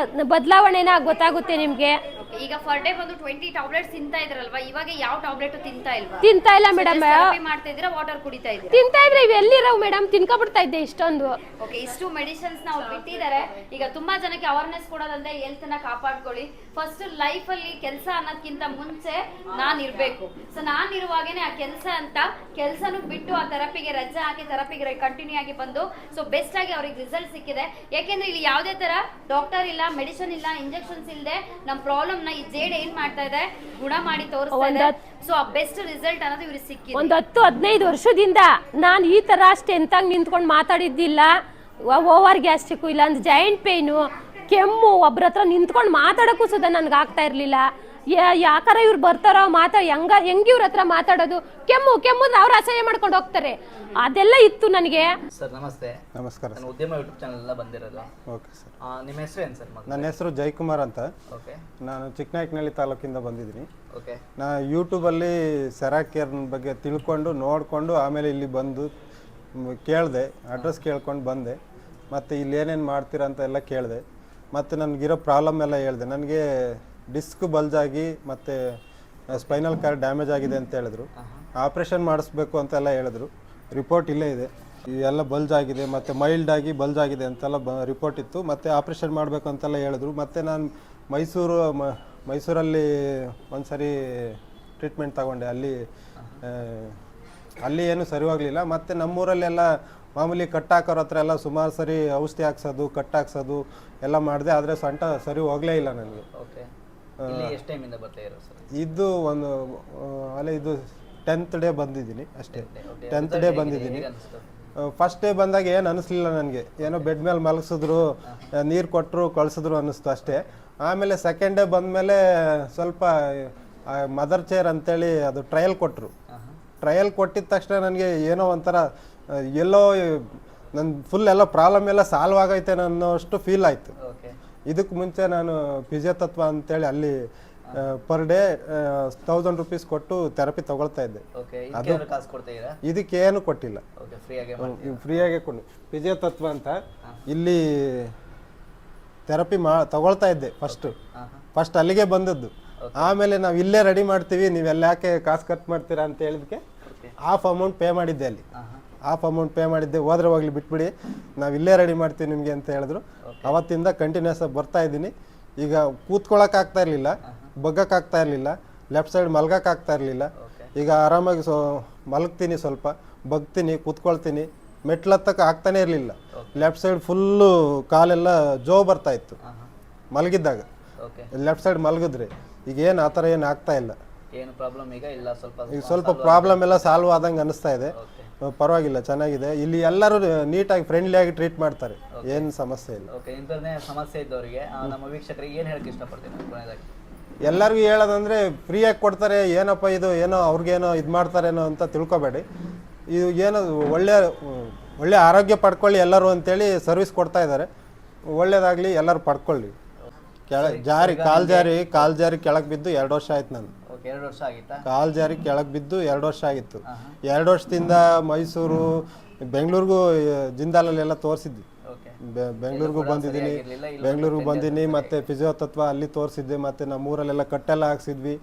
ಬದಲಾವಣೆನ ಗೊತ್ತಾಗುತ್ತೆ ನಿಮ್ಗೆ. ಈಗ ಫರ್ ಡೇ ಬಂದು 20 ಟ್ಯಾಬ್ಲೆಟ್ಸ್ ತಿಂತಾ ಇದ್ರಲ್ವಾ, ಇವಾಗ ಯಾವ ಟ್ಯಾಬ್ಲೆಟ್ ತಿಂತಾ ಇಲ್ಲ ಮೇಡಮ್. ಮಾಡ್ತಾ ಇದ್ದೀರಾ, ವಾಟರ್ ಕುಡಿತಾ ಇದ್ದೀರಾ? ತಿಂತಾ ಇದ್ರೆ ಇವೆಲ್ಲಿರವು ಮೇಡಮ್, ತಿನ್ಕೊಬಿಡ್ತಾ ಇದ್ದೆ ಇಷ್ಟೊಂದು. ಓಕೆ, ಇಷ್ಟು ಮೆಡಿಸಿನ್ಸ್ ನಾವು ಬಿಟ್ಟಿದ್ದಾರೆ. ಈಗ ತುಂಬಾ ಜನಕ್ಕೆ ಅವೇರ್ನೆಸ್ ಕೊಡೋದಂದ್ರೆ ಹೆಲ್ತ್ ನ ಕಾಪಾಡ್ಕೊಳ್ಳಿ. ಫಸ್ಟ್ ಲೈಫ್ ಅಲ್ಲಿ ಕೆಲಸ ಅನ್ನೋದಕ್ಕಿಂತ ಮುಂಚೆ ನಾನ್ ಇರ್ಬೇಕು. ಸೊ ನಾನ್ ಇರುವಾಗೇನೆ ಆ ಕೆಲಸ ಅಂತ ಕೆಲಸನು ಬಿಟ್ಟು ಆ ಥೆರಪಿಗೆ ರಜೆ ಹಾಕಿ ಥೆರಪಿಗೆ ಕಂಟಿನ್ಯೂ ಆಗಿ ಬಂದು ಸೊ ಬೆಸ್ಟ್ ಆಗಿ ಅವ್ರಿಗೆ ರಿಸಲ್ಟ್ ಸಿಕ್ಕಿದೆ. ಯಾಕೆಂದ್ರೆ ಇಲ್ಲಿ ಯಾವುದೇ ತರ ಡಾಕ್ಟರ್ ಇಲ್ಲ, ಮೆಡಿಸಿನ್ ಇಲ್ಲ, ಇಂಜೆಕ್ಷನ್ಸ್ ಇಲ್ಲದೆ ನಮ್ಮ ಪ್ರಾಬ್ಲಮ್ ನ ಈ ಜೇಡ್ ಏನ್ ಮಾಡ್ತಾ ಇದೆ, ಗುಣ ಮಾಡಿ ತೋರಿಸ್ತಾ ಇದೆ. ಸೊ ಆ ಬೆಸ್ಟ್ ರಿಸಲ್ಟ್ ಅನ್ನೋದು ಇವ್ರಿಗೆ ಸಿಕ್ಕಿದೆ. ಒಂದು 10-15 ವರ್ಷದಿಂದ ನಾನು ಈ ತರ ಸ್ಟ್ರೆಂತ್ ಆಗಿ ನಿಂತ್ಕೊಂಡು ಮಾತಾಡಿದ್ದಿಲ್ಲ. ಓವರ್ ಗ್ಯಾಸ್ಟ್ರಿಕ್, ಇಲ್ಲ ಅಂದ್ರೆ ಜಾಯಿಂಟ್ ಪೇನು, ಕೆಮ್ಮು, ಒಬ್ರ ಹತ್ರ ನಿಂತ್ಕೊಂಡು ಮಾತಾಡೋಕ್ಕೂ ಸುದ ನನ್ಗೆ ಆಗ್ತಾ ಇರ್ಲಿಲ್ಲ. ಯಾಕಾರ ಇವ್ರು ಬರ್ತಾರೋ ಹೆಂಗ್ ಇವ್ರ ಹತ್ರ ಮಾತಾಡೋದು, ಕೆಮ್ಮುದ್ರೆ ಅವ್ರು ಅಸಹ್ಯ ಮಾಡ್ಕೊಂಡು ಹೋಗ್ತಾರೆ, ಅದೆಲ್ಲ ಇತ್ತು ನನಗೆ. ಸರ್ ನಮಸ್ತೆ. ನಮಸ್ಕಾರ. ನಾನು ಉದ್ಯಮ ಯೂಟ್ಯೂಬ್ ಚಾನಲ್ ಎಲ್ಲ ಬಂದಿರೋದು. Okay sir. ನಿಮ್ಮ ಹೆಸರು ಏನು ಸರ್? ನನ್ನ ಹೆಸರು ಜಯಕುಮಾರ್ ಅಂತ. ಓಕೆ. ನಾನು ಚಿಕ್ಕನಾಯಕನಹಳ್ಳಿ ತಾಲೂಕಿಂದ ಬಂದಿದ್ದೀನಿ. ಓಕೆ. ನಾನು ಯೂಟ್ಯೂಬಲ್ಲಿ ಸೆರಾಕೇರ್ ಬಗ್ಗೆ ತಿಳ್ಕೊಂಡು ನೋಡಿಕೊಂಡು ಆಮೇಲೆ ಇಲ್ಲಿ ಬಂದು ಕೇಳಿದೆ, ಅಡ್ರೆಸ್ ಕೇಳ್ಕೊಂಡು ಬಂದೆ. ಮತ್ತು ಇಲ್ಲಿ ಏನೇನು ಮಾಡ್ತೀರಾ ಅಂತ ಎಲ್ಲ ಕೇಳಿದೆ. ಮತ್ತು ನನಗಿರೋ ಪ್ರಾಬ್ಲಮ್ ಎಲ್ಲ ಹೇಳಿದೆ. ನನಗೆ ಡಿಸ್ಕ್ ಬಲ್ಜಾಗಿ ಮತ್ತು ಸ್ಪೈನಲ್ ಕಾರ್ಡ್ ಡ್ಯಾಮೇಜ್ ಆಗಿದೆ ಅಂತ ಹೇಳಿದ್ರು. ಆಪ್ರೇಷನ್ ಮಾಡಿಸ್ಬೇಕು ಅಂತೆಲ್ಲ ಹೇಳಿದ್ರು. ರಿಪೋರ್ಟ್ ಇಲ್ಲೇ ಇದೆ. ಇವೆಲ್ಲ ಬಲ್ಜ್ ಆಗಿದೆ ಮತ್ತು ಮೈಲ್ಡ್ ಆಗಿ ಬಲ್ಜ್ ಆಗಿದೆ ಅಂತೆಲ್ಲ ರಿಪೋರ್ಟ್ ಇತ್ತು. ಮತ್ತು ಆಪ್ರೇಷನ್ ಮಾಡಬೇಕು ಅಂತೆಲ್ಲ ಹೇಳಿದ್ರು. ಮತ್ತು ನಾನು ಮೈಸೂರಲ್ಲಿ ಒಂದು ಸರಿ ಟ್ರೀಟ್ಮೆಂಟ್ ತಗೊಂಡೆ. ಅಲ್ಲಿ ಏನು ಸರಿ ಹೋಗಲಿಲ್ಲ. ಮತ್ತು ನಮ್ಮೂರಲ್ಲೆಲ್ಲ ಮಾಮೂಲಿ ಕಟ್ಟಾಕೋರ ಹತ್ರ ಎಲ್ಲ ಸುಮಾರು ಸರಿ ಔಷಧಿ ಹಾಕ್ಸೋದು, ಕಟ್ಟಾಕ್ಸೋದು ಎಲ್ಲ ಮಾಡಿದೆ. ಆದರೆ ಸೊಂಟ ಸರಿ ಹೋಗಲೇ ಇಲ್ಲ ನನಗೆ. ಇದು ಒಂದು ಇದು 10th ಡೇ ಬಂದಿದ್ದೀನಿ ಅಷ್ಟೇ. 10th ಡೇ ಬಂದಿದ್ದೀನಿ. ಫಸ್ಟ್ ಡೇ ಬಂದಾಗ ಏನು ಅನಿಸ್ಲಿಲ್ಲ ನನಗೆ. ಏನೋ ಬೆಡ್ ಮೇಲೆ ಮಲಗಿಸಿದ್ರು, ನೀರು ಕೊಟ್ಟರು, ಕಳಿಸಿದ್ರು ಅನ್ನಿಸ್ತು ಅಷ್ಟೇ. ಆಮೇಲೆ ಸೆಕೆಂಡ್ ಡೇ ಬಂದಮೇಲೆ ಸ್ವಲ್ಪ ಮದರ್ ಚೇರ್ ಅಂತೇಳಿ ಅದು ಟ್ರಯಲ್ ಕೊಟ್ಟರು. ಟ್ರಯಲ್ ಕೊಟ್ಟಿದ ತಕ್ಷಣ ನನಗೆ ಏನೋ ಒಂಥರ ಎಲ್ಲೋ ನನ್ನ ಫುಲ್ ಎಲ್ಲ ಪ್ರಾಬ್ಲಮ್ ಎಲ್ಲ ಸಾಲ್ವ್ ಆಗೈತೆ ಅನ್ನೋಷ್ಟು ಫೀಲ್ ಆಯಿತು. ಇದಕ್ಕೆ ಮುಂಚೆ ನಾನು ಫಿಸಿಯೋತತ್ವ ಅಂತೇಳಿ ಅಲ್ಲಿ ಪರ್ ಡೇ 1000 ರೂಪೀಸ್ ಕೊಟ್ಟು ಥೆರಪಿ ತಗೊಳ್ತಾ ಇದ್ದೆ. ಇದಕ್ಕೆ ಏನು ಕೊಟ್ಟಿಲ್ಲ, ಫ್ರೀಯಾಗೆ ಕೊಡಿ. ಫಿಸಿಯೋತತ್ವ ಅಂತ ಇಲ್ಲಿ ಥೆರಪಿ ತಗೊಳ್ತಾ ಇದ್ದೆ ಫಸ್ಟ್ ಅಲ್ಲಿಗೆ ಬಂದದ್ದು. ಆಮೇಲೆ ನಾವು ಇಲ್ಲೇ ರೆಡಿ ಮಾಡ್ತೀವಿ, ನೀವೆಲ್ಲ ಯಾಕೆ ಕಾಸು ಖರ್ಚು ಮಾಡ್ತೀರಾ ಅಂತ ಹೇಳಿದಕ್ಕೆ ಹಾಫ್ ಅಮೌಂಟ್ ಪೇ ಮಾಡಿದ್ದೆ. ಅಲ್ಲಿ ಹಾಫ್ ಅಮೌಂಟ್ ಪೇ ಮಾಡಿದ್ದೆ. ಹೋದ್ರೆ ಹೋಗ್ಲಿ ಬಿಟ್ಬಿಡಿ, ನಾವು ಇಲ್ಲೇ ರೆಡಿ ಮಾಡ್ತೀವಿ ನಿಮಗೆ ಅಂತ ಹೇಳಿದ್ರು. ಅವತ್ತಿಂದ ಕಂಟಿನ್ಯೂಸ್ ಆಗಿ ಬರ್ತಾ ಇದ್ದೀನಿ. ಈಗ ಕೂತ್ಕೊಳ್ಳೋಕ್ಕಾಗ್ತಾ ಇರಲಿಲ್ಲ, ಬಗ್ಗಕ್ಕಾಗ್ತಾ ಇರಲಿಲ್ಲ, ಲೆಫ್ಟ್ ಸೈಡ್ ಮಲ್ಗೋಕ್ಕಾಗ್ತಾ ಇರಲಿಲ್ಲ. ಈಗ ಆರಾಮಾಗಿ ಮಲಗ್ತೀನಿ, ಸ್ವಲ್ಪ ಬಗ್ತೀನಿ, ಕೂತ್ಕೊಳ್ತೀನಿ. ಮೆಟ್ಲತ್ತಕ್ಕೆ ಆಗ್ತಾನೆ ಇರಲಿಲ್ಲ. ಲೆಫ್ಟ್ ಸೈಡ್ ಫುಲ್ಲು ಕಾಲೆಲ್ಲ ಜೋ ಬರ್ತಾ ಇತ್ತು ಮಲಗಿದ್ದಾಗ. ಲೆಫ್ಟ್ ಸೈಡ್ ಮಲಗಿದ್ರೆ ಈಗ ಏನು ಆ ಥರ ಏನು ಆಗ್ತಾ ಇಲ್ಲ. ಏನು ಪ್ರಾಬ್ಲಮ್ ಈಗ ಇಲ್ಲ, ಈಗ ಸ್ವಲ್ಪ ಪ್ರಾಬ್ಲಮ್ ಎಲ್ಲ ಸಾಲ್ವ್ ಆದಂಗೆ ಅನಿಸ್ತಾ ಇದೆ. ಪರವಾಗಿಲ್ಲ, ಚೆನ್ನಾಗಿದೆ. ಇಲ್ಲಿ ಎಲ್ಲರೂ ನೀಟಾಗಿ ಫ್ರೆಂಡ್ಲಿ ಆಗಿ ಟ್ರೀಟ್ ಮಾಡ್ತಾರೆ, ಏನು ಸಮಸ್ಯೆ ಇಲ್ಲ. ಓಕೆ, ಇಂಥದ್ದೇ ಸಮಸ್ಯೆ ಇದ್ದವರಿಗೆ ನಮ್ಮ ವೀಕ್ಷಕರಿಗೆ ಏನು ಹೇಳಕ್ಕೆ ಇಷ್ಟಪಡ್ತೀನಿ ಕೊನೆಯದಾಗಿ? ಎಲ್ಲರಿಗೂ ಹೇಳೋದಂದರೆ ಫ್ರೀಯಾಗಿ ಕೊಡ್ತಾರೆ, ಏನಪ್ಪ ಇದು ಏನೋ ಅವ್ರಿಗೇನೋ ಇದು ಮಾಡ್ತಾರೇನೋ ಅಂತ ತಿಳ್ಕೊಬೇಡಿ. ಇದು ಏನೋ ಒಳ್ಳೆ ಆರೋಗ್ಯ ಪಡ್ಕೊಳ್ಳಿ ಎಲ್ಲರೂ ಅಂತೇಳಿ ಸರ್ವಿಸ್ ಕೊಡ್ತಾ ಇದ್ದಾರೆ. ಒಳ್ಳೇದಾಗಲಿ, ಎಲ್ಲರೂ ಪಡ್ಕೊಳ್ಳಿ. ಕಾಲು ಜಾರಿ ಕೆಳಗೆ ಬಿದ್ದು 2 ವರ್ಷ ಆಯ್ತು ನಾನು. 2 ವರ್ಷ ಆಗಿತ್ತಾ? ಕಾಲು ಜಾರಿ ಕೆಳಗೆ ಬಿದ್ದು 2 ವರ್ಷ ಆಗಿತ್ತು. 2 ವರ್ಷದಿಂದ ಮೈಸೂರು, ಬೆಂಗಳೂರಿಗೂ ಜಿಂದಾಲಲ್ಲೆಲ್ಲ ತೋರಿಸಿದ್ವಿ. ಬೆಂಗಳೂರಿಗೂ ಬಂದಿದ್ದೀನಿ ಮತ್ತೆ ಫಿಸಿಯೋತತ್ವ ಅಲ್ಲಿ ತೋರಿಸಿದ್ವಿ. ಮತ್ತೆ ನಮ್ಮೂರಲ್ಲೆಲ್ಲ ಕಟ್ಟೆಲ್ಲ ಹಾಕ್ಸಿದ್ವಿ.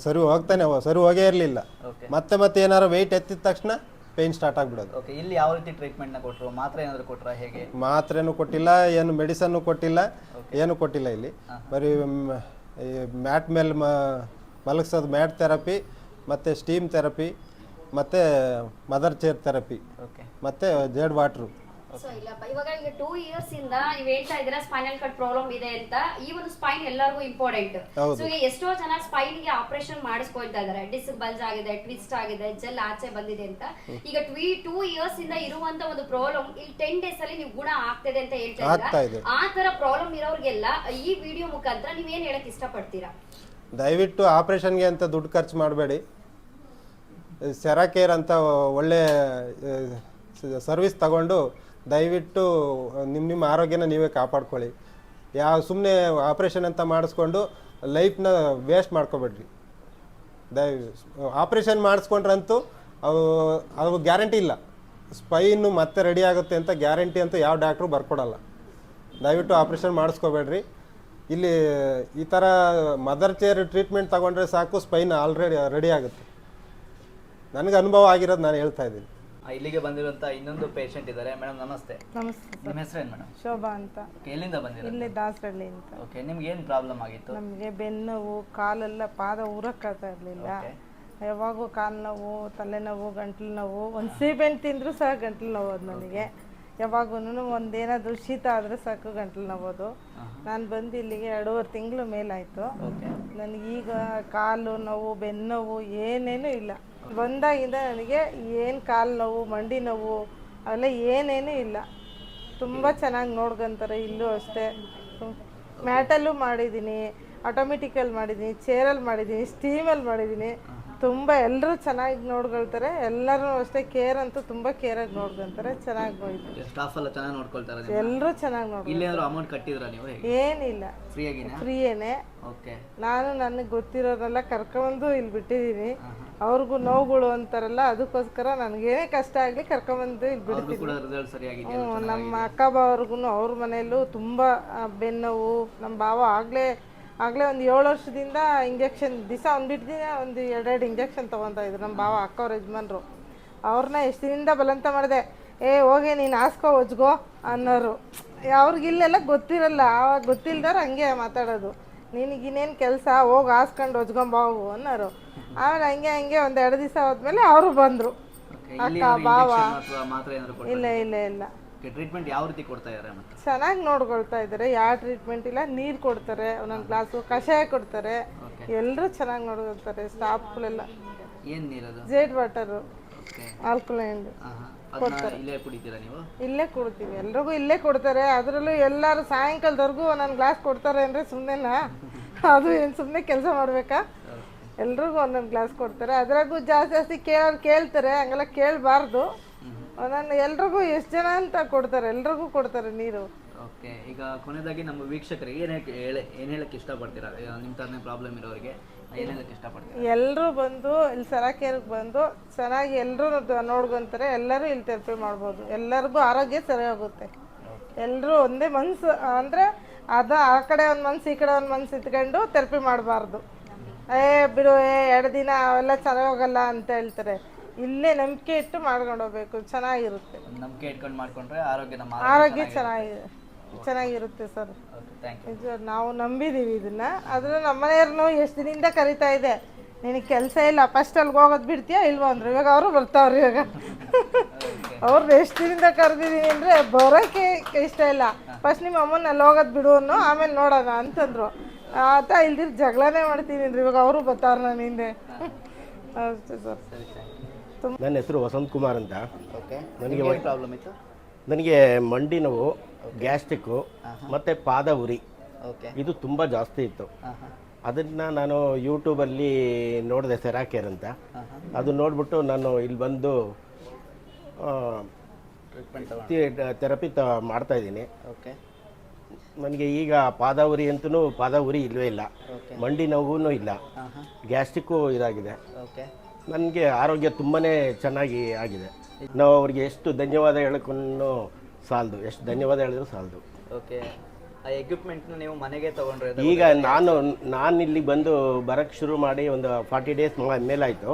ಸರಿ ಹೋಗೇ ಇರಲಿಲ್ಲ. ಮತ್ತೆ ಏನಾರು ವೆಯ್ಟ್ ಎತ್ತಿದ ತಕ್ಷಣ ಪೇನ್ ಸ್ಟಾರ್ಟ್ ಆಗ್ಬಿಡೋದು. ಓಕೆ, ಇಲ್ಲಿ ಯಾವ ರೀತಿ ಟ್ರೀಟ್ಮೆಂಟ್ನ ಕೊಟ್ಟರು? ಮಾತ್ರೆ ಏನಾದರೂ ಕೊಟ್ಟರಾ? ಹೇಗೆ? ಮಾತ್ರೆನೂ ಕೊಟ್ಟಿಲ್ಲ, ಏನು ಮೆಡಿಸನ್ನು ಕೊಟ್ಟಿಲ್ಲ, ಏನು ಕೊಟ್ಟಿಲ್ಲ. ಇಲ್ಲಿ ಬರೀ ಮ್ಯಾಟ್ ಮೇಲೆ ಮಲಗಿಸೋದು, ಮ್ಯಾಟ್ ಥೆರಪಿ, ಮತ್ತು ಸ್ಟೀಮ್ ಥೆರಪಿ, ಮತ್ತು ಮದರ್ ಚೇರ್ ಥೆರಪಿ, ಮತ್ತು ಜೇಡ್ ವಾಟ್ರು. ಸೊ ಇಲ್ಲಪ್ಪ, ಇವಾಗ ಈಗ 2 years ಇಂದ ನೀವು ಹೇಳ್ತಾ ಇದ್ದೀರಾ ಸ್ಪೈನಲ್ ಕಟ್ ಪ್ರಾಬ್ಲಮ್ ಇದೆ ಅಂತ. ಈ ಒಂದು ಸ್ಪೈನ್ ಎಲ್ಲರಿಗೂ ಇಂಪಾರ್ಟೆಂಟ್. ಸೊ ಈಗ ಎಷ್ಟೋ ಜನ ಸ್ಪೈನ್ ಗೆ ಆಪರೇಷನ್ ಮಾಡಿಸ್ಕೊಳ್ತಾ ಇದಾರೆ. ಡಿಸ್ಕ್ ಬಲ್ಜ್ ಆಗಿದೆ, ಟ್ವಿಸ್ಟ್ ಆಗಿದೆ, ಜೆಲ್ ಆಚೆ ಬಂದಿದೆ ಅಂತ. ಈಗ 2 years ಇಂದ ಇರುವಂತ ಒಂದು ಪ್ರಾಬ್ಲಮ್ ಇಲ್ಲಿ 10 days ಅಲ್ಲಿ ನೀವು ಗುಣ ಆಗ್ತಿದೆ ಅಂತ ಹೇಳ್ತಾ ಇದ್ದೀರಾ. ಆ ತರ ಪ್ರಾಬ್ಲಮ್ ಇರೋರಿಗೆಲ್ಲ ಈ ವಿಡಿಯೋ ಮುಖಾಂತರ ನೀವ್ ಏನ್ ಹೇಳಕ್ ಇಷ್ಟಪಡ್ತೀರಾ? ದಯವಿಟ್ಟು ಆಪರೇಷನ್ಗೆ ಅಂತ ದುಡ್ಡು ಖರ್ಚು ಮಾಡಬೇಡಿ. ಸೆರಾಕೇರ್ ಅಂತ ಒಳ್ಳೆ ಸರ್ವಿಸ್ ತಗೊಂಡು ದಯವಿಟ್ಟು ನಿಮ್ಮ ಆರೋಗ್ಯನ ನೀವೇ ಕಾಪಾಡ್ಕೊಳ್ಳಿ. ಸುಮ್ಮನೆ ಆಪ್ರೇಷನ್ ಅಂತ ಮಾಡಿಸ್ಕೊಂಡು ಲೈಫ್ನ ವೇಸ್ಟ್ ಮಾಡ್ಕೊಬೇಡ್ರಿ. ಆಪ್ರೇಷನ್ ಮಾಡಿಸ್ಕೊಂಡ್ರಂತೂ ಅದು ಗ್ಯಾರಂಟಿ ಇಲ್ಲ, ಸ್ಪೈನು ಮತ್ತೆ ರೆಡಿ ಆಗುತ್ತೆ ಅಂತ ಗ್ಯಾರಂಟಿ ಅಂತೂ ಯಾವ ಡಾಕ್ಟ್ರು ಬರ್ಕೊಡಲ್ಲ. ದಯವಿಟ್ಟು ಆಪ್ರೇಷನ್ ಮಾಡಿಸ್ಕೋಬೇಡ್ರಿ. ಇಲ್ಲಿ ಈ ಥರ ಮದರ್ ಚೇರ್ ಟ್ರೀಟ್ಮೆಂಟ್ ತಗೊಂಡ್ರೆ ಸಾಕು, ಸ್ಪೈನ್ ಆಲ್ರೆಡಿ ರೆಡಿ ಆಗುತ್ತೆ. ನನಗೆ ಅನುಭವ ಆಗಿರೋದು ನಾನು ಹೇಳ್ತಾ ಇದ್ದೀನಿ. ಇಲ್ಲಿಗೆ ಬಂದಿರುವಂತ ಇನ್ನೊಂದು ಪೇಷಂಟ್ ಇದ್ದಾರೆ. ಮೇಡಮ್ ನಮಸ್ತೆ. ನಮಸ್ತೆ. ನಿಮ್ಮ ಹೆಸರೇನು ಮೇಡಮ್? ಶೋಭಾ ಅಂತ. ಎಲ್ಲಿಂದ ಬಂದಿರೋದು? ಇಲ್ಲಿ ದಾಸರಳ್ಳಿ ಅಂತ. ಓಕೆ, ನಿಮ್ಗೆ ಏನು ಪ್ರಾಬ್ಲಮ್ ಆಗಿತ್ತು? ನಮಗೆ ಬೆನ್ನೋವು, ಕಾಲೆಲ್ಲ ಪಾದ ಊರಕ್ಕಾಗ್ತಾ ಇರಲಿಲ್ಲ. ಯಾವಾಗೂ ಕಾಲು ನೋವು, ತಲೆನೋವು, ಗಂಟ್ಲು ನೋವು. ಒಂದು ಸೀಬೆಣ್ಣೆ ತಿಂದರೂ ಸಹ ಗಂಟ್ಲು ನೋವೋದು ನನಗೆ. ಯಾವಾಗೂ ಒಂದೇನಾದರೂ ಶೀತ ಆದರೆ ಸಾಕು ಗಂಟ್ಲು ನೋವೋದು. ನಾನು ಬಂದು ಇಲ್ಲಿಗೆ 2.5 ತಿಂಗಳು ಮೇಲಾಯಿತು. ನನಗೀಗ ಕಾಲು ನೋವು, ಬೆನ್ನೋವು ಏನೇನೂ ಇಲ್ಲ. ಬಂದಾಗಿಂದ ನನಗೆ ಏನು ಕಾಲು ನೋವು, ಮಂಡಿ ನೋವು ಅವೆಲ್ಲ ಏನೇನೂ ಇಲ್ಲ. ತುಂಬ ಚೆನ್ನಾಗಿ ನೋಡ್ಕೊಂತಾರೆ. ಇಲ್ಲೂ ಅಷ್ಟೇ, ಮ್ಯಾಟಲ್ಲೂ ಮಾಡಿದ್ದೀನಿ, ಆಟೋಮೆಟಿಕಲ್ಲಿ ಮಾಡಿದ್ದೀನಿ, ಚೇರಲ್ಲಿ ಮಾಡಿದ್ದೀನಿ, ಸ್ಟೀಮಲ್ಲಿ ಮಾಡಿದ್ದೀನಿ. ತುಂಬ ಎಲ್ಲರೂ ಚೆನ್ನಾಗಿ ನೋಡ್ಕೊಳ್ತಾರೆ. ಎಲ್ಲರೂ ಅಷ್ಟೇ, ಕೇರ್ ಅಂತೂ ತುಂಬ ಕೇರಾಗಿ ನೋಡ್ಕೊಂತಾರೆ. ಚೆನ್ನಾಗಿ ಹೋಯ್ತು. ಸ್ಟಾಫ್ ಎಲ್ಲ ಚೆನ್ನಾಗಿ ನೋಡ್ಕೊಳ್ತಾರೆ. ಎಲ್ಲರೂ ಚೆನ್ನಾಗಿ ನೋಡ್ತಾರೆ. ಇಲ್ಲಿ ಏನಾದರೂ ಅಮೌಂಟ್ ಕಟ್ಟಿದ್ರಾ ನೀವು? ಏನಿಲ್ಲ, ಫ್ರೀಯೇನೆ. ಓಕೆ, ನಾನು ನನಗೆ ಗೊತ್ತಿರೋರೆಲ್ಲ ಕರ್ಕೊಂಬಂದು ಇಲ್ಲಿ ಬಿಟ್ಟಿದ್ದೀನಿ. ಅವ್ರಿಗೂ ನೋವುಗಳು ಅಂತಾರಲ್ಲ, ಅದಕ್ಕೋಸ್ಕರ ನನಗೇನೇ ಕಷ್ಟ ಆಗಲಿ ಕರ್ಕೊಂಬಂದು ಇಲ್ಲಿ ಬಿಡ್ತೀನಿ. ನಮ್ಮ ಅಕ್ಕ ಬಾವ್ರಿಗೂ ಅವ್ರ ಮನೆಯಲ್ಲೂ ತುಂಬ ಬೆನ್ನೋವು. ನಮ್ಮ ಭಾವ ಆಗಲೇ ಒಂದು 7 ವರ್ಷದಿಂದ ಇಂಜೆಕ್ಷನ್ ದಿವಸ ಒಂದು 2 ಇಂಜೆಕ್ಷನ್ ತೊಗೊತಾ ಇದ್ರು. ನಮ್ಮ ಭಾವ ಅಕ್ಕವ್ರ ಯಜಮಾನ್ರು ಅವ್ರನ್ನ ಎಷ್ಟು ದಿನದಿಂದ ಬಲಂತ ಮಾಡಿದೆ, ಹೋಗಿ ನೀನು ಹಾಸ್ಕೋ ಹೊಜ್ಗೋ ಅನ್ನೋರು. ಅವ್ರಿಗಿಲ್ಲೆಲ್ಲ ಗೊತ್ತಿರಲ್ಲ, ಆವಾಗ ಗೊತ್ತಿಲ್ದವ್ರು ಹಂಗೆ ಮಾತಾಡೋದು. ನಿನಗಿನ್ನೇನು ಕೆಲಸ, ಹೋಗಿ ಹಾಸ್ಕೊಂಡು ಹೊಜ್ಕೊಂಬಾವು ಅನ್ನೋರು. ಆಮೇಲೆ ಹಂಗೆ ಒಂದು 2 ದಿವಸ ಹೋದ್ಮೇಲೆ ಅವರು ಬಂದರು, ಅಕ್ಕ ಭಾವ. ಇಲ್ಲ ಟ್ರೀಟ್ಮೆಂಟ್ ಯಾವ ರೀತಿ ಕೊಡ್ತಾ ಇದ್ದಾರೆ? ಚೆನ್ನಾಗಿ ನೋಡ್ಕೊಳ್ತಾ ಇದ್ದಾರೆ. ಯಾವ ಟ್ರೀಟ್ಮೆಂಟ್ ಇಲ್ಲ. ನೀರು ಕೊಡ್ತಾರೆ, ಒಂದೊಂದು ಗ್ಲಾಸು ಕಷಾಯ ಕೊಡ್ತಾರೆ. ಎಲ್ಲರೂ ಚೆನ್ನಾಗಿ ನೋಡ್ಕೊಳ್ತಾರೆ ಸ್ಟಾಫ್ಗಳೆಲ್ಲ. ಏನು ನೀರದು? ಜೇಡ್ ವಾಟರು, ಆಲ್ಕಲೈನ್ ಕೊಡ್ತಾರೆ. ಇಲ್ಲೇ ಕೊಡ್ತೀವಿ, ಎಲ್ರಿಗೂ ಇಲ್ಲೇ ಕೊಡ್ತಾರೆ. ಅದರಲ್ಲೂ ಎಲ್ಲರೂ ಸಾಯಂಕಾಲದವರೆಗೂ ಒಂದೊಂದು ಗ್ಲಾಸ್ ಕೊಡ್ತಾರೆ ಅಂದರೆ ಸುಮ್ಮನೆನಾ? ಅದು ಏನು ಸುಮ್ಮನೆ ಕೆಲಸ ಮಾಡಬೇಕಾ? ಎಲ್ರಿಗೂ ಒಂದೊಂದು ಗ್ಲಾಸ್ ಕೊಡ್ತಾರೆ. ಅದ್ರಾಗೂ ಜಾಸ್ತಿ ಕೇಳ್ತಾರೆ, ಹಂಗೆಲ್ಲ ಕೇಳಬಾರ್ದು. ನಾನು ಎಲ್ರಿಗೂ ಎಷ್ಟು ಜನ ಅಂತ ಕೊಡ್ತಾರೆ, ಎಲ್ರಿಗೂ ಕೊಡ್ತಾರೆ ನೀರು. ಓಕೆ, ಈಗ ಕೊನೆಯದಾಗಿ ನಮ್ಮ ವೀಕ್ಷಕರಿಗೆ ಏನು ಹೇಳಕ್ಕೆ ಇಷ್ಟಪಡ್ತೀರಾ? ನಿಮ್ಮ ಥರನೇ ಪ್ರಾಬ್ಲಮ್ ಇರೋರಿಗೆ ಏನು ಹೇಳಕ್ಕೆ ಇಷ್ಟಪಡ್ತೀರಾ? ಎಲ್ಲರೂ ಬಂದು ಇಲ್ಲಿ ಸರಾಕೇರಿಗೆ ಬಂದು ಚೆನ್ನಾಗಿ ಎಲ್ಲರೂ ನೋಡ್ಕೊಂತಾರೆ. ಎಲ್ಲರೂ ಇಲ್ಲಿ ಥೆರಪಿ ಮಾಡ್ಬೋದು. ಎಲ್ಲರಿಗೂ ಆರೋಗ್ಯ ಸರಿ ಹೋಗುತ್ತೆ. ಎಲ್ಲರೂ ಒಂದೇ ಮನಸ್ಸು ಅಂದರೆ ಆ ಕಡೆ ಒಂದು ಮನಸ್ಸು, ಈ ಕಡೆ ಒಂದು ಮನಸ್ಸು ಇಟ್ಕೊಂಡು ಥೆರಪಿ ಮಾಡಬಾರ್ದು. ಬಿಡು 2 ದಿನ ಅವೆಲ್ಲ ಚೆನ್ನಾಗಿ ಹೋಗಲ್ಲ ಅಂತ ಹೇಳ್ತಾರೆ. ಇಲ್ಲೇ ನಂಬಿಕೆ ಇಟ್ಟು ಮಾಡ್ಕೊಂಡು ಹೋಗ್ಬೇಕು, ಚೆನ್ನಾಗಿರುತ್ತೆ. ನಂಬಿಕೆ ಇಟ್ಕೊಂಡು ಮಾಡ್ಕೊಂಡ್ರೆ ಆರೋಗ್ಯ ಚೆನ್ನಾಗಿರುತ್ತೆ ಸರ್. ನಾವು ನಂಬಿದೀವಿ ಇದನ್ನ. ಆದ್ರೆ ನಮ್ಮನೆಯವ್ರನ್ನು ಎಷ್ಟು ದಿನದಿಂದ ಕರಿತಾ ಇದೆ, ನಿನಗೆ ಕೆಲಸ ಇಲ್ಲ, ಫಸ್ಟ್ ಅಲ್ಲಿಗೆ ಹೋಗೋದು ಬಿಡ್ತೀಯಾ ಇಲ್ವಾ ಅಂದ್ರು. ಇವಾಗ ಅವರು ಬರ್ತಾವ್ರಿ. ಇವಾಗ ಅವ್ರನ್ನ ಎಷ್ಟು ದಿನದಿಂದ ಕರೆದಿದ್ದೀನಿ ಅಂದರೆ ಬರೋಕ್ಕೆ ಇಷ್ಟ ಇಲ್ಲ. ಫಸ್ಟ್ ನಿಮ್ಮ ಅಮ್ಮನ ಅಲ್ಲಿ ಹೋಗೋದು ಬಿಡು ಅನ್ನೋ, ಆಮೇಲೆ ನೋಡೋಣ ಅಂತಂದ್ರು. ಆತ ಇಲ್ದಿರ ಜಗಳನೇ ಮಾಡ್ತೀನಿ ಇವಾಗ ಅವರು ಬರ್ತಾರ ನಾನು ಹಿಂದೆ ಅಷ್ಟೇ ಸರ್. ನನ್ನ ಹೆಸರು ವಸಂತ್ ಕುಮಾರ್ ಅಂತ. ಓಕೆ ನನಗೆ ಪ್ರಾಬ್ಲಮ್ ಇತ್ತು? ನನಗೆ ಮಂಡಿ ನೋವು, ಗ್ಯಾಸ್ಟ್ರಿಕ್ಕು ಮತ್ತು ಪಾದ ಉರಿ ಓಕೆ ಇದು ತುಂಬ ಜಾಸ್ತಿ ಇತ್ತು. ಅದನ್ನು ನಾನು ಯೂಟ್ಯೂಬಲ್ಲಿ ನೋಡಿದೆ ಸೆರಾಕೇರ್ ಅಂತ. ಅದು ನೋಡಿಬಿಟ್ಟು ನಾನು ಇಲ್ಲಿ ಬಂದು ಥೆರಪಿ ಮಾಡ್ತಾಯಿದ್ದೀನಿ. ಓಕೆ ನನಗೆ ಈಗ ಪಾದ ಉರಿ ಅಂತೂ ಪಾದ ಉರಿ ಇಲ್ಲವೇ ಇಲ್ಲ, ಮಂಡಿ ನೋವೂ ಇಲ್ಲ, ಗ್ಯಾಸ್ಟ್ರಿಕ್ಕು ಇದಾಗಿದೆ. ಓಕೆ ನನಗೆ ಆರೋಗ್ಯ ತುಂಬಾ ಚೆನ್ನಾಗಿ ಆಗಿದೆ. ನಾವು ಅವ್ರಿಗೆ ಎಷ್ಟು ಧನ್ಯವಾದ ಹೇಳೋಕ್ಕೂ ಸಾಲದು, ಎಷ್ಟು ಧನ್ಯವಾದ ಹೇಳಿದ್ರು ಸಾಲದು. ಓಕೆ ಆ ಎಕ್ವಿಪ್ಮೆಂಟ್ನ ನೀವು ಮನೆಗೆ ತೊಗೊಂಡ್ರೆ? ಈಗ ನಾನು ಇಲ್ಲಿ ಬಂದು ಬರೋಕ್ಕೆ ಶುರು ಮಾಡಿ ಒಂದು 40 ಡೇಸ್ ಮೇಲಾಯಿತು.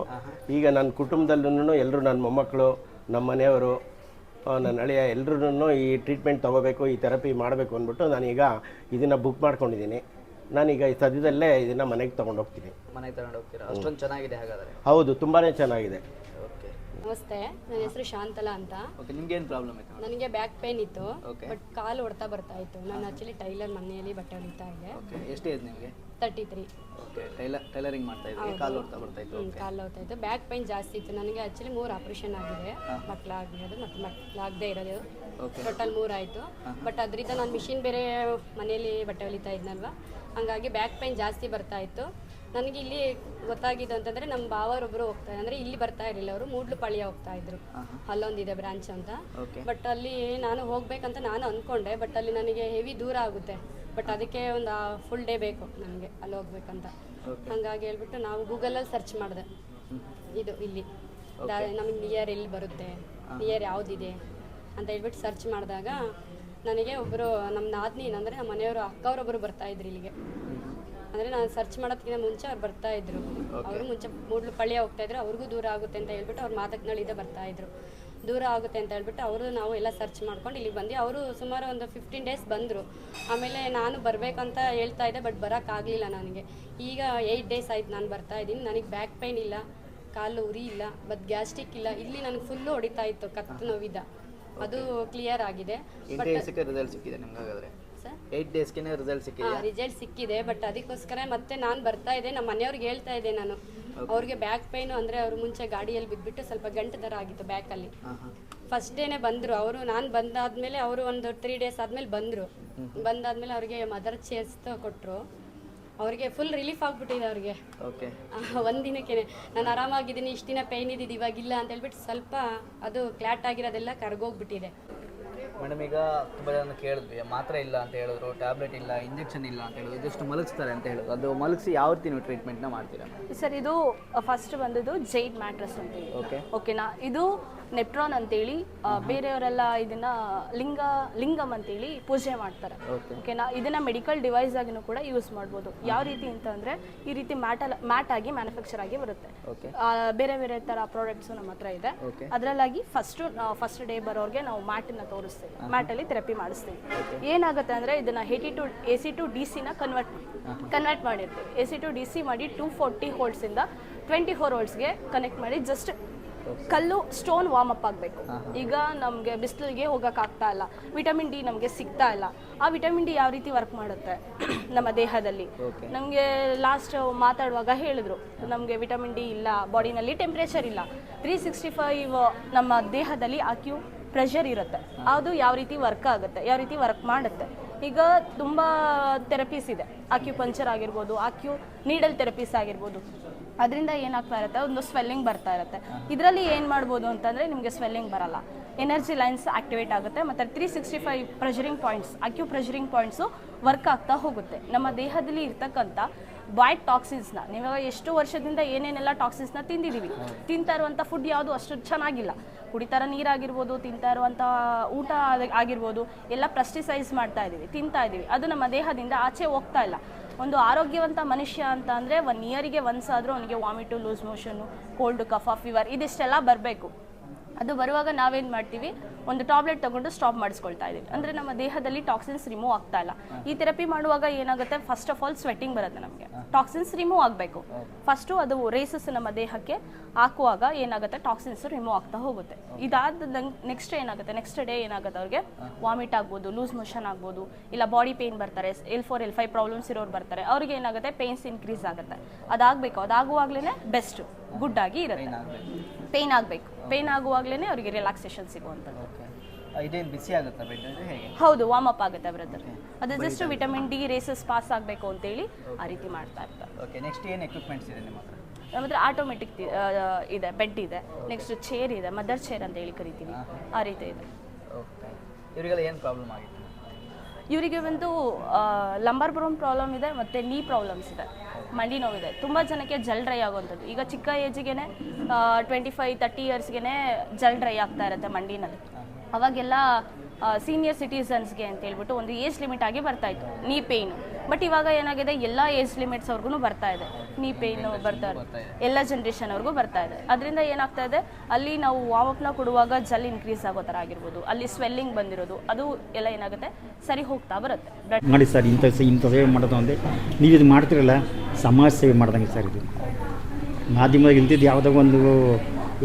ಈಗ ನನ್ನ ಕುಟುಂಬದಲ್ಲೂ ಎಲ್ಲರೂ, ನನ್ನ ಮೊಮ್ಮಕ್ಕಳು, ನಮ್ಮ ಮನೆಯವರು, ನನ್ನ ಹಳೆಯ ಎಲ್ಲರೂ ಈ ಟ್ರೀಟ್ಮೆಂಟ್ ತೊಗೋಬೇಕು, ಈ ಥೆರಪಿ ಮಾಡಬೇಕು ಅಂದ್ಬಿಟ್ಟು ನಾನೀಗ ಇದನ್ನು ಬುಕ್ ಮಾಡ್ಕೊಂಡಿದ್ದೀನಿ. ನಾನೀಗ ಈ ಸದ್ಯದಲ್ಲೇ ಇದನ್ನು ಮನೆಗೆ ತೊಗೊಂಡೋಗ್ತೀನಿ. ಮನೆಗೆ ತಗೊಂಡು ಹೋಗ್ತೀರಾ? ಅಷ್ಟೊಂದು ಚೆನ್ನಾಗಿದೆ ಹಾಗಾದರೆ? ಹೌದು, ತುಂಬಾ ಚೆನ್ನಾಗಿದೆ. ಓಕೆ ನಮಸ್ತೆ, ನನ್ನ ಹೆಸರು ಶಾಂತಲಾ ಅಂತ. ಓಕೆ ನಿಮ್ಗೇನು ಪ್ರಾಬ್ಲಮ್ ಇತ್ತು? ನನಗೆ ಬ್ಯಾಕ್ ಪೇನ್ ಇತ್ತು, Okay. ಬಟ್ ಕಾಲು ಹೊಡ್ತಾ ಬರ್ತಾ ಇತ್ತು. ನಾನು ಆಕ್ಚುಲಿ ಟೈಲರ್ ಮನೆಯಲ್ಲಿ ಬಟ್ಟೆ ಹೊಲಿತಾ ಇದ್ದೆ. ಓಕೆ ಎಷ್ಟು ಏಜ್ ನಿಮಗೆ? 33. ಓಕೆ ಟೈಲರಿಂಗ್ ಮಾಡ್ತಾ ಇದ್ರಿ, ಕಾಲು ಹೊಡ್ತಾ ಬರ್ತಾ ಇತ್ತು? ಕಾಲು ಹೋಗ್ತಾ ಇತ್ತು, ಬ್ಯಾಕ್ ಪೈನ್ ಜಾಸ್ತಿ ಇತ್ತು. ನನಗೆ ಆಕ್ಚುಲಿ 3 ಆಪರೇಷನ್ ಆಗಿದೆ, ಮಕ್ಕಳಾಗಿರೋದು ಮತ್ತು ಮಕ್ಕಳಾಗದೇ ಇರೋದು. ಟೋಟಲ್ 3 ಆಯಿತು. ಬಟ್ ಅದರಿಂದ ನಾನು ಮಿಷಿನ್ ಬೇರೆ ಮನೆಯಲ್ಲಿ ಬಟ್ಟೆ ಹೊಲಿತಾ ಇದ್ನಲ್ವ, ಹಾಗಾಗಿ ಬ್ಯಾಕ್ ಪೈನ್ ಜಾಸ್ತಿ ಬರ್ತಾ ಇತ್ತು. ನನಗೆ ಇಲ್ಲಿ ಗೊತ್ತಾಗಿದ್ದು ಅಂತಂದರೆ ನಮ್ಮ ಭಾವರೊಬ್ಬರು ಹೋಗ್ತಾ ಅಂದರೆ ಇಲ್ಲಿ ಬರ್ತಾ ಇರಲಿಲ್ಲ, ಅವರು ಮೂಡ್ಲುಪಾಳ್ಯ ಹೋಗ್ತಾ ಇದ್ರು, ಅಲ್ಲೊಂದಿದೆ ಬ್ರಾಂಚ್ ಅಂತ. ಬಟ್ ಅಲ್ಲಿ ನಾನು ಹೋಗ್ಬೇಕಂತ ನಾನು ಅಂದ್ಕೊಂಡೆ, ಬಟ್ ಅಲ್ಲಿ ನನಗೆ ಹೆವಿ ದೂರ ಆಗುತ್ತೆ. ಬಟ್ ಅದಕ್ಕೆ ಒಂದು ಫುಲ್ ಡೇ ಬೇಕು ನನಗೆ ಅಲ್ಲಿ ಹೋಗ್ಬೇಕಂತ. ಹಾಗಾಗಿ ಹೇಳ್ಬಿಟ್ಟು ನಾವು ಗೂಗಲಲ್ಲಿ ಸರ್ಚ್ ಮಾಡಿದೆ, ಇದು ಇಲ್ಲಿ ನಮಗೆ ನಿಯರ್ ಎಲ್ಲಿ ಬರುತ್ತೆ, ನಿಯರ್ ಯಾವುದಿದೆ ಅಂತ ಹೇಳ್ಬಿಟ್ಟು ಸರ್ಚ್ ಮಾಡಿದಾಗ ನನಗೆ ಒಬ್ಬರು ನಮ್ಮ ನಾದಿನಿ ಅಂದರೆ ನಮ್ಮ ಮನೆಯವರು ಅಕ್ಕವರೊಬ್ಬರು ಬರ್ತಾಯಿದ್ರು ಇಲ್ಲಿಗೆ. ಅಂದರೆ ನಾನು ಸರ್ಚ್ ಮಾಡೋದಕ್ಕಿಂತ ಮುಂಚೆ ಅವ್ರು ಬರ್ತಾಯಿದ್ರು. ಅವರು ಮುಂಚೆ ಮೂಡ್ಲುಪಾಳ್ಯ ಹೋಗ್ತಾಯಿದ್ರು, ಅವ್ರಿಗೂ ದೂರ ಆಗುತ್ತೆ ಅಂತ ಹೇಳ್ಬಿಟ್ಟು ಅವ್ರು ಮಾತಕ್ನಳ್ಳಿದೆ ಬರ್ತಾಯಿದ್ರು. ದೂರ ಆಗುತ್ತೆ ಅಂತ ಹೇಳ್ಬಿಟ್ಟು ಅವರು ನಾವು ಎಲ್ಲ ಸರ್ಚ್ ಮಾಡ್ಕೊಂಡು ಇಲ್ಲಿಗೆ ಬಂದು ಅವರು ಸುಮಾರು ಒಂದು 15 ಡೇಸ್ ಬಂದರು. ಆಮೇಲೆ ನಾನು ಬರಬೇಕಂತ ಹೇಳ್ತಾ ಇದ್ದೆ, ಬಟ್ ಬರೋಕ್ಕಾಗಲಿಲ್ಲ ನನಗೆ. ಈಗ 8 ಡೇಸ್ ಆಯ್ತು ನಾನು ಬರ್ತಾಯಿದ್ದೀನಿ. ನನಗೆ ಬ್ಯಾಕ್ ಪೈನ್ ಇಲ್ಲ, ಕಾಲು ಉರಿ ಇಲ್ಲ, ಬಟ್ ಗ್ಯಾಸ್ಟ್ರಿಕ್ ಇಲ್ಲ. ಇಲ್ಲಿ ನನಗೆ ಫುಲ್ಲು ಹೊಡಿತಾ ಇತ್ತು, ಕತ್ತು ನೋವಿದ್ದ, ಅದು ಕ್ಲಿಯರ್ ಆಗಿದೆ. ಬಟ್ ರಿಸಲ್ಟ್ ಸಿಕ್ಕಿದೆ ನಿಮ್ಗೆ ಹಾಗಾದರೆ? ಸರ್ 8 ಡೇಸ್ಗೆ ರಿಸಲ್ಟ್ ಸಿಕ್ಕಿದೆ? ರಿಸಲ್ಟ್ ಸಿಕ್ಕಿದೆ. ಬಟ್ ಅದಕ್ಕೋಸ್ಕರ ಮತ್ತೆ ನಾನು ಬರ್ತಾ ಇದ್ದೆ, ನಮ್ಮ ಮನೆಯವ್ರಿಗೆ ಹೇಳ್ತಾ ಇದ್ದೆ ನಾನು. ಅವ್ರಿಗೆ ಬ್ಯಾಕ್ ಪೈನು ಅಂದರೆ ಅವರು ಮುಂಚೆ ಗಾಡಿಯಲ್ಲಿ ಬಿದ್ದುಬಿಟ್ಟು ಸ್ವಲ್ಪ ಗಂಟು ಥರ ಆಗಿತ್ತು ಬ್ಯಾಕಲ್ಲಿ. ಫಸ್ಟ್ ಡೇನೇ ಬಂದರು ಅವರು. ನಾನು ಬಂದಾದ್ಮೇಲೆ ಅವರು ಒಂದು 3 ಡೇಸ್ ಆದಮೇಲೆ ಬಂದರು. ಬಂದಾದ್ಮೇಲೆ ಅವ್ರಿಗೆ ಮದರ್ ಚೇರ್ಸ್ ಕೊಟ್ಟರು. ಅವ್ರಿಗೆ ಫುಲ್ ರಿಲೀಫ್ ಆಗಿಬಿಟ್ಟಿದೆ ಅವ್ರಿಗೆ. ಓಕೆ ಒಂದಿನಕ್ಕೆ ನಾನು ಆರಾಮಾಗಿದ್ದೀನಿ, ಇಷ್ಟು ದಿನ ಪೈನ್ ಇದ್ದಿದ್ದು ಇವಾಗಿಲ್ಲ ಅಂತ ಹೇಳ್ಬಿಟ್ಟು ಸ್ವಲ್ಪ ಅದು ಕ್ಲಾಟ್ ಆಗಿರೋದೆಲ್ಲ ಕರ್ಗೋಗ್ಬಿಟ್ಟಿದೆ. ಮೇಡಮ್ ಈಗ ತುಂಬ ಜನ ಕೇಳಿದ್ವಿ, ಮಾತ್ರೆ ಇಲ್ಲ ಅಂತ ಹೇಳಿದ್ರು, ಟ್ಯಾಬ್ಲೆಟ್ ಇಲ್ಲ, ಇಂಜೆಕ್ಷನ್ ಇಲ್ಲ ಅಂತ ಹೇಳಿದ್ರು, ಜಸ್ಟ್ ಮಲಗಿಸ್ತಾರೆ ಅಂತ ಹೇಳಿದ್ರು. ಅದು ಮಲಗಿಸಿ ಯಾವ ರೀತಿ ನೀವು ಟ್ರೀಟ್ಮೆಂಟ್ನ ಮಾಡ್ತೀರಾ? ಸರ್ ಇದು ಫಸ್ಟ್ ಬಂದದ್ದು ಜೈಡ್ ಮ್ಯಾಟ್ರಸ್ ಅಂತೇಳಿ. ಓಕೆನಾ, ಇದು ನೆಪ್ಟ್ರಾನ್ ಅಂತೇಳಿ ಬೇರೆಯವರೆಲ್ಲ ಇದನ್ನ ಲಿಂಗಮ್ ಅಂತೇಳಿ ಪೂಜೆ ಮಾಡ್ತಾರೆ. ಓಕೆನಾ, ಇದನ್ನ ಮೆಡಿಕಲ್ ಡಿವೈಸ್ ಆಗಿನೂ ಕೂಡ ಯೂಸ್ ಮಾಡ್ಬೋದು. ಯಾವ ರೀತಿ ಅಂತಂದ್ರೆ ಈ ರೀತಿ ಮ್ಯಾಟ್ ಆಗಿ ಮ್ಯಾನುಫ್ಯಾಕ್ಚರ್ ಆಗಿ ಬರುತ್ತೆ. ಬೇರೆ ಬೇರೆ ತರ ಪ್ರಾಡಕ್ಟ್ಸ್ ನಮ್ಮ ಹತ್ರ ಇದೆ. ಅದರಲ್ಲಾಗಿ ಫಸ್ಟ್ ಡೇ ಬರೋರಿಗೆ ನಾವು ಮ್ಯಾಟನ್ನ ತೋರಿಸ್ತೀವಿ, ಮ್ಯಾಟಲ್ಲಿ ಥೆರಪಿ ಮಾಡಿಸ್ತೀವಿ. ಏನಾಗುತ್ತೆ ಅಂದರೆ ಇದನ್ನು AC to DC ನ ಕನ್ವರ್ಟ್ ಮಾಡಿರ್ತೀವಿ. AC to DC ಮಾಡಿ 240 ವೋಲ್ಟ್ಸಿಂದ 24 ವೋಲ್ಟ್ಸ್ಗೆ ಕನೆಕ್ಟ್ ಮಾಡಿ ಜಸ್ಟ್ ಕಲ್ಲು ಸ್ಟೋನ್ ವಾರ್ಮ್ ಅಪ್ ಆಗಬೇಕು. ಈಗ ನಮಗೆ ಬಿಸಿಲಿಗೆ ಹೋಗೋಕ್ಕಾಗ್ತಾ ಇಲ್ಲ, ವಿಟಮಿನ್ ಡಿ ನಮಗೆ ಸಿಗ್ತಾ ಇಲ್ಲ. ಆ ವಿಟಮಿನ್ ಡಿ ಯಾವ ರೀತಿ ವರ್ಕ್ ಮಾಡುತ್ತೆ ನಮ್ಮ ದೇಹದಲ್ಲಿ? ನಮಗೆ ಲಾಸ್ಟ್ ಮಾತಾಡುವಾಗ ಹೇಳಿದ್ರು, ನಮಗೆ ವಿಟಮಿನ್ ಡಿ ಇಲ್ಲ, ಬಾಡಿನಲ್ಲಿ ಟೆಂಪ್ರೇಚರ್ ಇಲ್ಲ. 365 ನಮ್ಮ ದೇಹದಲ್ಲಿ ಅಕ್ಯೂ ಪ್ರೆಷರ್ ಇರುತ್ತೆ. ಅದು ಯಾವ ರೀತಿ ವರ್ಕ್ ಆಗುತ್ತೆ, ಯಾವ ರೀತಿ ವರ್ಕ್ ಮಾಡುತ್ತೆ. ಈಗ ತುಂಬ ಥೆರಪೀಸ್ ಇದೆ, ಅಕ್ಯುಪಂಚರ್ ಆಗಿರ್ಬೋದು, ನೀಡಲ್ ಥೆರಪೀಸ್ ಆಗಿರ್ಬೋದು. ಅದರಿಂದ ಏನಾಗ್ತಾ ಇರುತ್ತೆ, ಒಂದು ಸ್ವೆಲ್ಲಿಂಗ್ ಬರ್ತಾ ಇರುತ್ತೆ. ಇದರಲ್ಲಿ ಏನು ಮಾಡ್ಬೋದು ಅಂತಂದರೆ ನಿಮಗೆ ಸ್ವೆಲ್ಲಿಂಗ್ ಬರಲ್ಲ, ಎನರ್ಜಿ ಲೈನ್ಸ್ ಆಕ್ಟಿವೇಟ್ ಆಗುತ್ತೆ, ಮತ್ತು 365 ಪ್ರೆಷರಿಂಗ್ ಪಾಯಿಂಟ್ಸ್, ಪ್ರೆಷರಿಂಗ್ ಪಾಯಿಂಟ್ಸು ವರ್ಕ್ ಆಗ್ತಾ ಹೋಗುತ್ತೆ. ನಮ್ಮ ದೇಹದಲ್ಲಿ ಇರ್ತಕ್ಕಂಥ ಬಾಯ್ಡ್ ಟಾಕ್ಸಿನ್ಸ್ನ, ನೀವಾಗ ಎಷ್ಟು ವರ್ಷದಿಂದ ಏನೇನೆಲ್ಲ ಟಾಕ್ಸಿನ್ಸ್ನ ತಿಂದಿದ್ದೀವಿ, ತಿಂತಾ ಇರುವಂಥ ಫುಡ್ ಯಾವುದು ಅಷ್ಟು ಚೆನ್ನಾಗಿಲ್ಲ. ಕುಡಿತಾರ ನೀರಾಗಿರ್ಬೋದು, ತಿಂತಾ ಇರುವಂಥ ಊಟ ಆಗಿರ್ಬೋದು, ಎಲ್ಲ ಪೆಸ್ಟಿಸೈಡ್ಸ್ ಮಾಡ್ತಾ ಇದ್ದೀವಿ, ತಿಂತಾ ಇದ್ದೀವಿ. ಅದು ನಮ್ಮ ದೇಹದಿಂದ ಆಚೆ ಹೋಗ್ತಾ ಇಲ್ಲ. ಒಂದು ಆರೋಗ್ಯವಂತ ಮನುಷ್ಯ ಅಂತ ಅಂದರೆ 1 ಇಯರಿಗೆ ಒನ್ಸ್ ಆದರೂ ಅವನಿಗೆ ವಾಮಿಟು, ಲೂಸ್ ಮೋಷನ್ನು, ಕೋಲ್ಡ್, ಕಫ, ಫೀವರ್ ಇದಿಷ್ಟೆಲ್ಲ ಬರಬೇಕು. ಅದು ಬರುವಾಗ ನಾವೇನು ಮಾಡ್ತೀವಿ, ಒಂದು ಟಾಬ್ಲೆಟ್ ತೊಗೊಂಡು ಸ್ಟಾಪ್ ಮಾಡಿಸ್ಕೊಳ್ತಾ ಇದ್ದೀವಿ. ಅಂದರೆ ನಮ್ಮ ದೇಹದಲ್ಲಿ ಟಾಕ್ಸಿನ್ಸ್ ರಿಮೂವ್ ಆಗ್ತಾ ಇಲ್ಲ. ಈ ಥೆರಪಿ ಮಾಡುವಾಗ ಏನಾಗುತ್ತೆ, ಫಸ್ಟ್ ಆಫ್ ಆಲ್ ಸ್ವೆಟ್ಟಿಂಗ್ ಬರುತ್ತೆ ನಮಗೆ. ಟಾಕ್ಸಿನ್ಸ್ ರಿಮೂವ್ ಆಗಬೇಕು. ಫಸ್ಟು ಅದು ರೇಸಸ್ ನಮ್ಮ ದೇಹಕ್ಕೆ ಹಾಕುವಾಗ ಏನಾಗುತ್ತೆ, ಟಾಕ್ಸಿನ್ಸ್ ರಿಮೂವ್ ಆಗ್ತಾ ಹೋಗುತ್ತೆ. ಇದಾದ ನೆಕ್ಸ್ಟ್ ಏನಾಗುತ್ತೆ, ನೆಕ್ಸ್ಟ್ ಡೇ ಏನಾಗುತ್ತೆ, ಅವ್ರಿಗೆ ವಾಮಿಟ್ ಆಗ್ಬೋದು, ಲೂಸ್ ಮೋಷನ್ ಆಗ್ಬೋದು, ಇಲ್ಲ ಬಾಡಿ ಪೇನ್ ಬರ್ತಾರೆ, L4 L5 ಪ್ರಾಬ್ಲಮ್ಸ್ ಇರೋರು ಬರ್ತಾರೆ, ಅವ್ರಿಗೆ ಏನಾಗುತ್ತೆ, ಪೇನ್ಸ್ ಇನ್ಕ್ರೀಸ್ ಆಗುತ್ತೆ. ಅದಾಗಬೇಕು, ಅದಾಗುವಾಗಲೇ ಬೆಸ್ಟ್, ಗುಡ್ ಆಗಿ ಇರುತ್ತೆ. ಪೇನ್ ಆಗಬೇಕು, ಪೇನ್ ಆಗುವಾಗಲೇ ಅವರಿಗೆ ರಿಲ್ಯಾಕ್ಸೇಷನ್ ಸಿಗುವಂಥದ್ದು. ಇದೇನು ಬಿಸಿ ಆಗುತ್ತಾ ಬೆಡ್ ಹೇಗೆ? ಹೌದು, ವಾರ್ಮ್ ಅಪ್ ಆಗುತ್ತೆ ಬ್ರದರ್. ಅದು just vitamin D races pass ಆಗಬೇಕು ಅಂತೇಳಿ ಆ ರೀತಿ ಮಾಡ್ತಾ ಇರ್ತಾರೆ. ಓಕೆ, ನೆಕ್ಸ್ಟ್ ಏನು ಎಕ್ವಿಪ್ಮೆಂಟ್ಸ್ ಇದೆ ನಿಮ್ಮ ಹತ್ರ? ನಮ್ಮ ಹತ್ರ ಆಟೋಮೆಟಿಕ್ ಇದೆ, ಬೆಡ್ ಇದೆ, ನೆಕ್ಸ್ಟ್ ಚೇರ್ ಇದೆ, ಮದರ್ ಚೇರ್ ಅಂತ ಹೇಳಿ ಕರಿತೀವಿ, ಆ ರೀತಿ ಇದೆ. ಓಕೆ, ಇವರಿಗೆಲ್ಲ ಏನು ಪ್ರಾಬ್ಲಮ್ ಆಗಿತ್ತು? ಇವರಿಗೆ ಒಂದು ಲಂಬರ್ ಬೋನ್ ಪ್ರಾಬ್ಲಮ್ ಇದೆ, ಮತ್ತು ನೀ ಪ್ರಾಬ್ಲಮ್ಸ್ ಇದೆ, ಮಂಡಿ ನೋವಿದೆ. ತುಂಬ ಜನಕ್ಕೆ ಜಲ್ ಡ್ರೈ ಆಗುವಂಥದ್ದು. ಈಗ ಚಿಕ್ಕ ಏಜಿಗೆ 25-30 ಇಯರ್ಸ್ಗೆ ಜಲ್ ಡ್ರೈ ಆಗ್ತಾ ಇರುತ್ತೆ ಮಂಡಿನಲ್ಲಿ. ಅವಾಗೆಲ್ಲ ಸೀನಿಯರ್ ಸಿಟಿಸನ್ಸ್ಗೆ ಅಂತ ಹೇಳ್ಬಿಟ್ಟು ಒಂದು ಏಜ್ ಲಿಮಿಟ್ ಆಗಿ ಬರ್ತಾ ಇತ್ತು ನೀ ಪೇಯ್ನು. ಬಟ್ ಇವಾಗ ಏನಾಗಿದೆ, ಎಲ್ಲ ಏಜ್ ಲಿಮಿಟ್ಸ್ ಅವ್ರಿಗೂ ಬರ್ತಾ ಇದೆ, ನೀ ಪೇಯ್ನು ಬರ್ತಾ ಇದೆ, ಎಲ್ಲ ಜನ್ರೇಷನ್ ಅವ್ರಿಗೂ ಬರ್ತಾ ಇದೆ. ಅದರಿಂದ ಏನಾಗ್ತಾ ಇದೆ, ಅಲ್ಲಿ ನಾವು ವಾಮಪ್ನ ಕೊಡುವಾಗ ಜಲ್ ಇನ್ಕ್ರೀಸ್ ಆಗೋ ಥರ ಆಗಿರ್ಬೋದು, ಅಲ್ಲಿ ಸ್ವೆಲ್ಲಿಂಗ್ ಬಂದಿರೋದು, ಅದು ಎಲ್ಲ ಏನಾಗುತ್ತೆ, ಸರಿ ಹೋಗ್ತಾ ಬರುತ್ತೆ. ಮಾಡಿ ಸರ್, ಇಂಥ ಸೇವೆ ಮಾಡೋದು ಅಂದರೆ ನೀವು ಇದು ಮಾಡ್ತಿರಲ್ಲ, ಸಮಾಜ ಸೇವೆ ಮಾಡ್ದಂಗೆ ಸರ್. ಇದು ಮಾಧ್ಯಮದಾಗ ಇಲ್ದಿದ್ದು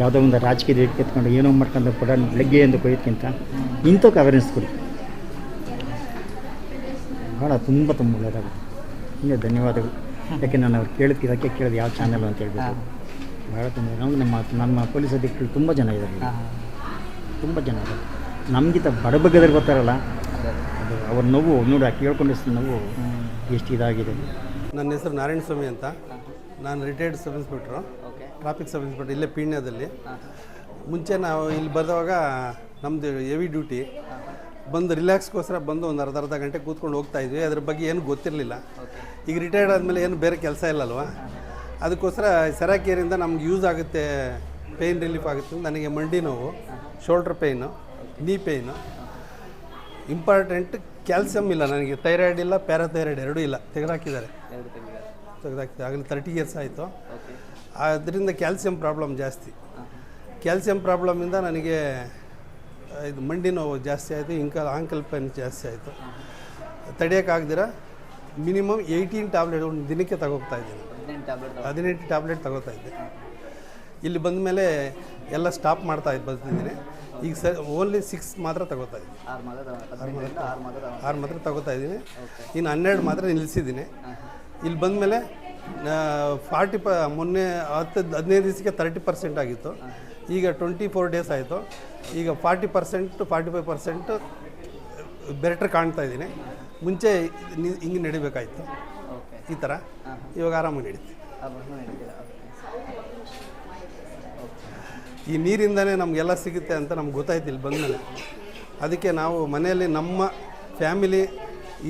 ಯಾವುದೋ ಒಂದು ರಾಜಕೀಯ ಎತ್ಕೊಂಡು ಏನೋ ಮಾಡ್ಕೊಂಡು ಕೂಡ ಬೆಳಗ್ಗೆ ಎಂದು ಕೊಯ್ಯೋದಕ್ಕಿಂತ ಇಂಥಕ್ಕೆ ಅವೇರ್ನೆಸ್ ಕೊಡಿ, ಭಾಳ ತುಂಬ ಒಳ್ಳೆಯದಾಗುತ್ತೆ. ಹಿಂಗೆ ಧನ್ಯವಾದಗಳು. ಯಾಕೆ ನಾನು ಅವ್ರು ಕೇಳಿದ ಯಾವ ಚಾನಲ್ ಅಂತ ಹೇಳ್ಬಿಟ್ಟು ಭಾಳ ತುಂಬ ನಮ್ಮ ಪೊಲೀಸ್ ಅಧಿಕಾರಿಗಳು ತುಂಬ ಜನ ಇದ್ದಾರೆ, ತುಂಬ ಜನ ಇದ್ದಾರೆ. ನಮಗಿಂತ ಬಡಬಗ್ಗದಲ್ಲಿ ಬರ್ತಾರಲ್ಲ, ಅದು ಅವ್ರ ನೋವು ನೋಡಿ, ಕೇಳ್ಕೊಂಡಷ್ಟು ನೋವು ಎಷ್ಟು ಇದಾಗಿದೆ. ನನ್ನ ಹೆಸರು ನಾರಾಯಣ ಸ್ವಾಮಿ ಅಂತ, ನಾನು retired sub inspector, traffic sub inspector ಇಲ್ಲೇ ಪೀಣ್ಯದಲ್ಲಿ. ಮುಂಚೆ ನಾವು ಇಲ್ಲಿ ಬರೆದವಾಗ ನಮ್ಮದು ಹೆವಿ ಡ್ಯೂಟಿ, ಬಂದು ರಿಲ್ಯಾಕ್ಸ್ಗೋಸ್ಕರ ಬಂದು ಒಂದು ಅರ್ಧ ಗಂಟೆ ಕೂತ್ಕೊಂಡು ಹೋಗ್ತಾಯಿದ್ವಿ. ಅದ್ರ ಬಗ್ಗೆ ಏನು ಗೊತ್ತಿರಲಿಲ್ಲ. ಈಗ ರಿಟೈರ್ಡ್ ಆದಮೇಲೆ ಏನು ಬೇರೆ ಕೆಲಸ ಇಲ್ಲಲ್ವ, ಅದಕ್ಕೋಸ್ಕರ ಸೆರಾಕೇರಿಂದ ನಮ್ಗೆ ಯೂಸ್ ಆಗುತ್ತೆ, ಪೇಯ್ನ್ ರಿಲೀಫ್ ಆಗುತ್ತೆ. ನನಗೆ ಮಂಡಿ ನೋವು, ಶೋಲ್ಡ್ರ್ ಪೇಯ್ನು, ನೀ ಪೇಯ್ನು, ಇಂಪಾರ್ಟೆಂಟ್ ಕ್ಯಾಲ್ಸಿಯಮ್ ಇಲ್ಲ ನನಗೆ, ಥೈರಾಯ್ಡ್ ಇಲ್ಲ, ಪ್ಯಾರಾಥೈರಾಯ್ಡ್ ಎರಡೂ ಇಲ್ಲ, ತೆಗೆದಾಕಿದ್ದಾರೆ. ಆಗಲಿ 30 ಇಯರ್ಸ್ ಆಯಿತು. ಅದರಿಂದ ಕ್ಯಾಲ್ಸಿಯಂ ಪ್ರಾಬ್ಲಮ್ ಜಾಸ್ತಿ. ಕ್ಯಾಲ್ಸಿಯಂ ಪ್ರಾಬ್ಲಮಿಂದ ನನಗೆ ಇದು ಮಂಡಿ ನೋವು ಜಾಸ್ತಿ ಆಯಿತು, ಆಂಕಲ್ ಪೇನ್ ಜಾಸ್ತಿ ಆಯಿತು. ತಡೆಯೋಕ್ಕಾಗ್ದಿರ ಮಿನಿಮಮ್ 18 ಟ್ಯಾಬ್ಲೆಟ್ ಒಂದು ದಿನಕ್ಕೆ ತಗೋತಾ ಇದ್ದೀನಿ. 18 ಟ್ಯಾಬ್ಲೆಟ್ ತಗೋತಾ ಇದ್ದೆ. ಇಲ್ಲಿ ಬಂದ ಮೇಲೆ ಎಲ್ಲ ಸ್ಟಾಪ್ ಬರ್ತಿದ್ದೀನಿ. ಈಗ ಓನ್ಲಿ 6 ಮಾತ್ರ ತಗೋತಾ ಇದ್ದೀನಿ, 6 ಮಾತ್ರ ತಗೋತಾ ಇದ್ದೀನಿ. ಇನ್ನು 12 ಮಾತ್ರ ನಿಲ್ಲಿಸಿದ್ದೀನಿ. ಇಲ್ಲಿ ಬಂದಮೇಲೆ ಮೊನ್ನೆ 15 ದಿವಸಕ್ಕೆ 30% ಆಗಿತ್ತು, ಈಗ 24 ಡೇಸ್ ಆಯಿತು. ಈಗ 40% 45% ಬೆಟರ್ ಕಾಣ್ತಾ ಇದ್ದೀನಿ. ಮುಂಚೆ ಹಿಂಗೆ ನಡಿಬೇಕಾಯಿತು ಈ ಥರ, ಇವಾಗ ಆರಾಮಾಗಿ ನಡೀತೀವಿ. ಈ ನೀರಿಂದನೇ ನಮಗೆಲ್ಲ ಸಿಗುತ್ತೆ ಅಂತ ನಮ್ಗೆ ಗೊತ್ತಾಯ್ತು ಇಲ್ಲಿ ಬಂದಮೇಲೆ. ಅದಕ್ಕೆ ನಾವು ಮನೆಯಲ್ಲಿ ನಮ್ಮ ಫ್ಯಾಮಿಲಿ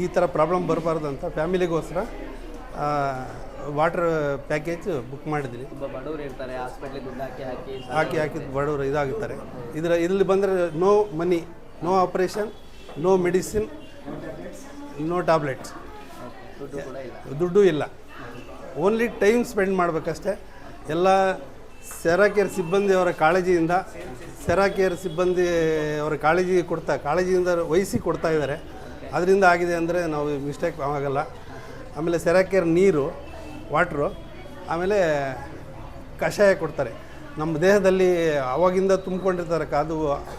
ಈ ಥರ ಪ್ರಾಬ್ಲಮ್ ಬರಬಾರ್ದು ಅಂತ ಫ್ಯಾಮಿಲಿಗೋಸ್ಕರ ವಾಟರ್ ಪ್ಯಾಕೇಜ್ ಬುಕ್ ಮಾಡಿದ್ದೀನಿ. ಬಡವರು ಇರ್ತಾರೆ, ಹಾಸ್ಪಿಟ್ಲಿಗೆ ದುಡ್ಡು ಹಾಕಿದ್ದು ಬಡವರು ಇದಾಗುತ್ತಾರೆ. ಇಲ್ಲಿ ಬಂದರೆ no money, no operation, no medicine, no tablets, ದುಡ್ಡು ಇಲ್ಲ. ಓನ್ಲಿ ಟೈಮ್ ಸ್ಪೆಂಡ್ ಮಾಡಬೇಕಷ್ಟೇ. ಎಲ್ಲ ಸೆರಾಕೇರ್ ಸಿಬ್ಬಂದಿಯವರ ಕಾಳಜಿಯಿಂದ, ಸೆರಾಕೇರ್ ಸಿಬ್ಬಂದಿಯವರ ಕಾಳಜಿಯಿಂದ ವಹಿಸಿ ಕೊಡ್ತಾ ಇದ್ದಾರೆ. ಅದರಿಂದ ಆಗಿದೆ ಅಂದರೆ ನಾವು ಮಿಸ್ಟೇಕ್ ಆಗಲ್ಲ. ಆಮೇಲೆ ಸೆರಾಕೇರ್ ನೀರು, ವಾಟ್ರು, ಆಮೇಲೆ ಕಷಾಯ ಕೊಡ್ತಾರೆ. ನಮ್ಮ ದೇಹದಲ್ಲಿ ಅವಾಗಿಂದ ತುಂಬಿಕೊಂಡಿರ್ತಾರೆ, ಅದು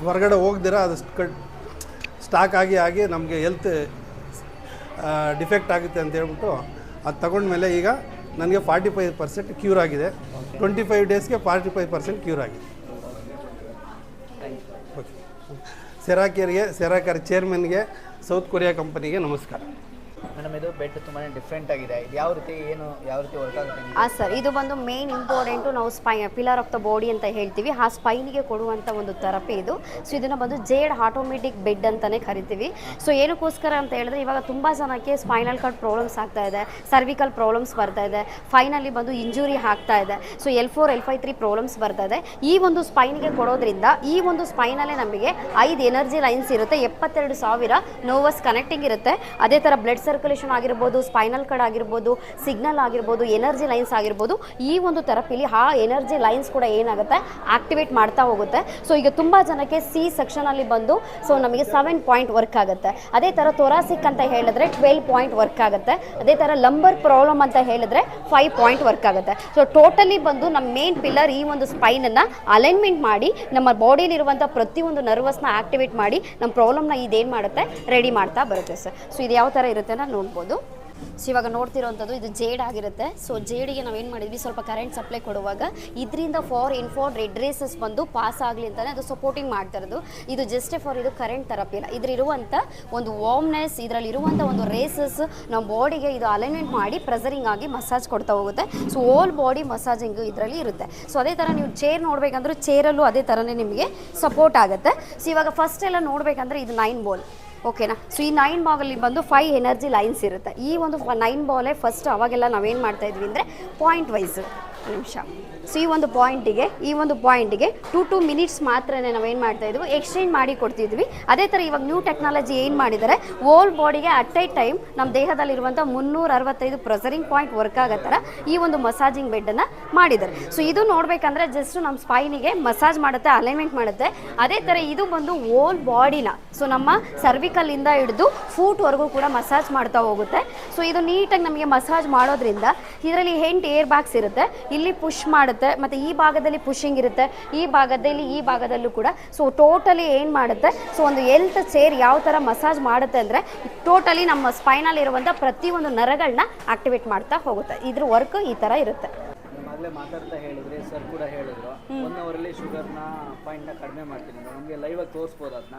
ಹೊರಗಡೆ ಹೋಗ್ದಿರ ಅದು ಸ್ಟಾಕ್ ಆಗಿ ನಮಗೆ ಹೆಲ್ತ್ ಡಿಫೆಕ್ಟ್ ಆಗುತ್ತೆ ಅಂತ ಹೇಳ್ಬಿಟ್ಟು ಅದು ತಗೊಂಡ್ಮೇಲೆ ಈಗ ನನಗೆ 45% ಕ್ಯೂರ್ ಆಗಿದೆ. 25 ಡೇಸ್ಗೆ 45% ಕ್ಯೂರ್ ಆಗಿದೆ. ಓಕೆ, ಸೆರಾಕೇರ್ ಚೇರ್ಮನ್ಗೆ, ಸೌತ್ ಕೊರಿಯಾ ಕಂಪನಿಗೆ ನಮಸ್ಕಾರ. ಮೇಡಮ್, ಇದು ಬೆಡ್ ತುಂಬಾ ಡಿಫ್ರೆಂಟ್ ಆಗಿದೆ. ಇದು ಯಾವ ರೀತಿ ವರ್ಕ್ ಆಗುತ್ತೆ? ಸರ್, ಇದು ಬಂದು ಮೇನ್ ಇಂಪಾರ್ಟೆಂಟು, ನಾವು ಪಿಲ್ಲರ್ ಆಫ್ ದ ಬಾಡಿ ಅಂತ ಹೇಳ್ತೀವಿ. ಆ ಸ್ಪೈನಿಗೆ ಕೊಡುವಂಥ ಒಂದು ಥೆರಪಿ ಇದು. ಸೊ ಇದನ್ನು ಬಂದು ಜೇಡ್ ಆಟೋಮೆಟಿಕ್ ಬೆಡ್ ಅಂತಲೇ ಕರಿತೀವಿ. ಸೊ ಏನಕ್ಕೋಸ್ಕರ ಅಂತ ಹೇಳಿದ್ರೆ, ಇವಾಗ ತುಂಬ ಜನಕ್ಕೆ ಸ್ಪೈನಲ್ ಕಾರ್ಡ್ ಪ್ರಾಬ್ಲಮ್ಸ್ ಆಗ್ತಾ ಇದೆ, ಸರ್ವಿಕಲ್ ಪ್ರಾಬ್ಲಮ್ಸ್ ಬರ್ತಾ ಇದೆ, ಫೈನಲ್ಲಿ ಬಂದು ಇಂಜುರಿ ಆಗ್ತಾ ಇದೆ. ಸೊ L4 L5 3 ಪ್ರಾಬ್ಲಮ್ಸ್ ಬರ್ತಾ ಇದೆ. ಈ ಒಂದು ಸ್ಪೈನಿಗೆ ಕೊಡೋದ್ರಿಂದ ಈ ಒಂದು ಸ್ಪೈನಲ್ಲೇ ನಮಗೆ 5 ಎನರ್ಜಿ ಲೈನ್ಸ್ ಇರುತ್ತೆ, 72,000 ನೋವಸ್ ಕನೆಕ್ಟಿಂಗ್ ಇರುತ್ತೆ. ಅದೇ ಥರ ಬ್ಲಡ್ ಸರ್ಕ್ಯುಲೇಷನ್ ಆಗಿರ್ಬೋದು, ಸ್ಪೈನಲ್ ಕಾರ್ಡ್ ಆಗಿರ್ಬೋದು, ಸಿಗ್ನಲ್ ಆಗಿರ್ಬೋದು, ಎನರ್ಜಿ ಲೈನ್ಸ್ ಆಗಿರ್ಬೋದು, ಈ ಒಂದು ಥೆರಪಿಲಿ ಆ ಎನರ್ಜಿ ಲೈನ್ಸ್ ಕೂಡ ಏನಾಗುತ್ತೆ ಆಕ್ಟಿವೇಟ್ ಮಾಡ್ತಾ ಹೋಗುತ್ತೆ. ಸೊ ಈಗ ತುಂಬ ಜನಕ್ಕೆ ಸಿ ಸೆಕ್ಷನಲ್ಲಿ ಬಂದು ಸೊ ನಮಗೆ 7 ಪಾಯಿಂಟ್ ವರ್ಕ್ ಆಗುತ್ತೆ. ಅದೇ ಥರ ಥೊರಾಸಿಕ್ ಅಂತ ಹೇಳಿದ್ರೆ 12 ಪಾಯಿಂಟ್ ವರ್ಕ್ ಆಗುತ್ತೆ. ಅದೇ ಥರ ಲಂಬರ್ ಪ್ರಾಬ್ಲಮ್ ಅಂತ ಹೇಳಿದ್ರೆ 5 ಪಾಯಿಂಟ್ ವರ್ಕ್ ಆಗುತ್ತೆ. ಸೊ ಟೋಟಲಿ ಬಂದು ನಮ್ಮ ಮೇನ್ ಪಿಲ್ಲರ್ ಈ ಒಂದು ಸ್ಪೈನನ್ನು ಅಲೈನ್ಮೆಂಟ್ ಮಾಡಿ ನಮ್ಮ ಬಾಡಿಲಿರುವಂಥ ಪ್ರತಿಯೊಂದು ನರ್ವಸ್ನ ಆಕ್ಟಿವೇಟ್ ಮಾಡಿ ನಮ್ಮ ಪ್ರಾಬ್ಲಮ್ನ ಇದೇನು ಮಾಡುತ್ತೆ ರೆಡಿ ಮಾಡ್ತಾ ಬರುತ್ತೆ ಸರ್. ಸೊ ಇದು ಯಾವ ಥರ ಇರುತ್ತೆ ಅಂತ ನೋಡ್ಬೋದು. ಸೊ ಇವಾಗ ನೋಡ್ತಿರೋವಂಥದ್ದು ಇದು ಜೇಡ್ ಆಗಿರುತ್ತೆ. ಸೊ ಜೇಡಿಗೆ ನಾವೇನು ಮಾಡಿದ್ವಿ, ಸ್ವಲ್ಪ ಕರೆಂಟ್ ಸಪ್ಲೈ ಕೊಡುವಾಗ ಇದರಿಂದ ಫಾರ್ ರೆಡ್ ರೇಸಸ್ ಬಂದು ಪಾಸ್ ಆಗಲಿ ಅಂತಲೇ ಅದು ಸಪೋರ್ಟಿಂಗ್ ಮಾಡ್ತಾ ಇರೋದು. ಇದು ಜಸ್ಟ್ ಫಾರ್ ಇದು ಕರೆಂಟ್ ಥೆರಪಿ ಅಲ್ಲ, ಇದರಲ್ಲಿರುವಂಥ ಒಂದು ವಾರ್ಮ್ನೆಸ್, ಇದರಲ್ಲಿರುವಂಥ ಒಂದು ರೇಸಸ್ ನಮ್ಮ ಬಾಡಿಗೆ ಇದು ಅಲೈನ್ಮೆಂಟ್ ಮಾಡಿ ಪ್ರೆಸರಿಂಗ್ ಆಗಿ ಮಸಾಜ್ ಕೊಡ್ತಾ ಹೋಗುತ್ತೆ. ಸೊ ಓಲ್ ಬಾಡಿ ಮಸಾಜಿಂಗ್ ಇದರಲ್ಲಿ ಇರುತ್ತೆ. ಸೊ ಅದೇ ಥರ ನೀವು ಚೇರ್ ನೋಡಬೇಕಂದ್ರೆ ಚೇರಲ್ಲೂ ಅದೇ ಥರನೇ ನಿಮಗೆ ಸಪೋರ್ಟ್ ಆಗುತ್ತೆ. ಸೊ ಇವಾಗ ಫಸ್ಟ್ ಎಲ್ಲ ನೋಡಬೇಕಂದ್ರೆ ಇದು 9 ಬಾಲ್ ಓಕೆನಾ. ಸೊ ಈ 9 ಬಾಲಲ್ಲಿ ಬಂದು 5 ಎನರ್ಜಿ ಲೈನ್ಸ್ ಇರುತ್ತೆ. ಈ ಒಂದು 9 ಬಾಲೇ ಫಸ್ಟ್ ಅವಾಗೆಲ್ಲ ನಾವೇನು ಮಾಡ್ತಾ ಇದ್ವಿ ಅಂದರೆ ಪಾಯಿಂಟ್ ವೈಸ್ ನಿಮಿಷ. ಸೊ ಈ ಒಂದು ಪಾಯಿಂಟಿಗೆ 2 ಮಿನಿಟ್ಸ್ ಮಾತ್ರ ನಾವೇನು ಮಾಡ್ತಾ ಇದ್ವಿ ಎಕ್ಸ್ಚೇಂಜ್ ಮಾಡಿ ಕೊಡ್ತಿದ್ವಿ. ಅದೇ ಥರ ಇವಾಗ ನ್ಯೂ ಟೆಕ್ನಾಲಜಿ ಏನು ಮಾಡಿದ್ದಾರೆ, ಓಲ್ ಬಾಡಿಗೆ ಅಟ್ ಎ ಟೈಮ್ ನಮ್ಮ ದೇಹದಲ್ಲಿರುವಂಥ 365 ಪ್ರೆಸರಿಂಗ್ ಪಾಯಿಂಟ್ ವರ್ಕ್ ಆಗೋ ಥರ ಈ ಒಂದು ಮಸಾಜಿಂಗ್ ಬೆಡ್ಡನ್ನು ಮಾಡಿದ್ದಾರೆ. ಸೊ ಇದು ನೋಡಬೇಕಂದ್ರೆ ಜಸ್ಟ್ ನಮ್ಮ ಸ್ಪೈನಿಗೆ ಮಸಾಜ್ ಮಾಡುತ್ತೆ, ಅಲೈನ್ಮೆಂಟ್ ಮಾಡುತ್ತೆ. ಅದೇ ಥರ ಇದು ಬಂದು ಓಲ್ ಬಾಡಿನ ಸೊ ನಮ್ಮ ಸರ್ವಿಕಲ್ಲಿಂದ ಹಿಡಿದು ಫೂಟ್ವರೆಗೂ ಕೂಡ ಮಸಾಜ್ ಮಾಡ್ತಾ ಹೋಗುತ್ತೆ. ಸೊ ಇದು ನೀಟಾಗಿ ನಮಗೆ ಮಸಾಜ್ ಮಾಡೋದ್ರಿಂದ ಇದರಲ್ಲಿ 8 ಏರ್ ಬ್ಯಾಗ್ಸ್ ಇರುತ್ತೆ. ಇಲ್ಲಿ ಪುಷ್ ಮಾಡುತ್ತೆ, ಮತ್ತು ಈ ಭಾಗದಲ್ಲಿ ಪುಷಿಂಗ್ ಇರುತ್ತೆ, ಈ ಭಾಗದಲ್ಲೂ ಕೂಡ. ಸೊ ಟೋಟಲಿ ಏನು ಮಾಡುತ್ತೆ, ಸೊ ಒಂದು ಹೆಲ್ತ್ ಚೇರ್ ಯಾವ ಥರ ಮಸಾಜ್ ಮಾಡುತ್ತೆ ಅಂದರೆ ಟೋಟಲಿ ನಮ್ಮ ಸ್ಪೈನಲ್ಲಿ ಇರುವಂಥ ಪ್ರತಿಯೊಂದು ನರಗಳನ್ನ ಆಕ್ಟಿವೇಟ್ ಮಾಡ್ತಾ ಹೋಗುತ್ತೆ. ಇದ್ರ ವರ್ಕ್ ಈ ಥರ ಇರುತ್ತೆ. ಆಗಲೇ ಮಾತಾಡ್ತಾ ಹೇಳಿದ್ರಿ, ಸರ್ ಕೂಡ ಹೇಳಿದ್ರು 1 ಅವರಲ್ಲಿ ಶುಗರ್ನ ಪಾಯಿಂಟ್ನ ಕಡಿಮೆ ಮಾಡ್ತೀನಿ, ನಮಗೆ ಲೈವಾಗಿ ತೋರಿಸ್ಬೋದು ಅದನ್ನ.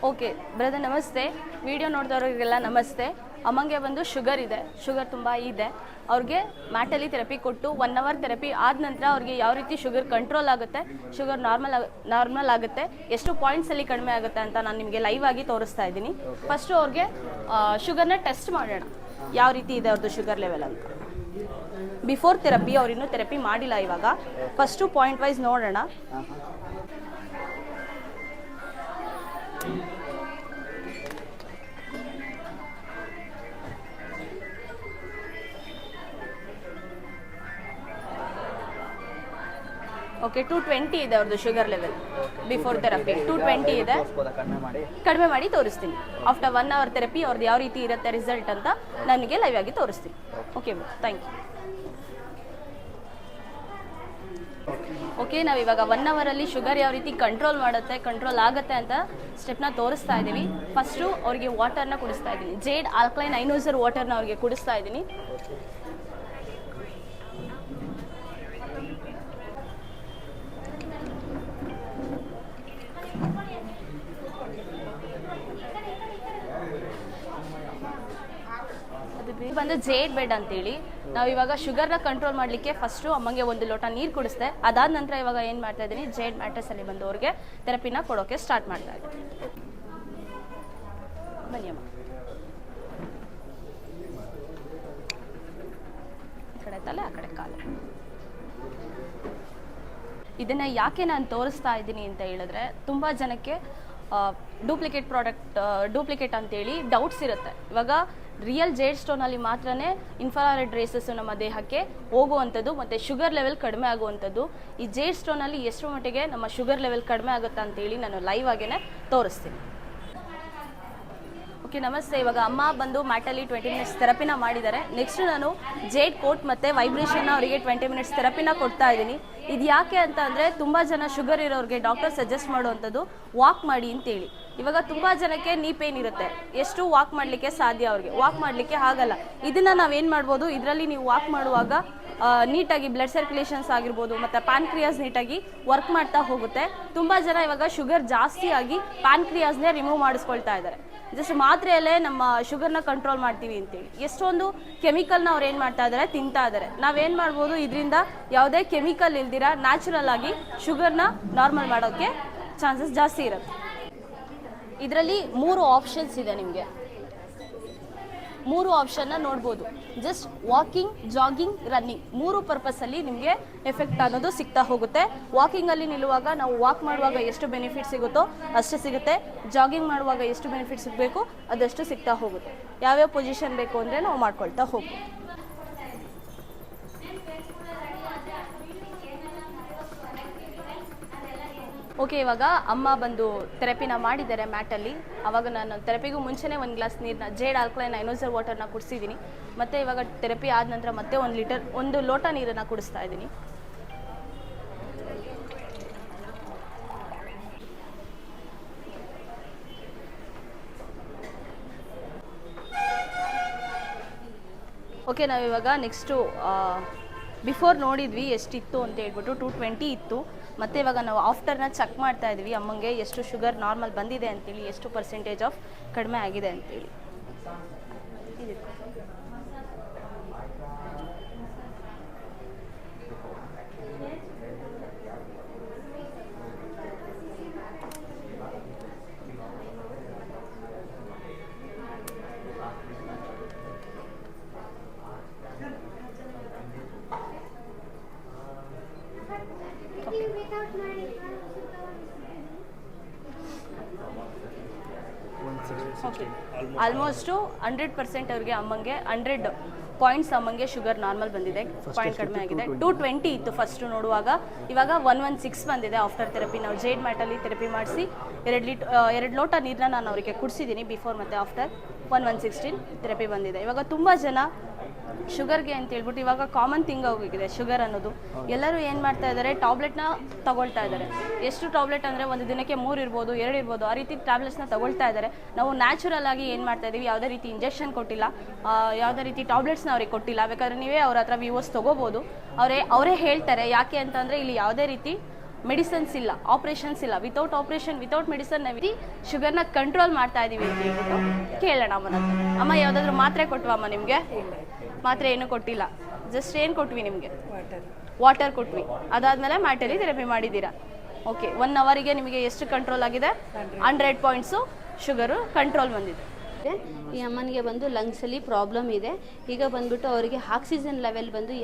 ಓಕೆ ಬ್ರದರ್ ನಮಸ್ತೆ, ವಿಡಿಯೋ ನೋಡಿದವ್ರಿಗೆಲ್ಲ ನಮಸ್ತೆ. ಅಮ್ಮಂಗೆ ಬಂದು ಶುಗರ್ ಇದೆ, ಶುಗರ್ ತುಂಬ ಇದೆ. ಅವ್ರಿಗೆ ಮ್ಯಾಟಲಿ ಥೆರಪಿ ಕೊಟ್ಟು 1 ಅವರ್ ಥೆರಪಿ ಆದ ನಂತರ ಅವ್ರಿಗೆ ಯಾವ ರೀತಿ ಶುಗರ್ ಕಂಟ್ರೋಲ್ ಆಗುತ್ತೆ, ಶುಗರ್ ನಾರ್ಮಲ್ ಆಗುತ್ತೆ, ಎಷ್ಟು ಪಾಯಿಂಟ್ಸಲ್ಲಿ ಕಡಿಮೆ ಆಗುತ್ತೆ ಅಂತ ನಾನು ನಿಮಗೆ ಲೈವ್ ಆಗಿ ತೋರಿಸ್ತಾ ಇದ್ದೀನಿ. ಫಸ್ಟು ಅವ್ರಿಗೆ ಶುಗರ್ನ ಟೆಸ್ಟ್ ಮಾಡೋಣ, ಯಾವ ರೀತಿ ಇದೆ ಅವ್ರದ್ದು ಶುಗರ್ ಲೆವೆಲ್ ಅಂತ. ಬಿಫೋರ್ ಥೆರಪಿ, ಅವ್ರು ಇನ್ನೂ ಥೆರಪಿ ಮಾಡಿಲ್ಲ ಇವಾಗ. ಫಸ್ಟು ಪಾಯಿಂಟ್ ವೈಸ್ ನೋಡೋಣ. ಓಕೆ 220 ಇದೆ ಅವ್ರದ್ದು ಶುಗರ್ ಲೆವೆಲ್ ಬಿಫೋರ್ ಥೆರಪಿ. 220 ಇದೆ, ಕಡಿಮೆ ಮಾಡಿ ತೋರಿಸ್ತೀನಿ. ಆಫ್ಟರ್ 1 ಅವರ್ ಥೆರಪಿ ಅವ್ರದ್ದು ಯಾವ ರೀತಿ ಇರುತ್ತೆ ರಿಸಲ್ಟ್ ಅಂತ ನನಗೆ ಲೈವ್ ಆಗಿ ತೋರಿಸ್ತೀನಿ. Okay thank you. ಓಕೆ ನಾವು ಇವಾಗ 1 ಅವರಲ್ಲಿ ಶುಗರ್ ಯಾವ ರೀತಿ ಕಂಟ್ರೋಲ್ ಆಗುತ್ತೆ ಅಂತ ಸ್ಟೆಪ್ನ ತೋರಿಸ್ತಾ ಇದ್ದೀವಿ. ಫಸ್ಟು ಅವ್ರಿಗೆ ವಾಟರ್ನ ಕುಡಿಸ್ತಾ ಇದ್ದೀನಿ, ಜೇಡ್ ಆಲ್ಕಲೈನ್ ಐನೋಸರ್ ವಾಟರ್ನ ಅವ್ರಿಗೆ ಕುಡಿಸ್ತಾ ಇದ್ದೀನಿ. ಇದು ಬಂದು ಜೇಡ್ ಬೆಡ್ ಅಂತೇಳಿ. ನಾವು ಇವಾಗ ಶುಗರ್ನ ಕಂಟ್ರೋಲ್ ಮಾಡಲಿಕ್ಕೆ ಫಸ್ಟು ಅಮ್ಮಂಗೆ 1 ಲೋಟ ನೀರು ಕುಡಿಸ್ದೆ. ಅದಾದ ನಂತರ ಇವಾಗ ಏನು ಮಾಡ್ತಾ ಇದ್ದೀನಿ, ಜೇಡ್ ಮ್ಯಾಟ್ರಸಲ್ಲಿ ಬಂದು ಅವ್ರಿಗೆ ಥೆರಪಿನ ಕೊಡೋಕ್ಕೆ ಸ್ಟಾರ್ಟ್ ಮಾಡ್ತಾ ಇದ್ದೀನಿ. ಬನ್ನಿ ಅಮ್ಮ, ಈ ಕಡೆ ತಲೆ ಆ ಕಡೆ ಕಾಲು. ಇದನ್ನು ಯಾಕೆ ನಾನು ತೋರಿಸ್ತಾ ಇದ್ದೀನಿ ಅಂತ ಹೇಳಿದ್ರೆ, ತುಂಬ ಜನಕ್ಕೆ ಡೂಪ್ಲಿಕೇಟ್ ಅಂತೇಳಿ ಡೌಟ್ಸ್ ಇರುತ್ತೆ. ಇವಾಗ ರಿಯಲ್ ಜೇಡ್ ಸ್ಟೋನಲ್ಲಿ ಮಾತ್ರನೇ ಇನ್ಫ್ರಾರೆಡ್ ರೇಸಸ್ಸು ನಮ್ಮ ದೇಹಕ್ಕೆ ಹೋಗುವಂಥದ್ದು ಮತ್ತು ಶುಗರ್ ಲೆವೆಲ್ ಕಡಿಮೆ ಆಗುವಂಥದ್ದು. ಈ ಜೇಡ್ ಸ್ಟೋನಲ್ಲಿ ಎಷ್ಟು ಮಟ್ಟಿಗೆ ನಮ್ಮ ಶುಗರ್ ಲೆವೆಲ್ ಕಡಿಮೆ ಆಗುತ್ತಾ ಅಂತೇಳಿ ನಾನು ಲೈವ್ ಆಗೇ ತೋರಿಸ್ತೀನಿ. ಓಕೆ ನಮಸ್ತೆ, ಇವಾಗ ಅಮ್ಮ ಬಂದು ಮ್ಯಾಟಲ್ಲಿ 20 ಮಿನಿಟ್ಸ್ ಥೆರಪಿನ ಮಾಡಿದ್ದಾರೆ. ನೆಕ್ಸ್ಟ್ ನಾನು ಜೇಡ್ ಕೋಟ್ ಮತ್ತು ವೈಬ್ರೇಷನ್ನ ಅವರಿಗೆ 20 ಮಿನಿಟ್ಸ್ ಥೆರಪಿನ ಕೊಡ್ತಾ ಇದ್ದೀನಿ. ಇದು ಯಾಕೆ ಅಂತ ಅಂದರೆ, ತುಂಬ ಜನ ಶುಗರ್ ಇರೋರಿಗೆ ಡಾಕ್ಟರ್ ಸಜೆಸ್ಟ್ ಮಾಡುವಂಥದ್ದು ವಾಕ್ ಮಾಡಿ ಅಂತೇಳಿ. ಇವಾಗ ತುಂಬ ಜನಕ್ಕೆ ನೀ ಪೇನ್ ಇರುತ್ತೆ, ಎಷ್ಟು ವಾಕ್ ಮಾಡಲಿಕ್ಕೆ ಸಾಧ್ಯ, ಅವ್ರಿಗೆ ವಾಕ್ ಮಾಡಲಿಕ್ಕೆ ಆಗಲ್ಲ. ಇದನ್ನು ನಾವೇನು ಮಾಡ್ಬೋದು, ಇದರಲ್ಲಿ ನೀವು ವಾಕ್ ಮಾಡುವಾಗ ನೀಟಾಗಿ ಬ್ಲಡ್ ಸರ್ಕ್ಯುಲೇಷನ್ಸ್ ಆಗಿರ್ಬೋದು ಮತ್ತು ಪ್ಯಾನ್ಕ್ರಿಯಾಸ್ ನೀಟಾಗಿ ವರ್ಕ್ ಮಾಡ್ತಾ ಹೋಗುತ್ತೆ. ತುಂಬ ಜನ ಇವಾಗ ಶುಗರ್ ಜಾಸ್ತಿ ಆಗಿ ಪ್ಯಾನ್ಕ್ರಿಯಾಸ್ನೇ ರಿಮೂವ್ ಮಾಡಿಸ್ಕೊಳ್ತಾ ಇದ್ದಾರೆ. ಜಸ್ಟ್ ಮಾತ್ರೆಯಲ್ಲೇ ನಮ್ಮ ಶುಗರ್ನ ಕಂಟ್ರೋಲ್ ಮಾಡ್ತೀವಿ ಅಂತೇಳಿ ಎಷ್ಟೊಂದು ಕೆಮಿಕಲ್ನ ಅವ್ರು ಏನು ಮಾಡ್ತಾ ಇದ್ದಾರೆ, ತಿಂತಾ ಇದ್ದಾರೆ. ನಾವೇನು ಮಾಡ್ಬೋದು, ಇದರಿಂದ ಯಾವುದೇ ಕೆಮಿಕಲ್ ಇಲ್ದಿರ ನ್ಯಾಚುರಲ್ ಆಗಿ ಶುಗರ್ನ ನಾರ್ಮಲ್ ಮಾಡೋಕ್ಕೆ ಚಾನ್ಸಸ್ ಜಾಸ್ತಿ ಇರುತ್ತೆ. ಇದರಲ್ಲಿ 3 ಆಪ್ಷನ್ಸ್ ಇದೆ ನಿಮಗೆ. 3 ಆಪ್ಷನ್ನ ನೋಡ್ಬೋದು. ಜಸ್ಟ್ ವಾಕಿಂಗ್, ಜಾಗಿಂಗ್, ರನ್ನಿಂಗ್ 3 ಪರ್ಪಸಲ್ಲಿ ನಿಮಗೆ ಎಫೆಕ್ಟ್ ಅನ್ನೋದು ಸಿಗ್ತಾ ಹೋಗುತ್ತೆ. ವಾಕಿಂಗಲ್ಲಿ ನಿಲ್ಲುವಾಗ ನಾವು ವಾಕ್ ಮಾಡುವಾಗ ಎಷ್ಟು ಬೆನಿಫಿಟ್ ಸಿಗುತ್ತೋ ಅಷ್ಟೇ ಸಿಗುತ್ತೆ. ಜಾಗಿಂಗ್ ಮಾಡುವಾಗ ಎಷ್ಟು ಬೆನಿಫಿಟ್ ಸಿಗಬೇಕು ಅದಷ್ಟು ಸಿಗ್ತಾ ಹೋಗುತ್ತೆ. ಯಾವ್ಯಾವ ಪೊಸಿಷನ್ ಬೇಕು ಅಂದರೆ ನಾವು ಮಾಡ್ಕೊಳ್ತಾ ಹೋಗ್ಬೋದು. ಓಕೆ, ಇವಾಗ ಅಮ್ಮ ಬಂದು ಥೆರಪಿನ ಮಾಡಿದ್ದಾರೆ ಮ್ಯಾಟಲ್ಲಿ. ಆವಾಗ ನಾನು ಥೆರಪಿಗೂ ಮುಂಚೆನೇ 1 ಗ್ಲಾಸ್ ನೀರನ್ನ ಜೇಡ್ ಆಲ್ಕಲೈನ್ ಐನೋಸರ್ ವಾಟರ್ನ ಕುಡಿಸಿದ್ದೀನಿ. ಮತ್ತು ಇವಾಗ ಥೆರಪಿ ಆದ ನಂತರ ಮತ್ತೆ 1 ಲೋಟ ನೀರನ್ನು ಕುಡಿಸ್ತಾ ಇದ್ದೀನಿ. ಓಕೆ, ನಾವಿವಾಗ ನೆಕ್ಸ್ಟು ಬಿಫೋರ್ ನೋಡಿದ್ವಿ ಎಷ್ಟಿತ್ತು ಅಂತ ಹೇಳ್ಬಿಟ್ಟು 220 ಇತ್ತು. ಮತ್ತು ಇವಾಗ ನಾವು ಆಫ್ಟರ್ನ ಚೆಕ್ ಮಾಡ್ತಾ ಇದ್ವಿ ಅಮ್ಮಂಗೆ ಎಷ್ಟು ಶುಗರ್ ನಾರ್ಮಲ್ ಬಂದಿದೆ ಅಂತೇಳಿ, ಎಷ್ಟು ಪರ್ಸೆಂಟೇಜ್ ಆಫ್ ಕಡಿಮೆ ಆಗಿದೆ ಅಂತೇಳಿ. ಓಕೆ, ಆಲ್ಮೋಸ್ಟು 100% ಅವ್ರಿಗೆ ಅಮ್ಮಂಗೆ 100 ಪಾಯಿಂಟ್ಸ್ ಅಮ್ಮಂಗೆ ಶುಗರ್ ನಾರ್ಮಲ್ ಬಂದಿದೆ, ಪಾಯಿಂಟ್ ಕಡಿಮೆ ಆಗಿದೆ. 220 ಇತ್ತು ಫಸ್ಟು ನೋಡುವಾಗ, ಇವಾಗ 116 ಬಂದಿದೆ. ಆಫ್ಟರ್ ಥೆರಪಿ ನಾವು ಜೇಡ್ ಮ್ಯಾಟಲ್ಲಿ ಥೆರಪಿ ಮಾಡಿಸಿ 2 ಲೋಟ ನೀರನ್ನ ನಾನು ಅವರಿಗೆ ಕುಡಿಸಿದ್ದೀನಿ ಬಿಫೋರ್ ಮತ್ತು ಆಫ್ಟರ್. 116 ಥೆರಪಿ ಬಂದಿದೆ. ಇವಾಗ ತುಂಬ ಜನ ಶುಗರ್ಗೆ ಅಂತ ಹೇಳ್ಬಿಟ್ಟು ಇವಾಗ ಕಾಮನ್ ಥಿಂಗ್ ಆಗೋಗಿದೆ ಶುಗರ್ ಅನ್ನೋದು. ಎಲ್ಲರೂ ಏನು ಮಾಡ್ತಾ ಇದ್ದಾರೆ, ಟಾಬ್ಲೆಟ್ನ ತಗೊಳ್ತಾ ಇದ್ದಾರೆ. ಎಷ್ಟು ಟಾಬ್ಲೆಟ್ ಅಂದರೆ ಒಂದು ದಿನಕ್ಕೆ 3 ಇರ್ಬೋದು, 2 ಇರ್ಬೋದು, ಆ ರೀತಿ ಟ್ಯಾಬ್ಲೆಟ್ಸ್ನ ತಗೊಳ್ತಾ ಇದ್ದಾರೆ. ನಾವು ನ್ಯಾಚುರಲ್ ಆಗಿ ಏನು ಮಾಡ್ತಾ ಇದ್ದೀವಿ, ಯಾವುದೇ ರೀತಿ ಇಂಜೆಕ್ಷನ್ ಕೊಟ್ಟಿಲ್ಲ, ಯಾವುದೇ ರೀತಿ ಟಾಬ್ಲೆಟ್ಸ್ನ ಅವ್ರಿಗೆ ಕೊಟ್ಟಿಲ್ಲ. ಬೇಕಾದ್ರೆ ನೀವೇ ಅವ್ರ ಹತ್ರ ವಿವೋಸ್ ತೊಗೋಬೋದು. ಅವರೇ ಹೇಳ್ತಾರೆ. ಯಾಕೆ ಅಂತಂದರೆ ಇಲ್ಲಿ ಯಾವುದೇ ರೀತಿ ಮೆಡಿಸನ್ಸ್ ಇಲ್ಲ, ಆಪ್ರೇಷನ್ಸ್ ಇಲ್ಲ. ವಿತೌಟ್ ಆಪ್ರೇಷನ್, ವಿತೌಟ್ ಮೆಡಿಸನ್ ನಾವು ಶುಗರ್ನ ಕಂಟ್ರೋಲ್ ಮಾಡ್ತಾ ಇದ್ದೀವಿ ಅಂತ ಹೇಳ್ಬಿಟ್ಟು ಕೇಳೋಣ ಅಮ್ಮನ. ಅಮ್ಮ, ಯಾವುದಾದ್ರೂ ಮಾತ್ರೆ ಕೊಟ್ವಾ ಅಮ್ಮ ನಿಮಗೆ? ಮಾತ್ರೆ ಏನೂ ಕೊಟ್ಟಿಲ್ಲ, ಜಸ್ಟ್ ಏನು ಕೊಟ್ವಿ ನಿಮಗೆ? ವಾಟರ್ ಕೊಟ್ವಿ. ಅದಾದಮೇಲೆ ಮ್ಯಾಟಲ್ಲಿ ಥೆರಪಿ ಮಾಡಿದ್ದೀರಾ. ಓಕೆ, 1 ಅವರಿಗೆ ನಿಮಗೆ ಎಷ್ಟು ಕಂಟ್ರೋಲ್ ಆಗಿದೆ? 100 ಪಾಯಿಂಟ್ಸು ಶುಗರು ಕಂಟ್ರೋಲ್ ಬಂದಿದೆ. ಈ ಅಮ್ಮನಿಗೆ ಬಂದು ಲಂಗ್ಸಲ್ಲಿ ಪ್ರಾಬ್ಲಮ್ ಇದೆ. ಈಗ ಬಂದ್ಬಿಟ್ಟು ಅವರಿಗೆ ಆಕ್ಸಿಜನ್ ಲೆವೆಲ್ ಬಂದು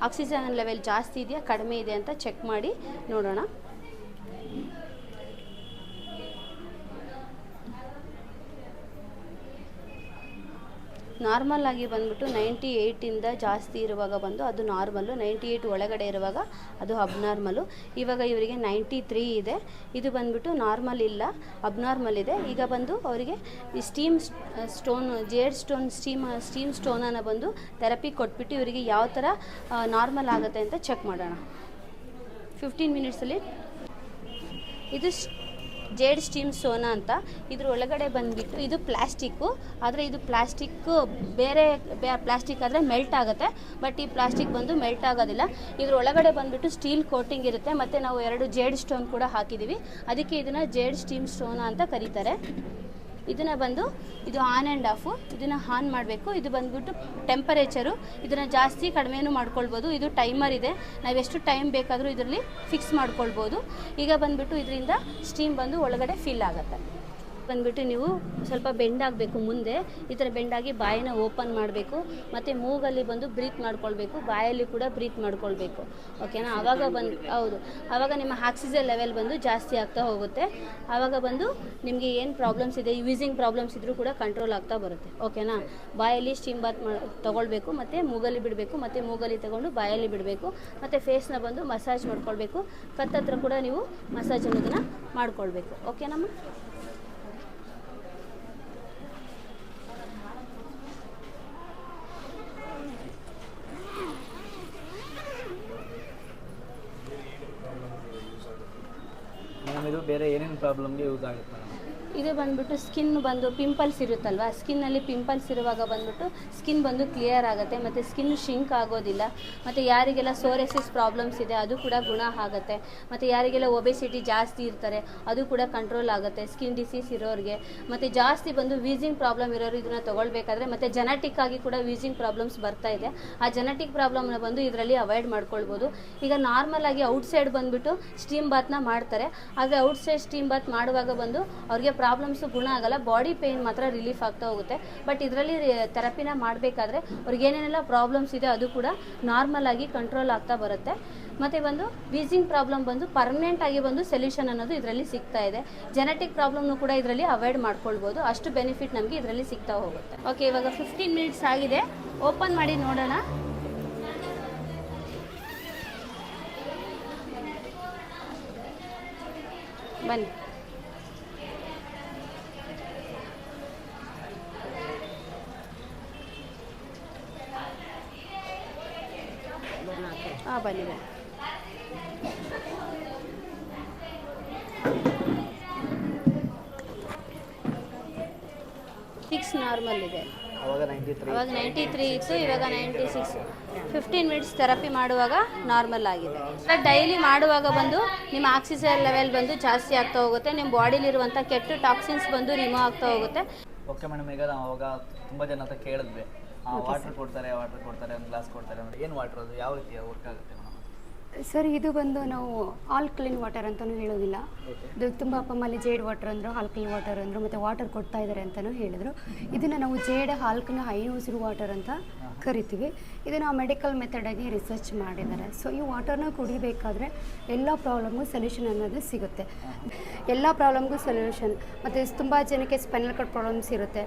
ಆಕ್ಸಿಜನ್ ಲೆವೆಲ್ ಜಾಸ್ತಿ ಇದೆಯಾ ಕಡಿಮೆ ಇದೆ ಅಂತ ಚೆಕ್ ಮಾಡಿ ನೋಡೋಣ. ನಾರ್ಮಲ್ ಆಗಿ ಬಂದ್ಬಿಟ್ಟು 98ಇಂದ ಜಾಸ್ತಿ ಇರುವಾಗ ಬಂದು ಅದು ನಾರ್ಮಲ್ಲು, 98 ಒಳಗಡೆ ಇರುವಾಗ ಅದು ಅಬ್ನಾರ್ಮಲು. ಇವಾಗ ಇವರಿಗೆ 93 ಇದೆ. ಇದು ಬಂದ್ಬಿಟ್ಟು ನಾರ್ಮಲ್ ಇಲ್ಲ, ಅಬ್ನಾರ್ಮಲ್ ಇದೆ. ಈಗ ಬಂದು ಅವರಿಗೆ ಈ ಜೇಡ್ ಸ್ಟೀಮ್ ಸ್ಟೋನನ್ನು ಬಂದು ಥೆರಪಿ ಕೊಟ್ಬಿಟ್ಟು ಇವರಿಗೆ ಯಾವ ಥರ ನಾರ್ಮಲ್ ಆಗುತ್ತೆ ಅಂತ ಚೆಕ್ ಮಾಡೋಣ. 15 ಮಿನಿಟ್ಸಲ್ಲಿ ಇದು ಜೇಡ್ ಸ್ಟೀಮ್ ಸೋನಾ ಅಂತ. ಇದ್ರ ಒಳಗಡೆ ಬಂದುಬಿಟ್ಟು ಇದು ಪ್ಲಾಸ್ಟಿಕ್ಕು, ಆದರೆ ಇದು ಪ್ಲಾಸ್ಟಿಕ್ಕು ಬೇರೆ ಪ್ಲಾಸ್ಟಿಕ್ ಆದರೆ ಮೆಲ್ಟ್ ಆಗುತ್ತೆ. ಬಟ್ ಈ ಪ್ಲಾಸ್ಟಿಕ್ ಬಂದು ಮೆಲ್ಟ್ ಆಗೋದಿಲ್ಲ. ಇದ್ರ ಒಳಗಡೆ ಬಂದುಬಿಟ್ಟು ಸ್ಟೀಲ್ ಕೋಟಿಂಗ್ ಇರುತ್ತೆ. ಮತ್ತು ನಾವು 2 ಜೇಡ್ ಸ್ಟೋನ್ ಕೂಡ ಹಾಕಿದ್ದೀವಿ. ಅದಕ್ಕೆ ಇದನ್ನು ಜೇಡ್ ಸ್ಟೀಮ್ ಸ್ಟೋನಾ ಅಂತ ಕರೀತಾರೆ. ಇದನ್ನು ಬಂದು ಇದು ಆನ್ ಆ್ಯಂಡ್ ಆಫು, ಇದನ್ನು ಆನ್ ಮಾಡಬೇಕು. ಇದು ಬಂದುಬಿಟ್ಟು ಟೆಂಪರೇಚರು, ಇದನ್ನು ಜಾಸ್ತಿ ಕಡಿಮೆನೂ ಮಾಡ್ಕೊಳ್ಬೋದು. ಇದು ಟೈಮರ್ ಇದೆ, ನಾವೆಷ್ಟು ಟೈಮ್ ಬೇಕಾದರೂ ಇದರಲ್ಲಿ ಫಿಕ್ಸ್ ಮಾಡ್ಕೊಳ್ಬೋದು. ಈಗ ಬಂದುಬಿಟ್ಟು ಇದರಿಂದ ಸ್ಟೀಮ್ ಬಂದು ಒಳಗಡೆ ಫಿಲ್ ಆಗುತ್ತೆ. ಬಂದುಬಿಟ್ಟು ನೀವು ಸ್ವಲ್ಪ ಬೆಂಡ್ ಆಗಬೇಕು ಮುಂದೆ, ಈ ಥರ ಬೆಂಡಾಗಿ ಬಾಯಿನ ಓಪನ್ ಮಾಡಬೇಕು. ಮತ್ತು ಮೂಗಲ್ಲಿ ಬಂದು ಬ್ರೀತ್ ಮಾಡ್ಕೊಳ್ಬೇಕು, ಬಾಯಲ್ಲಿ ಕೂಡ ಬ್ರೀತ್ ಮಾಡ್ಕೊಳ್ಬೇಕು. ಓಕೆನಾ? ಆವಾಗ ನಿಮ್ಮ ಆಕ್ಸಿಜನ್ ಲೆವೆಲ್ ಬಂದು ಜಾಸ್ತಿ ಆಗ್ತಾ ಹೋಗುತ್ತೆ. ಆವಾಗ ಬಂದು ನಿಮಗೆ ಏನು ಪ್ರಾಬ್ಲಮ್ಸ್ ಇದೆ, ಯೂಸಿಂಗ್ ಪ್ರಾಬ್ಲಮ್ಸ್ ಇದ್ದರೂ ಕೂಡ ಕಂಟ್ರೋಲ್ ಆಗ್ತಾ ಬರುತ್ತೆ. ಓಕೆನಾ? ಬಾಯಲ್ಲಿ ಸ್ಟೀಮ್ ಬಾತ್ ತೊಗೊಳ್ಬೇಕು, ಮತ್ತು ಮೂಗಲ್ಲಿ ಬಿಡಬೇಕು, ಮತ್ತು ಮೂಗಲ್ಲಿ ತೊಗೊಂಡು ಬಾಯಲ್ಲಿ ಬಿಡಬೇಕು. ಮತ್ತು ಫೇಸ್ನ ಬಂದು ಮಸಾಜ್ ಮಾಡ್ಕೊಳ್ಬೇಕು. ಕತ್ತತ್ರ ಕೂಡ ನೀವು ಮಸಾಜ್ ಅನ್ನೋದನ್ನು ಮಾಡ್ಕೊಳ್ಬೇಕು. ಓಕೆನಮ್ಮ? ಇದು ಬೇರೆ ಏನೇನು ಪ್ರಾಬ್ಲಮ್ಗೆ ಯೂಸ್ ಆಗುತ್ತೆ ಮೇಡಮ್? ಇದು ಬಂದುಬಿಟ್ಟು ಸ್ಕಿನ್ ಬಂದು ಪಿಂಪಲ್ಸ್ ಇರುತ್ತಲ್ವ, ಸ್ಕಿನ್ನಲ್ಲಿ ಪಿಂಪಲ್ಸ್ ಇರುವಾಗ ಬಂದುಬಿಟ್ಟು ಸ್ಕಿನ್ ಬಂದು ಕ್ಲಿಯರ್ ಆಗುತ್ತೆ. ಮತ್ತು ಸ್ಕಿನ್ ಶಿಂಕ್ ಆಗೋದಿಲ್ಲ. ಮತ್ತು ಯಾರಿಗೆಲ್ಲ ಸೋರೆಸಿಸ್ ಪ್ರಾಬ್ಲಮ್ಸ್ ಇದೆ ಅದು ಕೂಡ ಗುಣ ಆಗುತ್ತೆ. ಮತ್ತು ಯಾರಿಗೆಲ್ಲ ಒಬೆಸಿಟಿ ಜಾಸ್ತಿ ಇರ್ತಾರೆ ಅದು ಕೂಡ ಕಂಟ್ರೋಲ್ ಆಗುತ್ತೆ, ಸ್ಕಿನ್ ಡಿಸೀಸ್ ಇರೋರಿಗೆ. ಮತ್ತು ಜಾಸ್ತಿ ಬಂದು ವೀಸಿಂಗ್ ಪ್ರಾಬ್ಲಮ್ ಇರೋರು ಇದನ್ನು ತೊಗೊಳ್ಬೇಕಾದ್ರೆ, ಮತ್ತು ಜೆನೆಟಿಕ್ ಆಗಿ ಕೂಡ ವೀಸಿಂಗ್ ಪ್ರಾಬ್ಲಮ್ಸ್ ಬರ್ತಾ ಇದೆ. ಆ ಜೆನೆಟಿಕ್ ಪ್ರಾಬ್ಲಮ್ನ ಬಂದು ಇದರಲ್ಲಿ ಅವಾಯ್ಡ್ ಮಾಡ್ಕೊಳ್ಬೋದು. ಈಗ ನಾರ್ಮಲ್ ಆಗಿ ಔಟ್ಸೈಡ್ ಬಂದುಬಿಟ್ಟು ಸ್ಟೀಮ್ ಬಾತ್ನ ಮಾಡ್ತಾರೆ. ಆದರೆ ಔಟ್ಸೈಡ್ ಸ್ಟೀಮ್ ಬಾತ್ ಮಾಡುವಾಗ ಬಂದು ಅವ್ರಿಗೆ ಪ್ರಾಬ್ಲಮ್ಸು ಗುಣ ಆಗಲ್ಲ, ಬಾಡಿ ಪೇಯ್ನ್ ಮಾತ್ರ ರಿಲೀಫ್ ಆಗ್ತಾ ಹೋಗುತ್ತೆ. ಬಟ್ ಇದರಲ್ಲಿ ಥೆರಪಿನ ಮಾಡಬೇಕಾದ್ರೆ ಅವ್ರಿಗೆ ಏನೇನೆಲ್ಲ ಪ್ರಾಬ್ಲಮ್ಸ್ ಇದೆ ಅದು ಕೂಡ ನಾರ್ಮಲ್ ಆಗಿ ಕಂಟ್ರೋಲ್ ಆಗ್ತಾ ಬರುತ್ತೆ. ಮತ್ತು ಬಂದು ವೀಸಿಂಗ್ ಪ್ರಾಬ್ಲಮ್ ಬಂದು ಪರ್ಮನೆಂಟ್ ಆಗಿ ಬಂದು ಸೊಲ್ಯೂಷನ್ ಅನ್ನೋದು ಇದರಲ್ಲಿ ಸಿಗ್ತಾ ಇದೆ. ಜೆನೆಟಿಕ್ ಪ್ರಾಬ್ಲಮ್ನು ಕೂಡ ಇದರಲ್ಲಿ ಅವಾಯ್ಡ್ ಮಾಡ್ಕೊಳ್ಬೋದು, ಅಷ್ಟು ಬೆನಿಫಿಟ್ ನಮಗೆ ಇದರಲ್ಲಿ ಸಿಗ್ತಾ ಹೋಗುತ್ತೆ. ಓಕೆ, ಇವಾಗ 15 ಮಿನಿಟ್ಸ್ ಆಗಿದೆ, ಓಪನ್ ಮಾಡಿ ನೋಡೋಣ. ಬನ್ನಿ. ಹಾಂ, ಬನ್ನಿ ಬನ್ನಿ. ಸಿಕ್ಸ್ ನಾರ್ಮಲ್ ಇದೆ, ಅವಾಗ 93 ಅವಾಗ 93 ಇತ್ತು, ಇವಾಗ 96. 15 ಮಿನಿಟ್ಸ್ ಥೆರಪಿ ಮಾಡುವಾಗ ನಾರ್ಮಲ್ ಆಗಿದೆ. ಡೈಲಿ ಮಾಡುವಾಗ ಬಂದು ನಿಮ್ಮ ಆಕ್ಸಿಜನ್ ಲೆವೆಲ್ ಬಂದು ಜಾಸ್ತಿ ಆಗ್ತಾ ಹೋಗುತ್ತೆ, ನಿಮ್ಮ ಬಾಡಿಲಿರುವಂಥ ಕೆಟ್ಟ ಟಾಕ್ಸಿನ್ಸ್ ಬಂದು ರಿಮೂವ್ ಆಗ್ತಾ ಹೋಗುತ್ತೆ. ಓಕೆ ಮೇಡಮ್, ಈಗ ನಾವು ಅವಾಗ ತುಂಬ ಜನ ಹತ್ರ ಕೇಳಿದ್ವಿ, ವಾಟರ್ ಕೊಡ್ತಾರೆ, ಒಂದು ಗ್ಲಾಸ್ ಕೊಡ್ತಾರೆ ಅಂದರೆ ಏನು ವಾಟರ್, ಅದು ಯಾವ ರೀತಿ ವರ್ಕ್ ಆಗುತ್ತೆ ಮೇಡಮ್? ಸರ್, ಇದು ಬಂದು ನಾವು ಆಲ್ಕಲೈನ್ ವಾಟರ್ ಅಂತಲೂ ಹೇಳೋದಿಲ್ಲ. ಇದು ತುಂಬ ಅಪ್ಪಮ್ಮಲ್ಲಿ ಜೇಡ್ ವಾಟರ್ ಅಂದರು, ಆಲ್ಕಲೈನ್ ವಾಟರ್ ಅಂದರು, ಮತ್ತು ವಾಟರ್ ಕೊಡ್ತಾ ಇದ್ದಾರೆ ಅಂತಲೂ ಹೇಳಿದರು. ಇದನ್ನು ನಾವು ಜೇಡ್ ಆಲ್ಕಲೈನ್ ಹೈ ಉಸಿರು ವಾಟರ್ ಅಂತ ಕರಿತೀವಿ. ಇದನ್ನು ಮೆಡಿಕಲ್ ಮೆಥಡಾಗಿ ರಿಸರ್ಚ್ ಮಾಡಿದ್ದಾರೆ. ಸೊ ಈ ವಾಟರ್ನ ಕುಡಿಬೇಕಾದ್ರೆ ಎಲ್ಲ ಪ್ರಾಬ್ಲಮ್ಗೂ ಸೊಲ್ಯೂಷನ್ ಅನ್ನೋದು ಸಿಗುತ್ತೆ. ಎಲ್ಲ ಪ್ರಾಬ್ಲಮ್ಗೂ ಸೊಲ್ಯೂಷನ್. ಮತ್ತು ತುಂಬ ಜನಕ್ಕೆ ಸ್ಪೈನಲ್ ಕಾರ್ಡ್ ಪ್ರಾಬ್ಲಮ್ಸ್ ಇರುತ್ತೆ,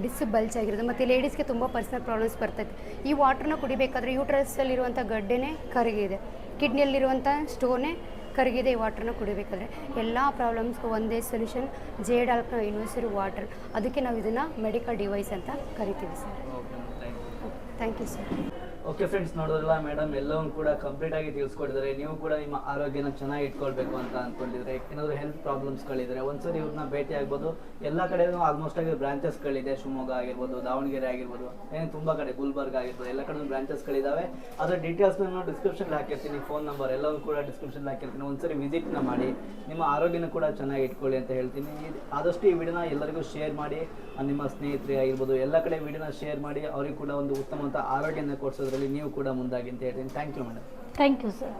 ಡಿಸ್ಕ್ ಬಲ್ಜ್ ಆಗಿರುತ್ತೆ, ಮತ್ತು ಲೇಡೀಸ್ಗೆ ತುಂಬ ಪರ್ಸನಲ್ ಪ್ರಾಬ್ಲಮ್ಸ್ ಬರ್ತೈತೆ. ಈ ವಾಟರ್ನ ಕುಡಿಬೇಕಾದ್ರೆ ಯೂಟ್ರಸಲ್ಲಿರುವಂಥ ಗಡ್ಡೆನೇ ಕರಗಿದೆ, ಕಿಡ್ನಿಯಲ್ಲಿರುವಂಥ ಸ್ಟೋನೇ ಕರಗಿದೆ. ಈ ವಾಟರ್ನ ಕುಡಿಬೇಕಾದ್ರೆ ಎಲ್ಲ ಪ್ರಾಬ್ಲಮ್ಸ್ಗೂ ಒಂದೇ solution, jade alkaline universal water. ಅದಕ್ಕೆ ನಾವು ಇದನ್ನು ಮೆಡಿಕಲ್ ಡಿವೈಸ್ ಅಂತ ಕರಿತೀವಿ sir. Thank you sir. Okay friends, ನೋಡೋದಿಲ್ಲ ಮೇಡಮ್ ಎಲ್ಲವೂ ಕೂಡ ಕಂಪ್ಲೀಟ್ ಆಗಿ ತಿಳಿಸ್ಕೊಟ್ಟಿದ್ದಾರೆ. ನೀವು ಕೂಡ ನಿಮ್ಮ ಆರೋಗ್ಯನ ಚೆನ್ನಾಗಿ ಇಟ್ಕೊಳ್ಬೇಕು ಅಂತ ಅಂದ್ಕೊಂಡಿದ್ರೆ, ಏನಾದರೂ ಹೆಲ್ತ್ ಪ್ರಾಬ್ಲಮ್ಸ್ಗಳಿದ್ರೆ ಒಂದ್ಸರಿ ಇವ್ರನ್ನ ಭೇಟಿ ಆಗ್ಬೋದು. ಎಲ್ಲ ಕಡೆಯೂ ಆಲ್ಮೋಸ್ಟ್ ಆಗಿ ಬ್ರಾಂಚಸ್ಗಳಿದೆ, ಶಿವಮೊಗ್ಗ ಆಗಿರ್ಬೋದು, ದಾವಣಗೆರೆ ಆಗಿರ್ಬೋದು, ಏನು ತುಂಬ ಕಡೆ, ಗುಲ್ಬರ್ಗ ಆಗಿರ್ಬೋದು, ಎಲ್ಲ ಕಡೆ ಬ್ರಾಂಚಸ್ಗಳಿದ್ದಾವೆ. ಅದರ ಡೀಟೇಲ್ಸ್ನ ನಾನು ಡಿಸ್ಕ್ರಿಪ್ಷನ್ಗೆ ಹಾಕಿರ್ತೀನಿ, ಫೋನ್ ನಂಬರ್ ಎಲ್ಲವೂ ಕೂಡ ಡಿಸ್ಕ್ರಿಪ್ಷನ್ ಹಾಕಿರ್ತೀನಿ. ಒಂದ್ಸರಿ ವಿಸಿಟ್ನ ಮಾಡಿ ನಿಮ್ಮ ಆರೋಗ್ಯನ ಕೂಡ ಚೆನ್ನಾಗಿ ಇಟ್ಕೊಳ್ಳಿ ಅಂತ ಹೇಳ್ತೀನಿ. ಆದಷ್ಟು ಈ ವಿಡಿಯೋನ ಎಲ್ಲರಿಗೂ ಶೇರ್ ಮಾಡಿ, ನಿಮ್ಮ ಸ್ನೇಹಿತರೆ ಆಗಿರ್ಬೋದು ಎಲ್ಲ ಕಡೆ ವಿಡಿಯೋನ ಶೇರ್ ಮಾಡಿ, ಅವ್ರಿಗೆ ಕೂಡ ಒಂದು ಉತ್ತಮವಾದ ಆರೋಗ್ಯನ ಕೊಡಿಸೋದ್ರಲ್ಲಿ ನೀವು ಕೂಡ ಮುಂದಾಗಿ ಅಂತ ಹೇಳ್ತೀನಿ. Thank you madam. Thank you sir.